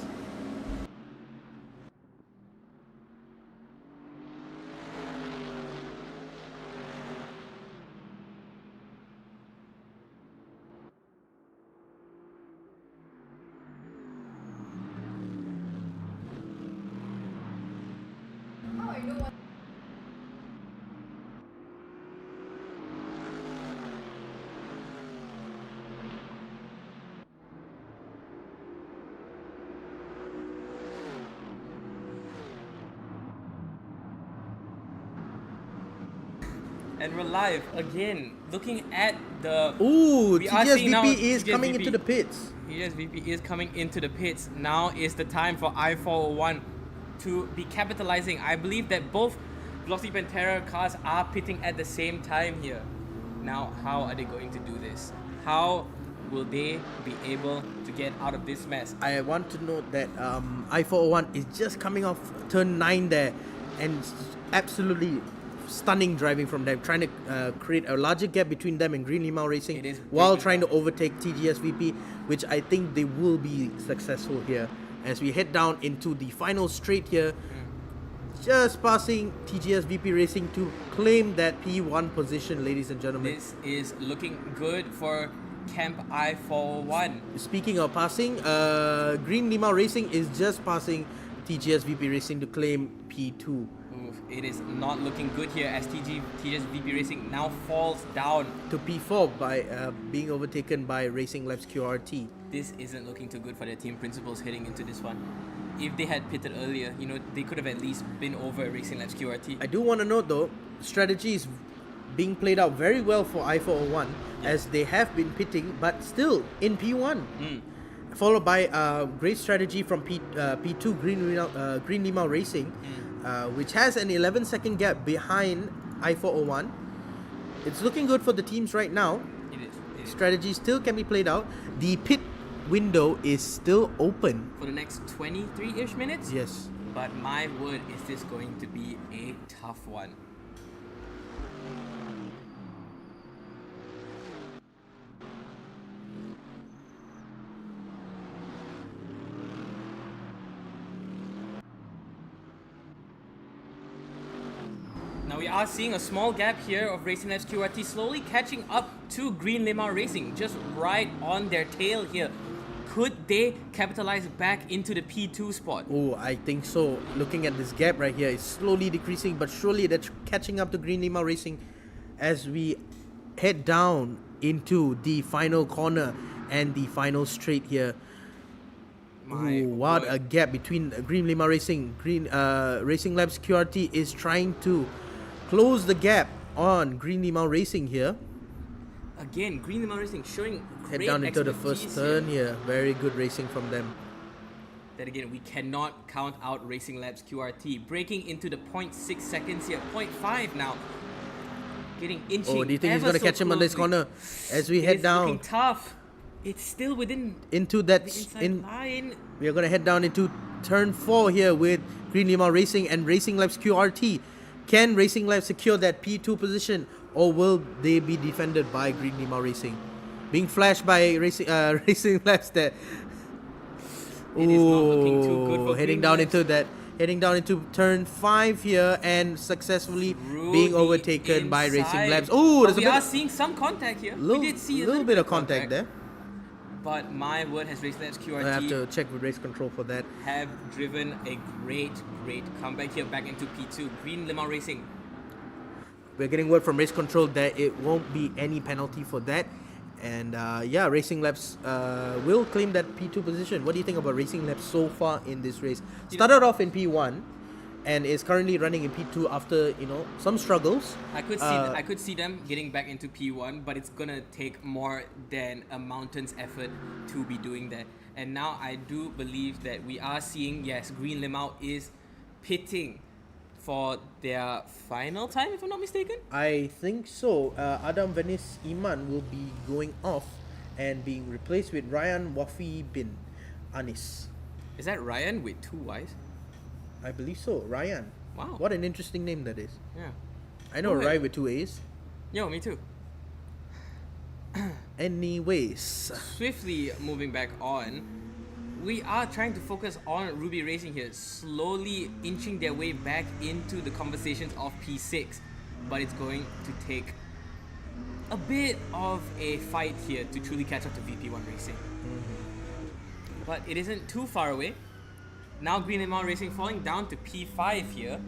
And we're live again, looking at the. Ooh, We are TGS seeing now VP is TGS coming VP. into the pits. TGS VP is coming into the pits. Now is the time for I-401 to be capitalizing. I believe that both Veloxity Pantera cars are pitting at the same time here. Now, how are they going to do this? How will they be able to get out of this mess? I want to note that I-401 is just coming off turn 9 there and absolutely stunning driving from them, trying to create a larger gap between them and Green Limau Racing It is while breaking trying down. to overtake TGS VP, which I think they will be successful here as we head down into the final straight here. Just passing TGS VP Racing to claim that P1 position, ladies and gentlemen. This is looking good for Camp I-401. Speaking of passing, Green Limau Racing is just passing TGS VP Racing to claim P2. Oof, it is not looking good here as TGS VP Racing now falls down. To P4 by being overtaken by Racing Labs QRT. This isn't looking too good for their team principals heading into this one. If they had pitted earlier, they could have at least been over Racing Labs QRT. I do want to note though, strategy is being played out very well for I401 as they have been pitting but still in P1. Followed by great strategy from P2 Green Limau Racing, which has an 11-second gap behind I401. It's looking good for the teams right now. It is. Strategy still can be played out. The pit window is still open. For the next 23-ish minutes? Yes. But my word, is this going to be a tough one. Now we are seeing a small gap here of Racing Labs QRT slowly catching up to Green Limau Racing, just right on their tail here. Could they capitalize back into the P2 spot? Oh, I think so. Looking at this gap right here, it's slowly decreasing, but surely they're catching up to Green Limau Racing as we head down into the final corner and the final straight here. Ooh, what a gap between Green Limau Racing. Racing Labs QRT is trying to close the gap on Green Limau Racing here. Again, Green Limau Racing showing Head great down into the first expertise turn here. Very good racing from them. Then again, we cannot count out Racing Labs QRT. Breaking into the 0.6 seconds here, 0.5 now. Getting inching. Oh, do you think he's ever going to so catch him on this closely. corner as we It head is down looking tough. It's still within into the that inside line. We are going to head down into turn 4 here with Green Limau Racing and Racing Labs QRT. Can Racing Labs secure that P2 position, or will they be defended by Green Limau Racing? Being flashed by Racing Labs there. It is not looking too good for heading Green down Labs. into that. Heading down into turn 5 here and successfully Through being the overtaken by Racing inside. Labs. Oh, But there's a we bit, are seeing some contact here. little, We did see a little bit of contact there. But my word, has Racing Labs I have QRT to check with race control for that. have driven a great comeback here back into P2. Green Limau Racing. We're getting word from race control that it won't be any penalty for that. And Racing Labs will claim that P2 position. What do you think about Racing Labs so far in this race? Started off in P1 and is currently running in P2 after, some struggles. I could see them getting back into P1, but it's gonna take more than a mountain's effort to be doing that. And now I do believe that we are seeing, yes, Green Limau is pitting for their final time, if I'm not mistaken. I think so. Adam Venice Iman will be going off and being replaced with Ryan Wafi bin Anis. Is that Ryan with 2 Y's? I believe so. Ryan. Wow. What an interesting name that is. Yeah. I know Okay. Ryan with 2 A's. Yo, me too. Anyways. Swiftly moving back on, we are trying to focus on Ruby Racing here, slowly inching their way back into the conversations of P6, but it's going to take a bit of a fight here to truly catch up to VP1 Racing. But it isn't too far away. Now Green Limau Racing falling down to P5 here.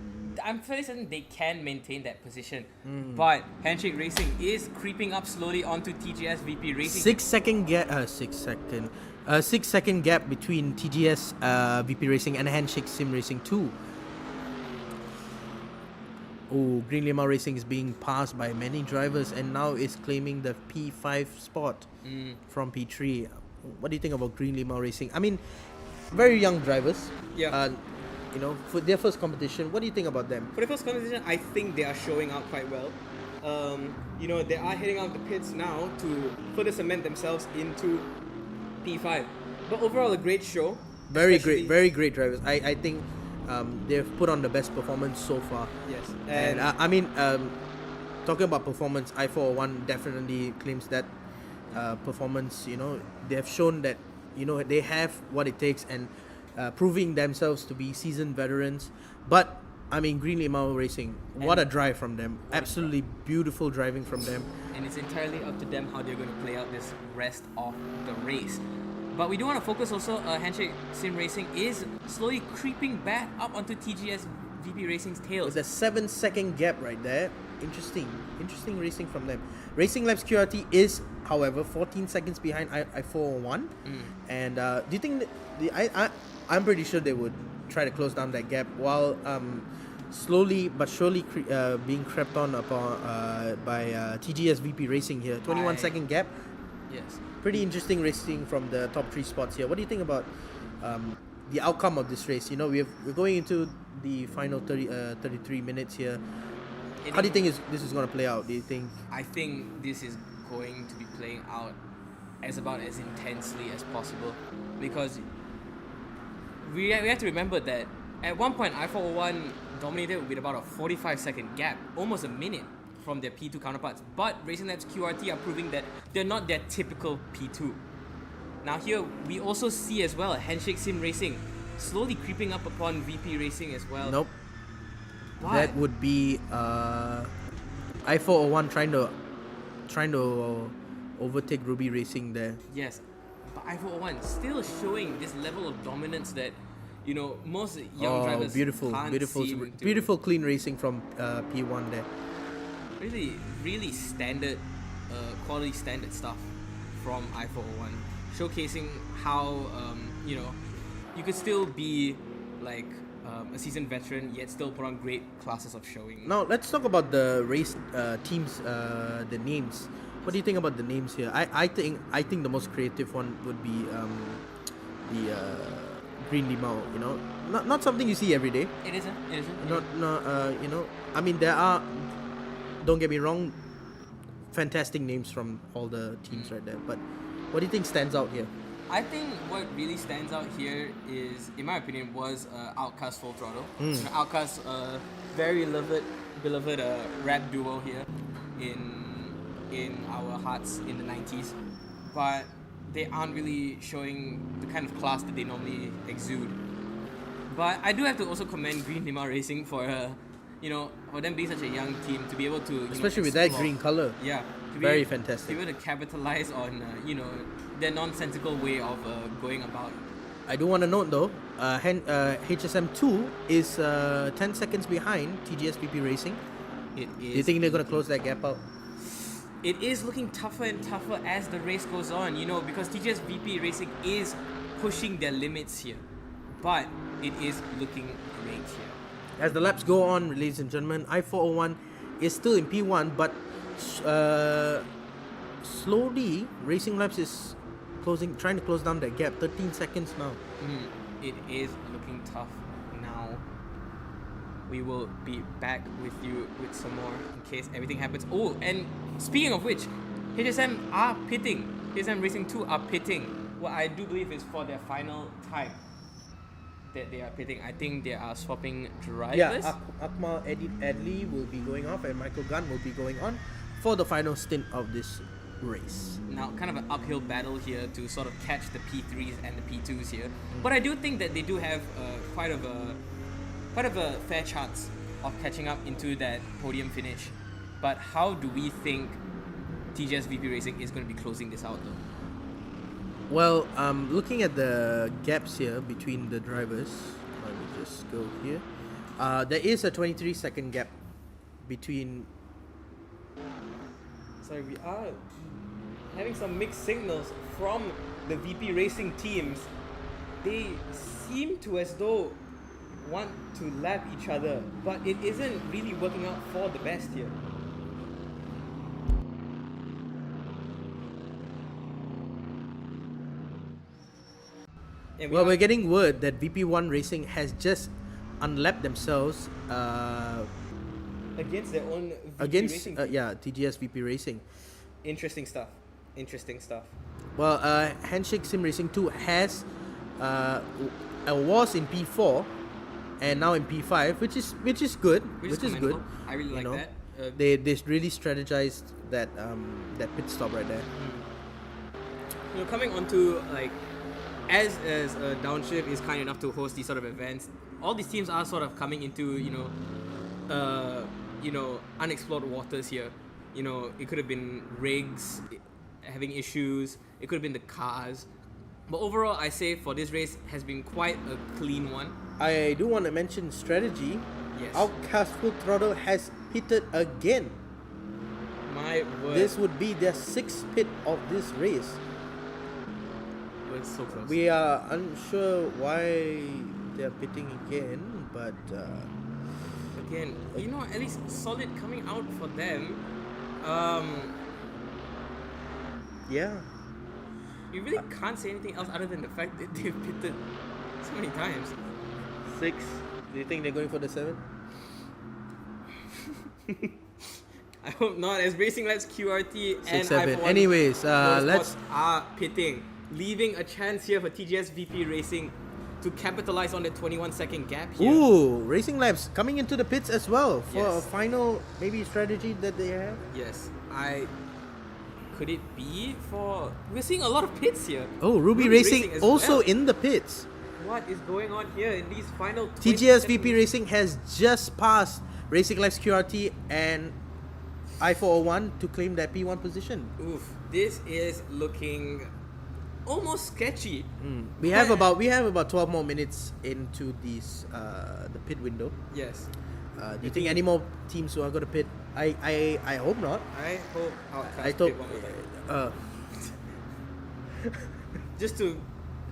I'm fairly certain they can maintain that position. But Handshake Racing is creeping up slowly onto TGS VP Racing. 6 second gap. 6 second gap between TGS VP Racing and Handshake Sim Racing 2. Oh, Green Limau Racing is being passed by many drivers and now is claiming the P5 spot from P3. What do you think about Green Limau Racing? I mean, very young drivers. Yeah. For their first competition, what do you think about them? For the first competition, I think they are showing out quite well. They are heading out the pits now to further cement themselves into P5. But overall, a great show. Very especially- great, very great drivers. I think they've put on the best performance so far. Yes. And talking about performance, I401 definitely claims that performance. They have shown that they have what it takes, and proving themselves to be seasoned veterans. But Green Limau Racing, what a drive from them! Absolutely beautiful driving from them. And it's entirely up to them how they're going to play out this rest of the race. But we do want to focus also, Handshake Sim Racing is slowly creeping back up onto TGS VP Racing's tails. There's a 7-second gap right there. Interesting racing from them. Racing Labs QRT is, however, 14 seconds behind I401. And do you think that I'm pretty sure they would try to close down that gap, while slowly but surely being crept on upon by TGS VP Racing here. 21-second gap. Yes. Pretty interesting racing from the top 3 spots here. What do you think about the outcome of this race? We're going into the final 33 minutes here. How do you think this is going to play out? Do you think? I think this is going to be playing out as intensely as possible, because we have to remember that at one point I401 dominated with about a 45-second gap, almost a minute from their P2 counterparts. But Racing Labs QRT are proving that they're not their typical P2. Now here we also see as well Handshake Sim Racing slowly creeping up upon VP Racing as well. Nope. What? That would be I401 trying to overtake Ruby Racing there. Yes, but I401 still showing this level of dominance that most young drivers can't seem to. Beautiful clean racing from P1 there. Really standard, quality standard stuff from I401, showcasing how you could still be like a seasoned veteran yet still put on great classes of showing. Now let's talk about the race teams, the names. What do you think about the names here? I think the most creative one would be the Green Limau. Not something you see every day. It isn't. There are. Don't get me wrong, fantastic names from all the teams right there. But what do you think stands out here? I think what really stands out here is, in my opinion, was Outcast Full Throttle. Outcast, very beloved rap duo here in our hearts in the 90s. But they aren't really showing the kind of class that they normally exude. But I do have to also commend Green Limau Racing for for them being such a young team, to be able to especially with that green color. Yeah, very fantastic. To be able to capitalize on their nonsensical way of going about. I do want to note though, HSM2 is 10 seconds behind TGS VP Racing. It is. Do you think they're gonna close that gap out? It is looking tougher and tougher as the race goes on, because TGS VP Racing is pushing their limits here, but it is looking great here. As the laps go on, ladies and gentlemen, I401 is still in P1, but slowly Racing Labs is trying to close down that gap. 13 seconds now. It is looking tough now. We will be back with you with some more in case everything happens. Oh, and speaking of which, HSM are pitting. HSM Racing 2 are pitting. What I do believe is for their final time that they are pitting. I think they are swapping drivers. Yeah, Akmal Adli will be going off and Michael Gunn will be going on for the final stint of this race. Now, kind of an uphill battle here to sort of catch the P3s and the P2s here. But I do think that they do have quite of a fair chance of catching up into that podium finish. But how do we think TGS VP Racing is going to be closing this out though? Well, looking at the gaps here between the drivers, let me just go here. There is a 23-second gap between. Sorry, we are having some mixed signals from the VP Racing teams. They seem to as though want to lap each other, but it isn't really working out for the best here. Well, we're getting word that VP1 Racing has just unlapped themselves against their own VP Racing team. TGS VP Racing. Interesting stuff. Well, Handshake Sim Racing 2 has was in P4 and now in P5, which is good, Which is good. commendable. I really you like know. that. They really strategized that pit stop right there. Coming onto like as Downshift is kind enough to host these sort of events, all these teams are sort of coming into unexplored waters here. It could have been rigs having issues. It could have been the cars. But overall, I say for this race has been quite a clean one. I do want to mention strategy. Yes. Outcast Full Throttle has pitted again. My word. This would be their 6th pit of this race. We're so close. We are unsure why they're pitting again, but Again, at least solid coming out for them. yeah. You really can't say anything else other than the fact that they've pitted so many times. 6. Do you think they're going for the 7? I hope not, as Racing Labs QRT and 7. I4 Anyways, Motorsports let's. are pitting, leaving a chance here for TGS VP Racing to capitalize on the 21-second gap here. Ooh, Racing Labs coming into the pits as well for a Yes. final maybe strategy that they have. Yes, could it be for... We're seeing a lot of pits here. Oh, Ruby Racing as also well. in the pits. What is going on here in these final TGS 20 VP Racing has just passed Racing Labs QRT and I401 to claim that P1 position. Oof, this is looking almost sketchy. We have about 12 more minutes into the pit window. Yes. Do you think any more teams who are going to pit? I hope not. I hope Outcast I thought pit one more time. Just to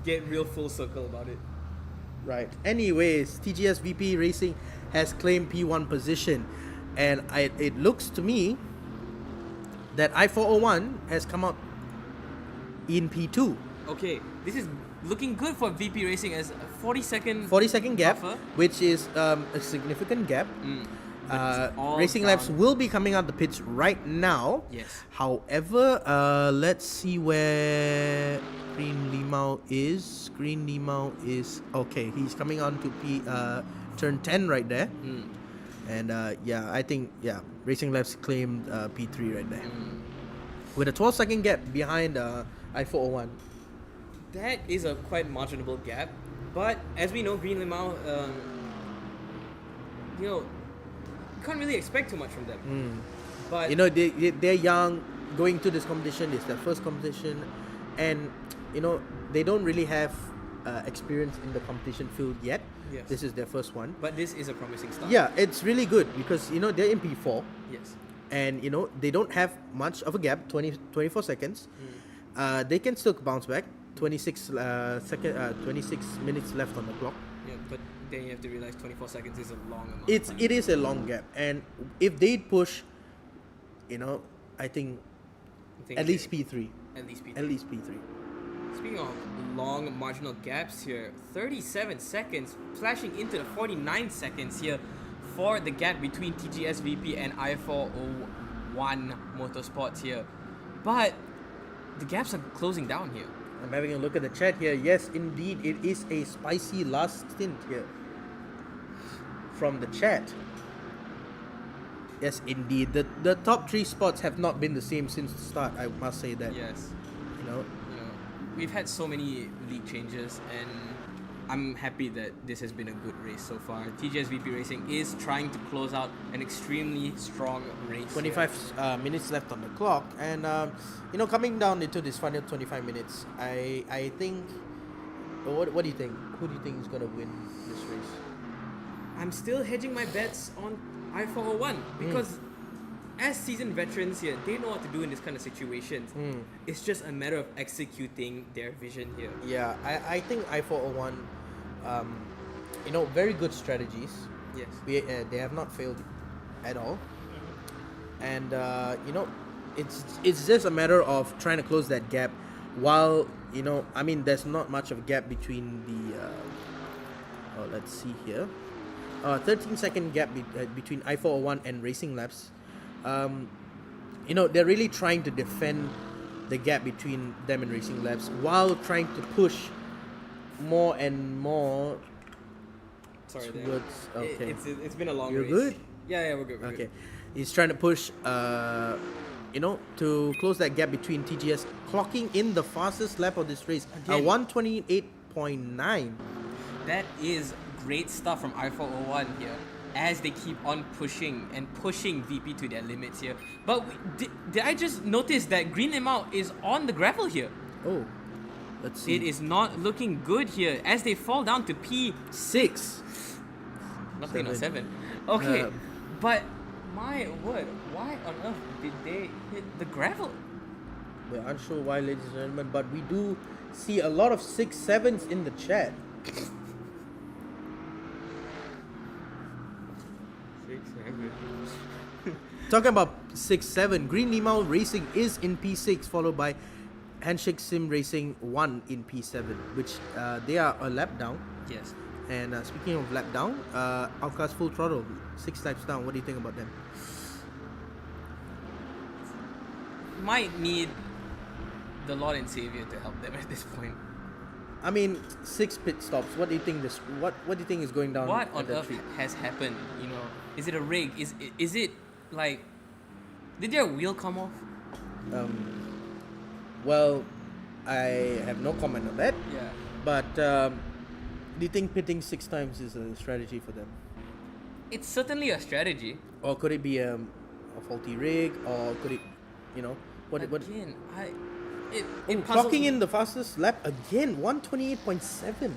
get real full circle about it. Right. Anyways, TGS VP Racing has claimed P1 position, and it looks to me that I401 has come out in P2. Okay, this is looking good for VP Racing as a 40-second 40-second gap, buffer. which is a significant gap. But it's all Racing Labs down. will be coming out the pits right now. Yes. However, let's see where Green Limau is. Green Limau is okay. He's coming on to turn 10 right there. And I think Racing Labs claimed P3 right there with a 12-second gap behind I401. That is a quite marginable gap, but as we know, Green Limau, you can't really expect too much from them. But they're young, going to this competition. It's their first competition, and they don't really have experience in the competition field yet. Yes. This is their first one. But this is a promising start. Yeah, it's really good because they're in P4. Yes. And they don't have much of a gap, 24 seconds. They can still bounce back. 26 minutes left on the clock. Yeah, but then you have to realize 24 seconds is a long amount. It is a long gap, and if they push, I think at least P3. At least P3. At least P3. Speaking of long marginal gaps here, 37 seconds, flashing into the 49 seconds here for the gap between TGS VP and I401 Motorsports here. But the gaps are closing down here. I'm having a look at the chat here. Yes, indeed, it is a spicy last stint here from the chat. Yes, indeed. The top 3 spots have not been the same since the start. I must say that. Yes. You know, We've had so many league changes, and I'm happy that this has been a good race so far. TGS VP Racing is trying to close out an extremely strong race. 25 minutes left on the clock, and coming down into this final 25 minutes, I think. What do you think? Who do you think is gonna win this race? I'm still hedging my bets on I401 because as seasoned veterans here, they know what to do in this kind of situations. It's just a matter of executing their vision here. Yeah, I think I401, very good strategies. Yes. They have not failed at all. And, it's just a matter of trying to close that gap while, there's not much of a gap between the, let's see here. 13-second gap between I401 and Racing Labs. They're really trying to defend the gap between them and Racing Labs while trying to push more and more sorry there. towards. Okay. It's been a long You're race. good? Yeah, we're good. We're Okay. good. He's trying to push, to close that gap between TGS, clocking in the fastest lap of this race, Again. 128.9. That is great stuff from I401 here, as they keep on pushing VP to their limits here. But did I just notice that Green Limau is on the gravel here? Oh, let's see. It is not looking good here as they fall down to P6. Luckily not 7. Okay, but my word, why on earth did they hit the gravel? We're unsure why, ladies and gentlemen, but we do see a lot of 6-7s in the chat. 6-7. Talking about 6-7, Green Limau Racing is in P6, followed by Handshake Sim Racing 1 in P7, which they are a lap down. Yes. And speaking of lap down, Alcaz Full Throttle, 6 laps down. What do you think about them? Might need the Lord and Savior to help them at this point. I mean, 6 pit stops. What do you think What do you think is going down? What at on that earth tree? has happened? Is it a rig? Is it like, did their wheel come off? Well, I have no comment on that. Yeah. But do you think pitting 6 times is a strategy for them? It's certainly a strategy. Or could it be a faulty rig? Or could it, what? Again, it Oh, puzzles clocking me. in the fastest lap again, 128.7.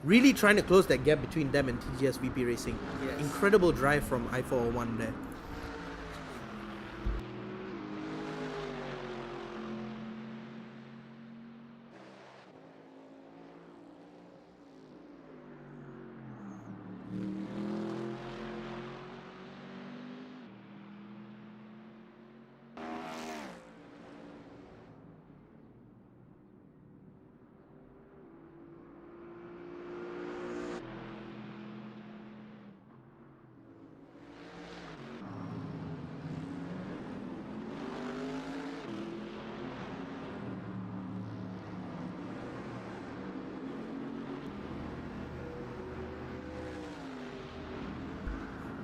Really trying to close that gap between them and TGS VP Racing. Yes. Incredible drive from I401 there.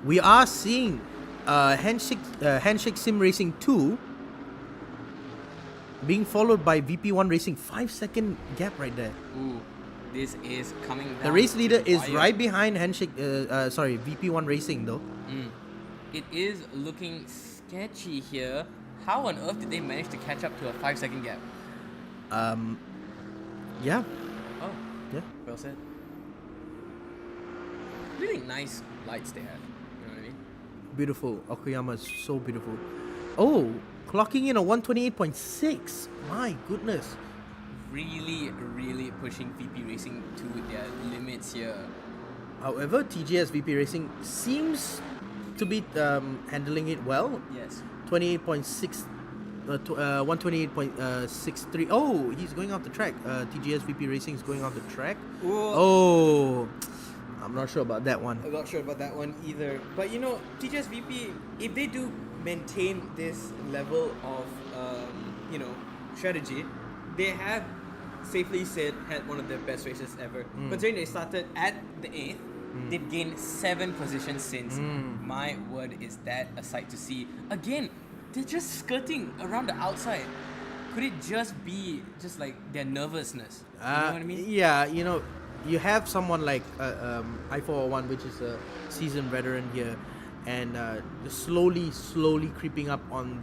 We are seeing Handshake Sim Racing 2 being followed by VP1 Racing. 5-second gap right there. Ooh, this is coming down. The race leader to is wire. right behind VP1 Racing though. It is looking sketchy here. How on earth did they manage to catch up to a 5-second gap? Yeah. Oh, Yeah. well said. Really nice lights they have. You know what I mean? Beautiful. Okayama is so beautiful. Oh, clocking in a 128.6. My goodness. Really, really pushing VP Racing to their limits here. However, TGS VP Racing seems to be handling it well. Yes. 28.6, 128.63. Oh, he's going off the track. TGS VP Racing is going off the track. Oh, I'm not sure about that one. I'm not sure about that one either. But TGS VP, if they do maintain this level of, strategy, they have safely said had one of their best races ever. Considering they started at the 8th, they've gained 7 positions since. My word, is that a sight to see. Again, they're just skirting around the outside. Could it just be just like their nervousness? You know what I mean? Yeah, you have someone like I401, which is a seasoned veteran here, and just slowly creeping up on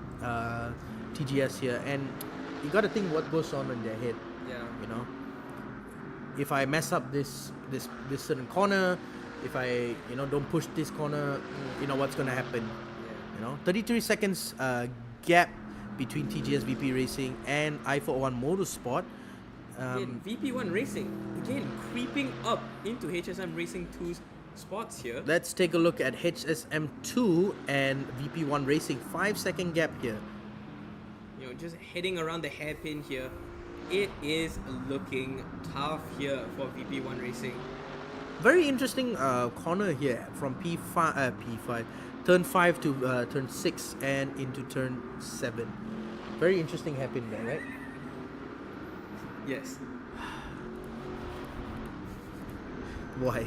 TGS here, and you got to think what goes on in their head. Yeah. If I mess up this certain corner, if I don't push this corner, what's gonna happen? 33 seconds gap between TGS VP Racing and I401 Motorsport. Again, VP1 Racing, again, creeping up into HSM Racing 2's spots here. Let's take a look at HSM2 and VP1 Racing. 5-second gap here. Just heading around the hairpin here. It is looking tough here for VP1 Racing. Very interesting corner here from P5, turn 5 to turn 6 and into turn 7. Very interesting hairpin there, right? Yes. Why?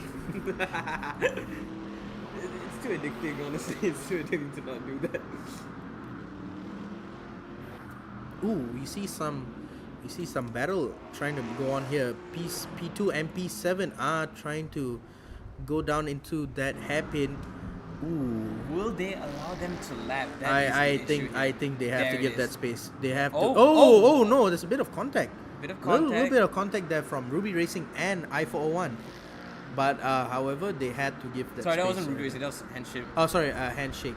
It's too addicting, honestly. It's too addicting to not do that. Ooh, you see some battle trying to go on here. P2 and P7 are trying to go down into that hairpin. Ooh. Will they allow them to lap? I think they have There to it give is. that space. They have to. Oh. Oh no! There's a bit of contact. Bit of Little contact. bit of contact there from Ruby Racing and I401, but however they had to give that. Sorry, that space. wasn't Ruby Racing, that was handshake. Oh, sorry, handshake.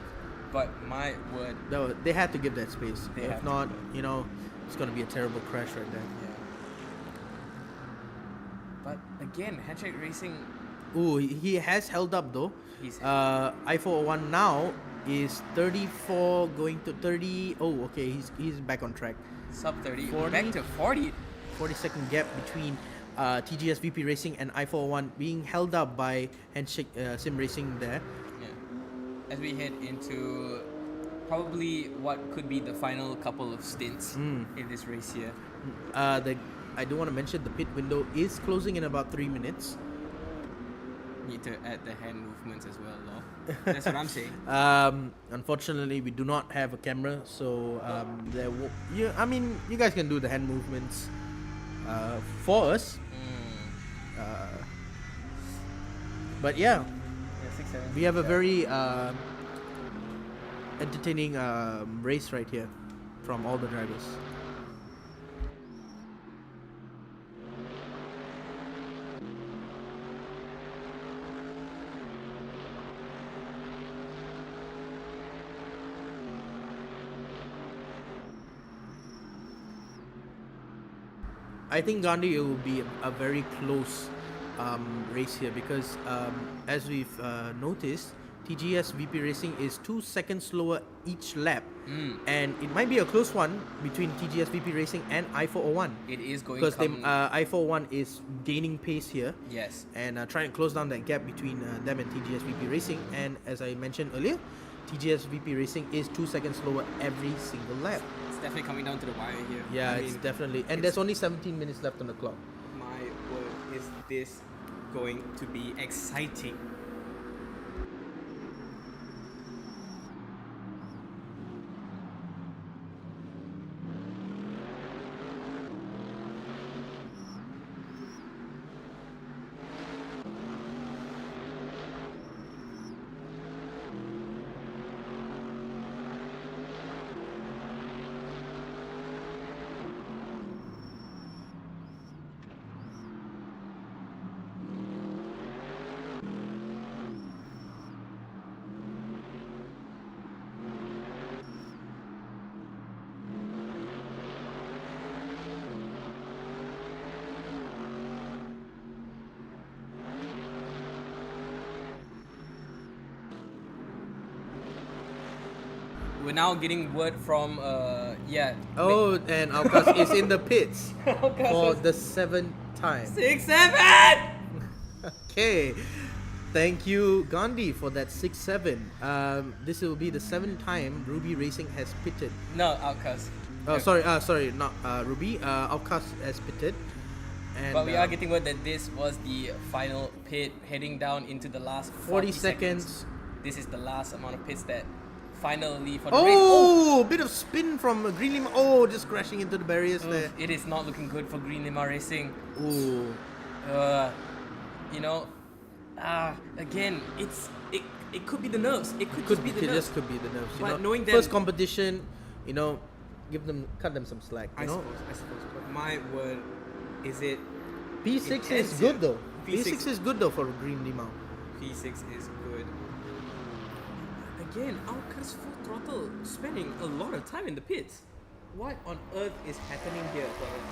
But my word. No, they had to give that space. They have If to not, give it. it's gonna be a terrible crash right there. Yeah. But again, handshake racing. Ooh, he has held up though. He's I401 now is 34 going to 30. Oh, okay, he's back on track. sub 30, 40. back to 40. 40-second gap between TGS VP Racing and I401 being held up by Handshake Sim Racing there. Yeah. As we head into probably what could be the final couple of stints in this race here. I do want to mention the pit window is closing in about 3 minutes. Need to add the hand movements as well, though. That's what I'm saying. Unfortunately, we do not have a camera, so you guys can do the hand movements for us. But yeah, Yeah, 6, 7. we have a very entertaining race right here from all the drivers. I think Gandhi, it will be a very close race here because as we've noticed, TGS VP Racing is 2 seconds slower each lap, and it might be a close one between TGS VP Racing and I401 It is going because come... I401 is gaining pace here Yes. and trying to close down that gap between them and TGS VP Racing. And as I mentioned earlier, TGS VP Racing is 2 seconds slower every single lap. It's definitely coming down to the wire here. Yeah, I it's mean, definitely, and there's only 17 minutes left on the clock. my word, is this going to be exciting? We're now getting word from Oh, and Alcas is in the pits Alcas for is- the 7th time. 6, 7! Okay, thank you, Gandhi, for that 6-7. This will be the 7th time Ruby Racing has pitted. No, Outcast. Oh, sorry, not Ruby. Alcas has pitted. And, But we are getting word that this was the final pit, heading down into the last 40 seconds. This is the last amount of pits that finally for the race. Oh, bit of spin from Green Lima. Oh, just crashing into the barriers there. It is not looking good for Green Lima Racing. Ooh. Again, it could be the nerves. It could just be the It nerves. just could be the nerves. But You know, knowing first them- competition, cut them some slack. I You know, suppose. But my word, is it P6 is intense, good yeah. though. P6 P6 is good though for Green Lima. P6 is good. Again, Outcast full throttle, spending a lot of time in the pits. What on earth is happening here for him?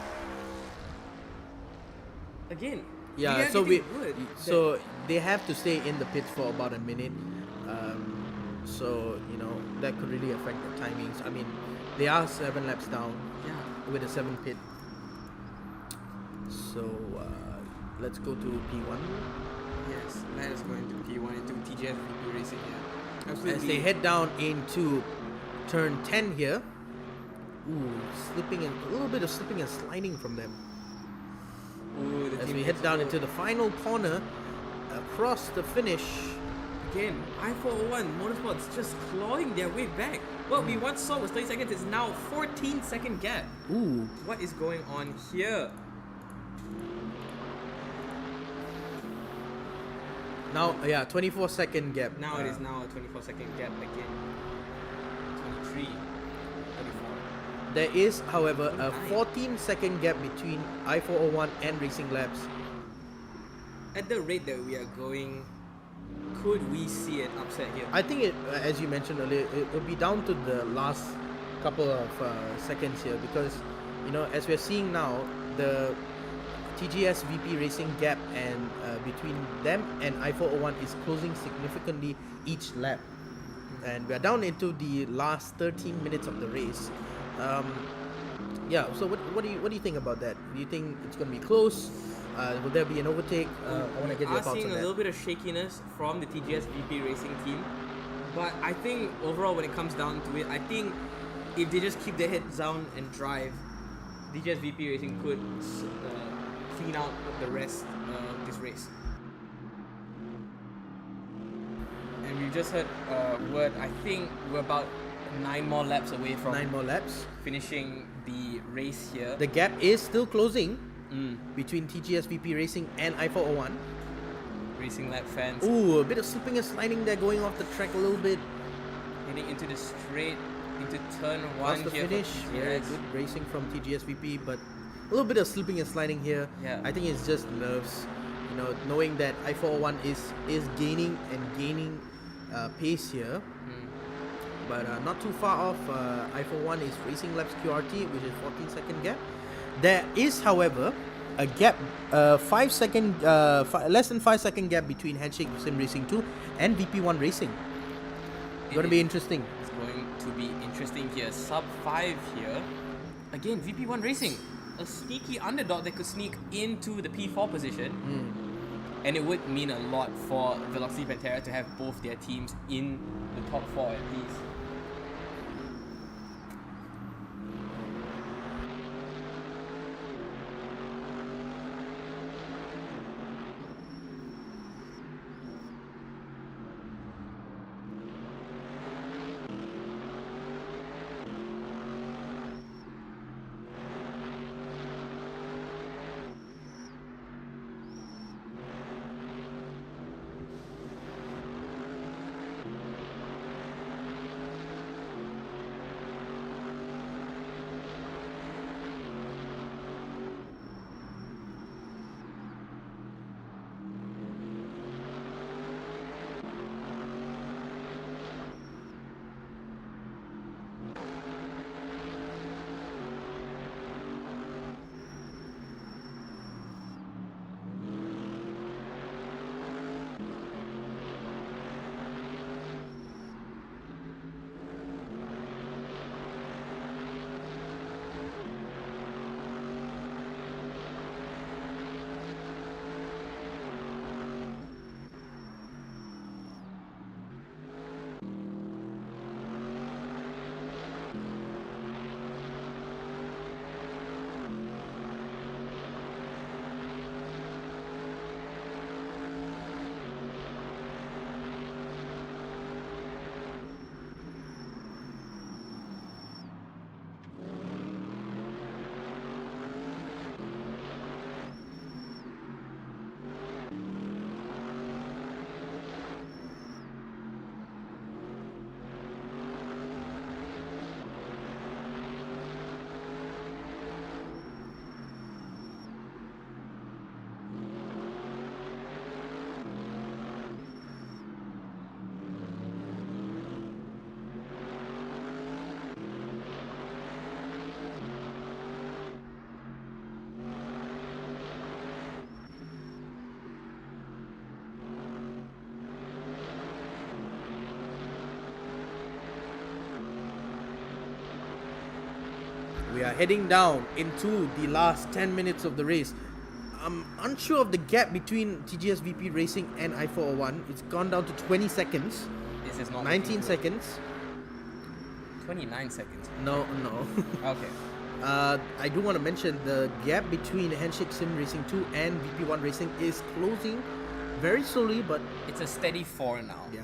Again, Yeah, are so getting word so they have to stay in the pits for about a minute. So that could really affect the timings. I mean, they are 7 laps down that, yeah. with a 7 pit. So let's go to P1 Yes, that is going to P1 into TGS VP Racing here. Absolutely. as they head down into turn 10 here. Ooh, a little bit of slipping and sliding from them. Ooh, the As team we head is down slow. into the final corner, across the finish. Again, I401 Motorsports just clawing their way back. What we once saw was 30 seconds, it's now 14-second gap. Ooh. What is going on here? Now, 24-second gap. Now it is now a 24-second gap again. 23, 34. There is, however, a 29. 14-second gap between I401 and Racing Labs. At the rate that we are going, could we see an upset here? I think it, as you mentioned earlier, it will be down to the last couple of seconds here because, as we're seeing now, the TGS VP Racing gap and between them and I401 is closing significantly each lap, and we're down into the last 13 minutes of the race. So what do you think about that? Do you think it's going to be close? Will there be an overtake? I want to get your We are thoughts on seeing a that. little bit of shakiness from the TGS VP Racing team, but I think overall when it comes down to it, I think if they just keep their heads down and drive, TGS VP Racing could clean out the rest of this race. And we just heard word, I think we're about 9 more laps away from 9 more laps. finishing the race here. The gap is still closing between TGS VP Racing and I401. Racing lap fans Ooh, a bit of slipping and sliding there, going off the track a little bit. heading into the straight, into turn 1 Past the here. finish. For Very TGS. good racing from TGS VP, but a little bit of slipping and sliding here. Yeah. I think it's just nerves. Knowing that I401 is gaining pace here. But not too far off. I401 is Racing Labs QRT, which is 14-second gap. There is, however, a gap, less than 5-second gap between Handshake Sim Racing 2 and VP1 Racing. Going to be interesting. It's going to be interesting here. Sub 5 here. Again, VP1 Racing. A sneaky underdog that could sneak into the P4 position. And it would mean a lot for Veloxity Pantera to have both their teams in the top 4 at least. We are heading down into the last 10 minutes of the race. I'm unsure of the gap between TGS VP Racing and I401. It's gone down to 20 seconds. This is not 19 looking good. seconds. 29 seconds. No. Okay. I do want to mention the gap between Handshake Sim Racing 2 and VP1 Racing is closing Very slowly, but It's a steady 4 now. yeah.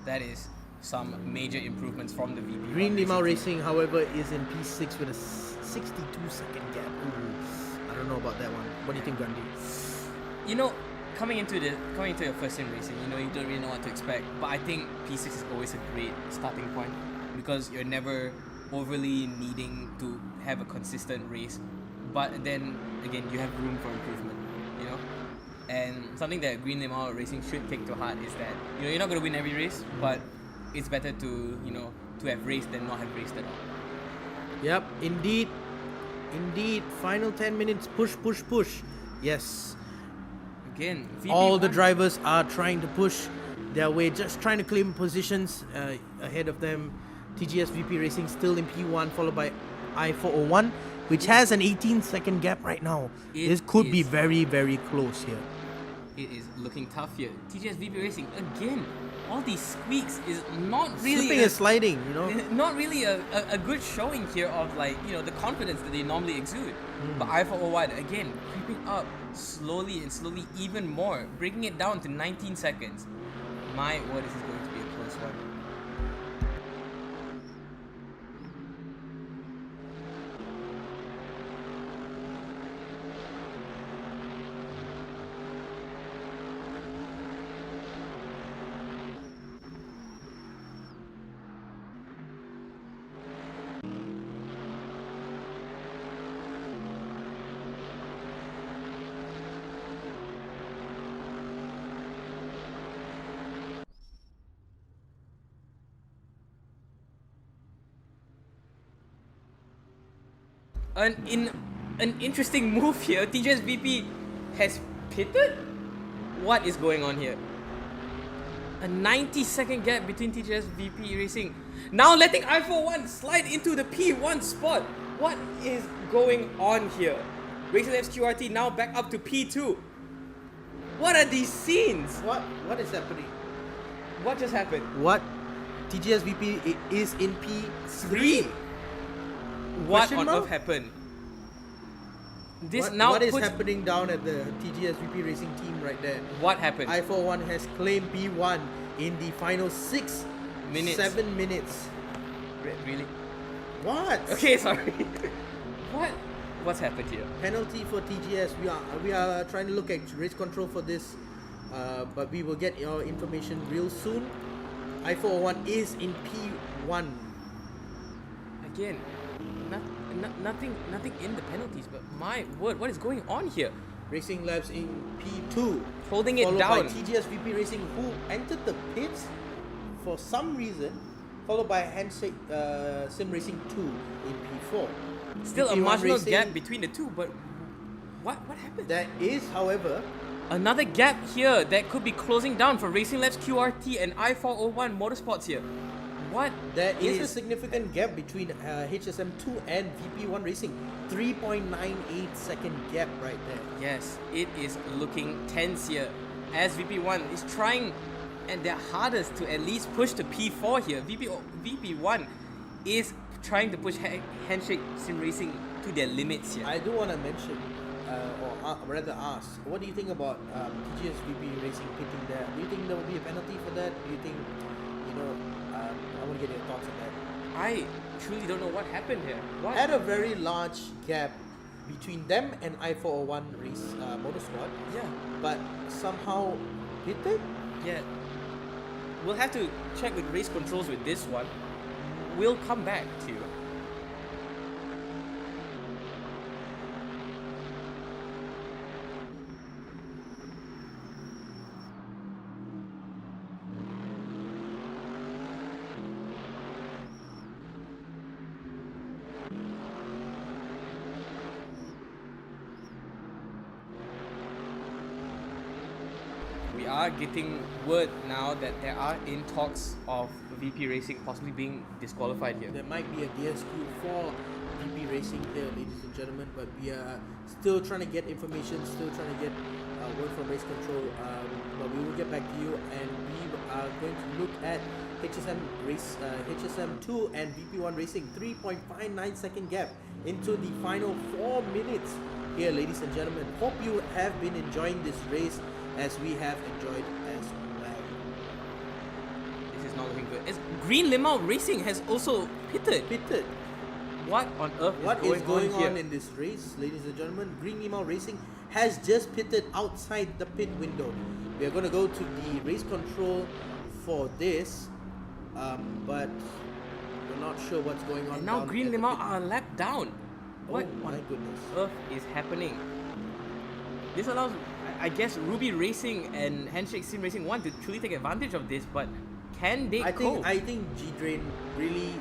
That is some major improvements from the VP1 Green Limau team. Racing, however, is in P6 with a 62-second gap. Ooh, I don't know about that one. What do you think, Gandhi? You know, coming into your first sim racing, you know, you don't really know what to expect. But I think P6 is always a great starting point because you're never overly needing to have a consistent race. But then again, you have room for improvement, you know. And something that Green Limau Racing should take to heart is that, you know, you're not going to win every race, but it's better to, you know, to have raced than not have raced at all. Yep, indeed. Final 10 minutes. Push. Yes. Again, VP1, All the drivers are trying to push their way, just trying to claim positions ahead of them. TGS VP Racing still in P1, followed by I401, which has an 18-second gap right now. This could be very, very close here. It is looking tough here. TGS VP Racing again. All these squeaks is not really Slipping and sliding, you know. not really a good showing here of, like, you know, the confidence that they normally exude. But I401 again creeping up slowly even more, breaking it down to 19 seconds. My word, this is going to be a close one. An interesting move here. TGS VP has pitted? What is going on here? A 90-second gap between TGS VP Racing. Now letting I41 slide into the P1 spot. What is going on here? Racing Labs QRT now back up to P2. What are these scenes? What is happening? What just happened? What? TGS VP is in P3. What Question on mark? earth happened? This What, now what is puts happening down at the TGS VP Racing team right there? what happened? I41 has claimed P1 in the final Minutes. 7 minutes. Really? What? Okay, sorry. What's happened here? Penalty for TGS. We are trying to look at race control for this, but we will get your information real soon. I401 is in P1. Again, nothing in the penalties, but my word, what is going on here? Racing Labs in P2. Holding it followed down. by TGS VP Racing, who entered the pits for some reason, followed by Handshake Sim Racing 2 in P4. Still a VP1 marginal Racing, gap between the two, but what happened? There is, however, Another gap here that could be closing down for Racing Labs QRT and I401 Motorsports here. What there is a significant gap between HSM2 and VP1 Racing. 3.98 second gap right there. Yes, it is looking tense here as VP1 is trying and their hardest to at least push to P4 here. VP1 is trying to push Handshake Sim Racing to their limits here. I do want to mention, or rather ask, what do you think about TGS VP Racing pitting there? Do you think there will be a penalty for that? Do you think, I want to get your thoughts on that. I truly don't know what happened here. What? Had a very large gap between them and I401 race motorsport, Yeah. but somehow pitted? Yeah. We'll have to check with race controls with this one. We'll come back to you. We are getting word now that there are in talks of VP Racing possibly being disqualified here. There might be a DSQ for VP Racing here, ladies and gentlemen, but we are still trying to get information, still trying to get word from race control, but we will get back to you, and we are going to look at HSM2 and VP1 Racing 3.59 second gap into the final 4 minutes here, ladies and gentlemen. Hope you have been enjoying this race as we have enjoyed as well. This is not looking good. Green Limau Racing has also pitted. What on earth What is going here? on in this race, ladies and gentlemen? Green Limau Racing has just pitted outside the pit window. We are going to go to the race control for this, but we're not sure what's going on. And now down Green at the Limau pit. are lap down. What Oh my goodness. earth is happening? This allows, I guess, Ruby Racing and Handshake Sim Racing want to truly take advantage of this, but can they cope? I think G-Drain really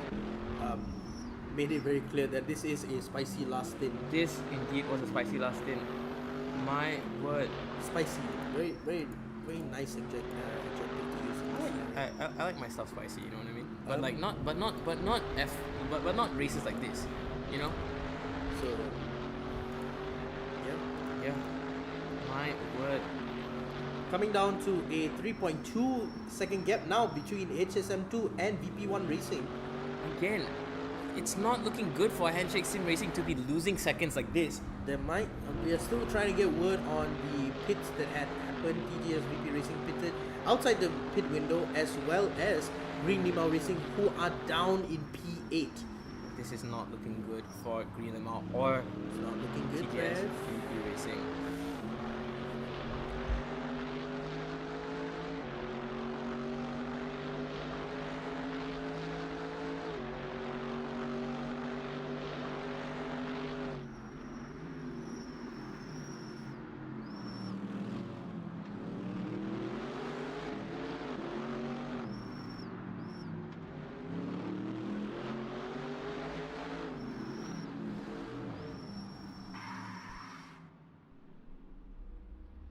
made it very clear that this is a spicy last stint. This indeed was a spicy last stint. My word. Spicy, very, very, very nice adjective to use. I like my stuff spicy, you know what I mean? But not races like this, you know? So, Yeah. My word. coming down to a 3.2 second gap now between HSM2 and VP1 Racing. Again, it's not looking good for Handshake Sim Racing to be losing seconds like this. We are still trying to get word on the pits that had happened. TGS VP Racing pitted outside the pit window, as well as Green Limau Racing, who are down in P8. This is not looking good for Green Limau or It's not looking good, TGS Rev. VP Racing.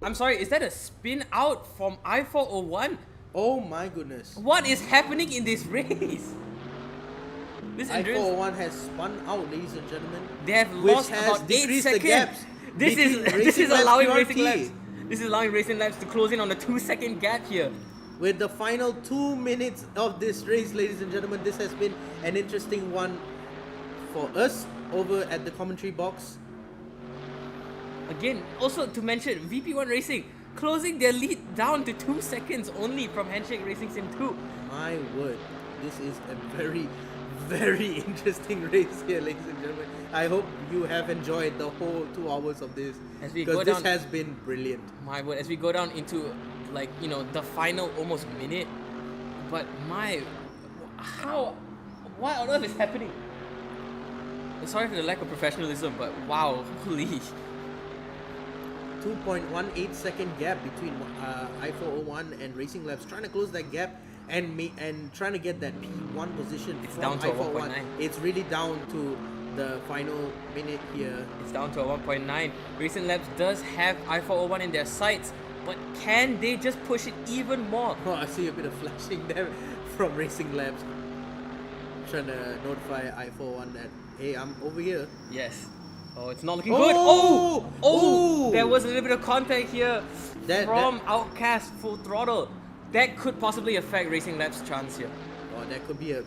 I'm sorry, is that a spin out from I401? Oh my goodness. What is happening in this race? This endurance, I401 has spun out, ladies and gentlemen. they have which lost has about 8 decreased the seconds. gaps This between is Racing Labs allowing QRT. Racing Labs. This is allowing Racing Labs to close in on a 2-second gap here. With the final 2 minutes of this race, ladies and gentlemen, this has been an interesting one for us over at the commentary box. Again, also to mention, VP1 Racing closing their lead down to 2 seconds only from Handshake Racing Sim 2. My word, this is a very, very interesting race here, ladies and gentlemen. I hope you have enjoyed the whole 2 hours of this, As we go because this down- has been brilliant. My word, as we go down into, like, you know, the final almost minute, but what on earth is happening? Sorry for the lack of professionalism, but wow, holy. 2.18 second gap between I401 and Racing Labs, trying to close that gap and trying to get that P1 position. It's from down to a I401. 1.9. It's really down to the final minute here. It's down to a 1.9. Recent Labs does have I401 in their sights, but can they just push it even more? Oh, I see a bit of flashing there from Racing Labs, trying to notify I401 that, hey, I'm over here. Yes. Oh, it's not looking Oh! good. Oh! Oh! There was a little bit of contact here That- from Outcast Full Throttle. That could possibly affect Racing Labs' chance here. Oh, that could be a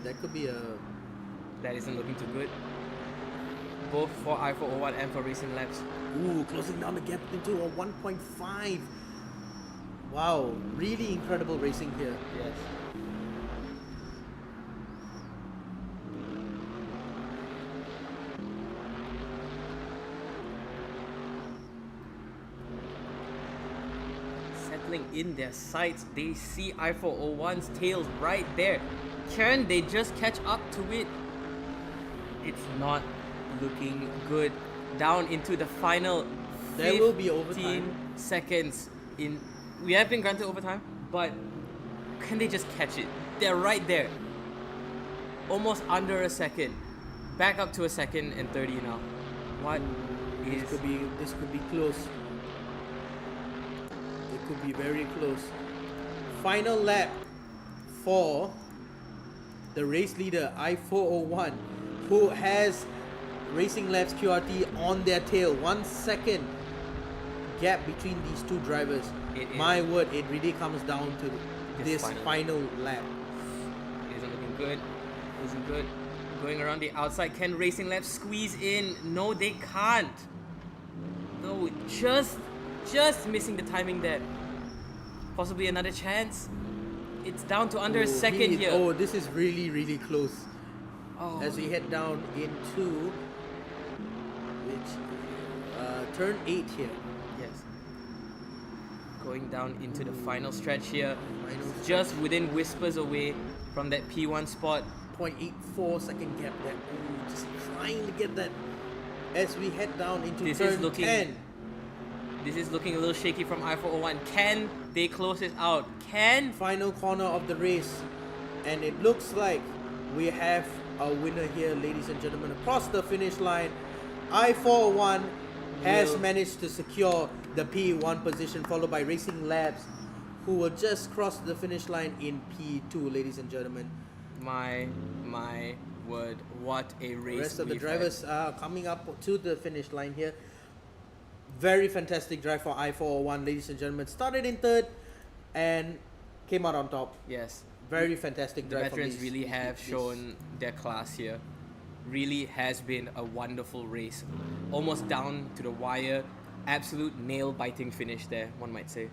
That isn't looking too good. Both for I401 and for Racing Labs. ooh, closing down the gap into a 1.5. Wow, really incredible racing here. Yes. Settling in their sights, they see I401's tails right there. Can they just catch up to it? It's not looking good. Down into the final There will be 15 overtime. seconds in. We have been granted overtime, but can they just catch it? They're right there. Almost under a second. Back up to a second and 30 now. What is... This could be close. It could be very close. Final lap for the race leader I401, who has Racing Labs QRT on their tail. 1 second gap between these two drivers. It is. My word, it really comes down to This this final. final lap. Isn't looking good. Isn't good. Going around the outside. Can Racing Labs squeeze in? No, they can't. No, just missing the timing there. Possibly another chance. It's down to under a second here. Oh, this is really, really close. Oh. As we head down into turn 8 here. Yes. Going down into the final stretch here. Final Just within whispers away from that P1 spot. 0.84 second gap there. Ooh, just trying to get that as we head down into This turn is looking 10. This is looking a little shaky from I401. Can they close it out? Can? Final corner of the race, and it looks like we have a winner here, ladies and gentlemen. Across the finish line, I401 has managed to secure the P1 position, followed by Racing Labs, who will just cross the finish line in P2, ladies and gentlemen. My word, what a race. The rest of the we've drivers are coming up to the finish line here. Very fantastic drive for I401, ladies and gentlemen. Started in third and came out on top. had. Yes. Very fantastic The drive. veterans really have shown their class here. Really has been a wonderful race. Almost down to the wire. Absolute nail-biting finish there, one might say.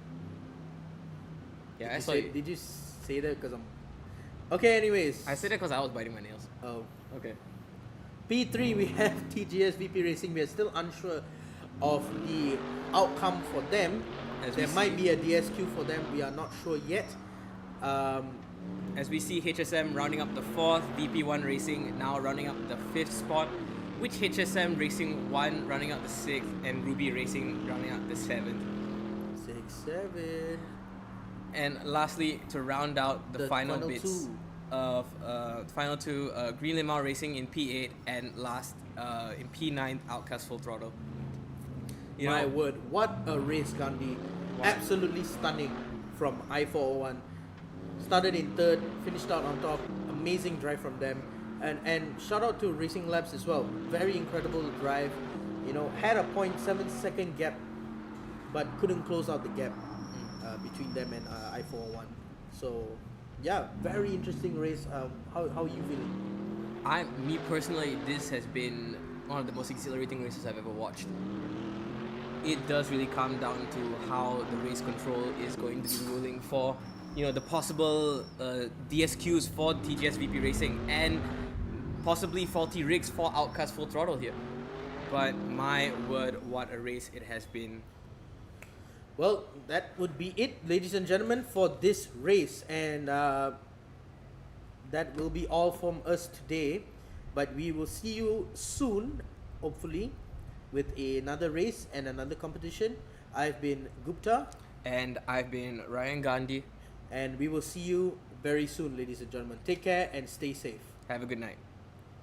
Yeah, I saw it. Did you say that because I'm... Okay, anyways. I said that because I was biting my nails. Oh. Okay. P3, we have TGS VP Racing. We are still unsure of the outcome for them. There might be a DSQ for them. We are not sure yet. As we see HSM rounding up the 4th, VP1 Racing now rounding up the 5th spot, with HSM Racing 1 rounding up the 6th, and Ruby Racing rounding up the 7th. 6, 7. And lastly, to round out the final bits two. of final two, Green Limau Racing in P8, and last in P9, Outcast Full Throttle. My word, what a race, Gandhi. Wow. Absolutely stunning from I401. Started in third, finished out on top. Amazing drive from them. And shout out to Racing Labs as well. Very incredible drive. You know, had a 0.7 second gap, but couldn't close out the gap between them and I401. So, yeah, very interesting race. How are you feeling? Me personally, this has been one of the most exhilarating races I've ever watched. It does really come down to how the race control is going to be ruling for, the possible DSQs for TGS VP Racing and possibly faulty rigs for Outcast Full Throttle here. But my word, what a race it has been. Well, that would be it, ladies and gentlemen, for this race. And that will be all from us today. But we will see you soon, hopefully, with another race and another competition. I've been Gupta. And I've been Ryan Gandhi. And we will see you very soon, ladies and gentlemen. Take care and stay safe. Have a good night.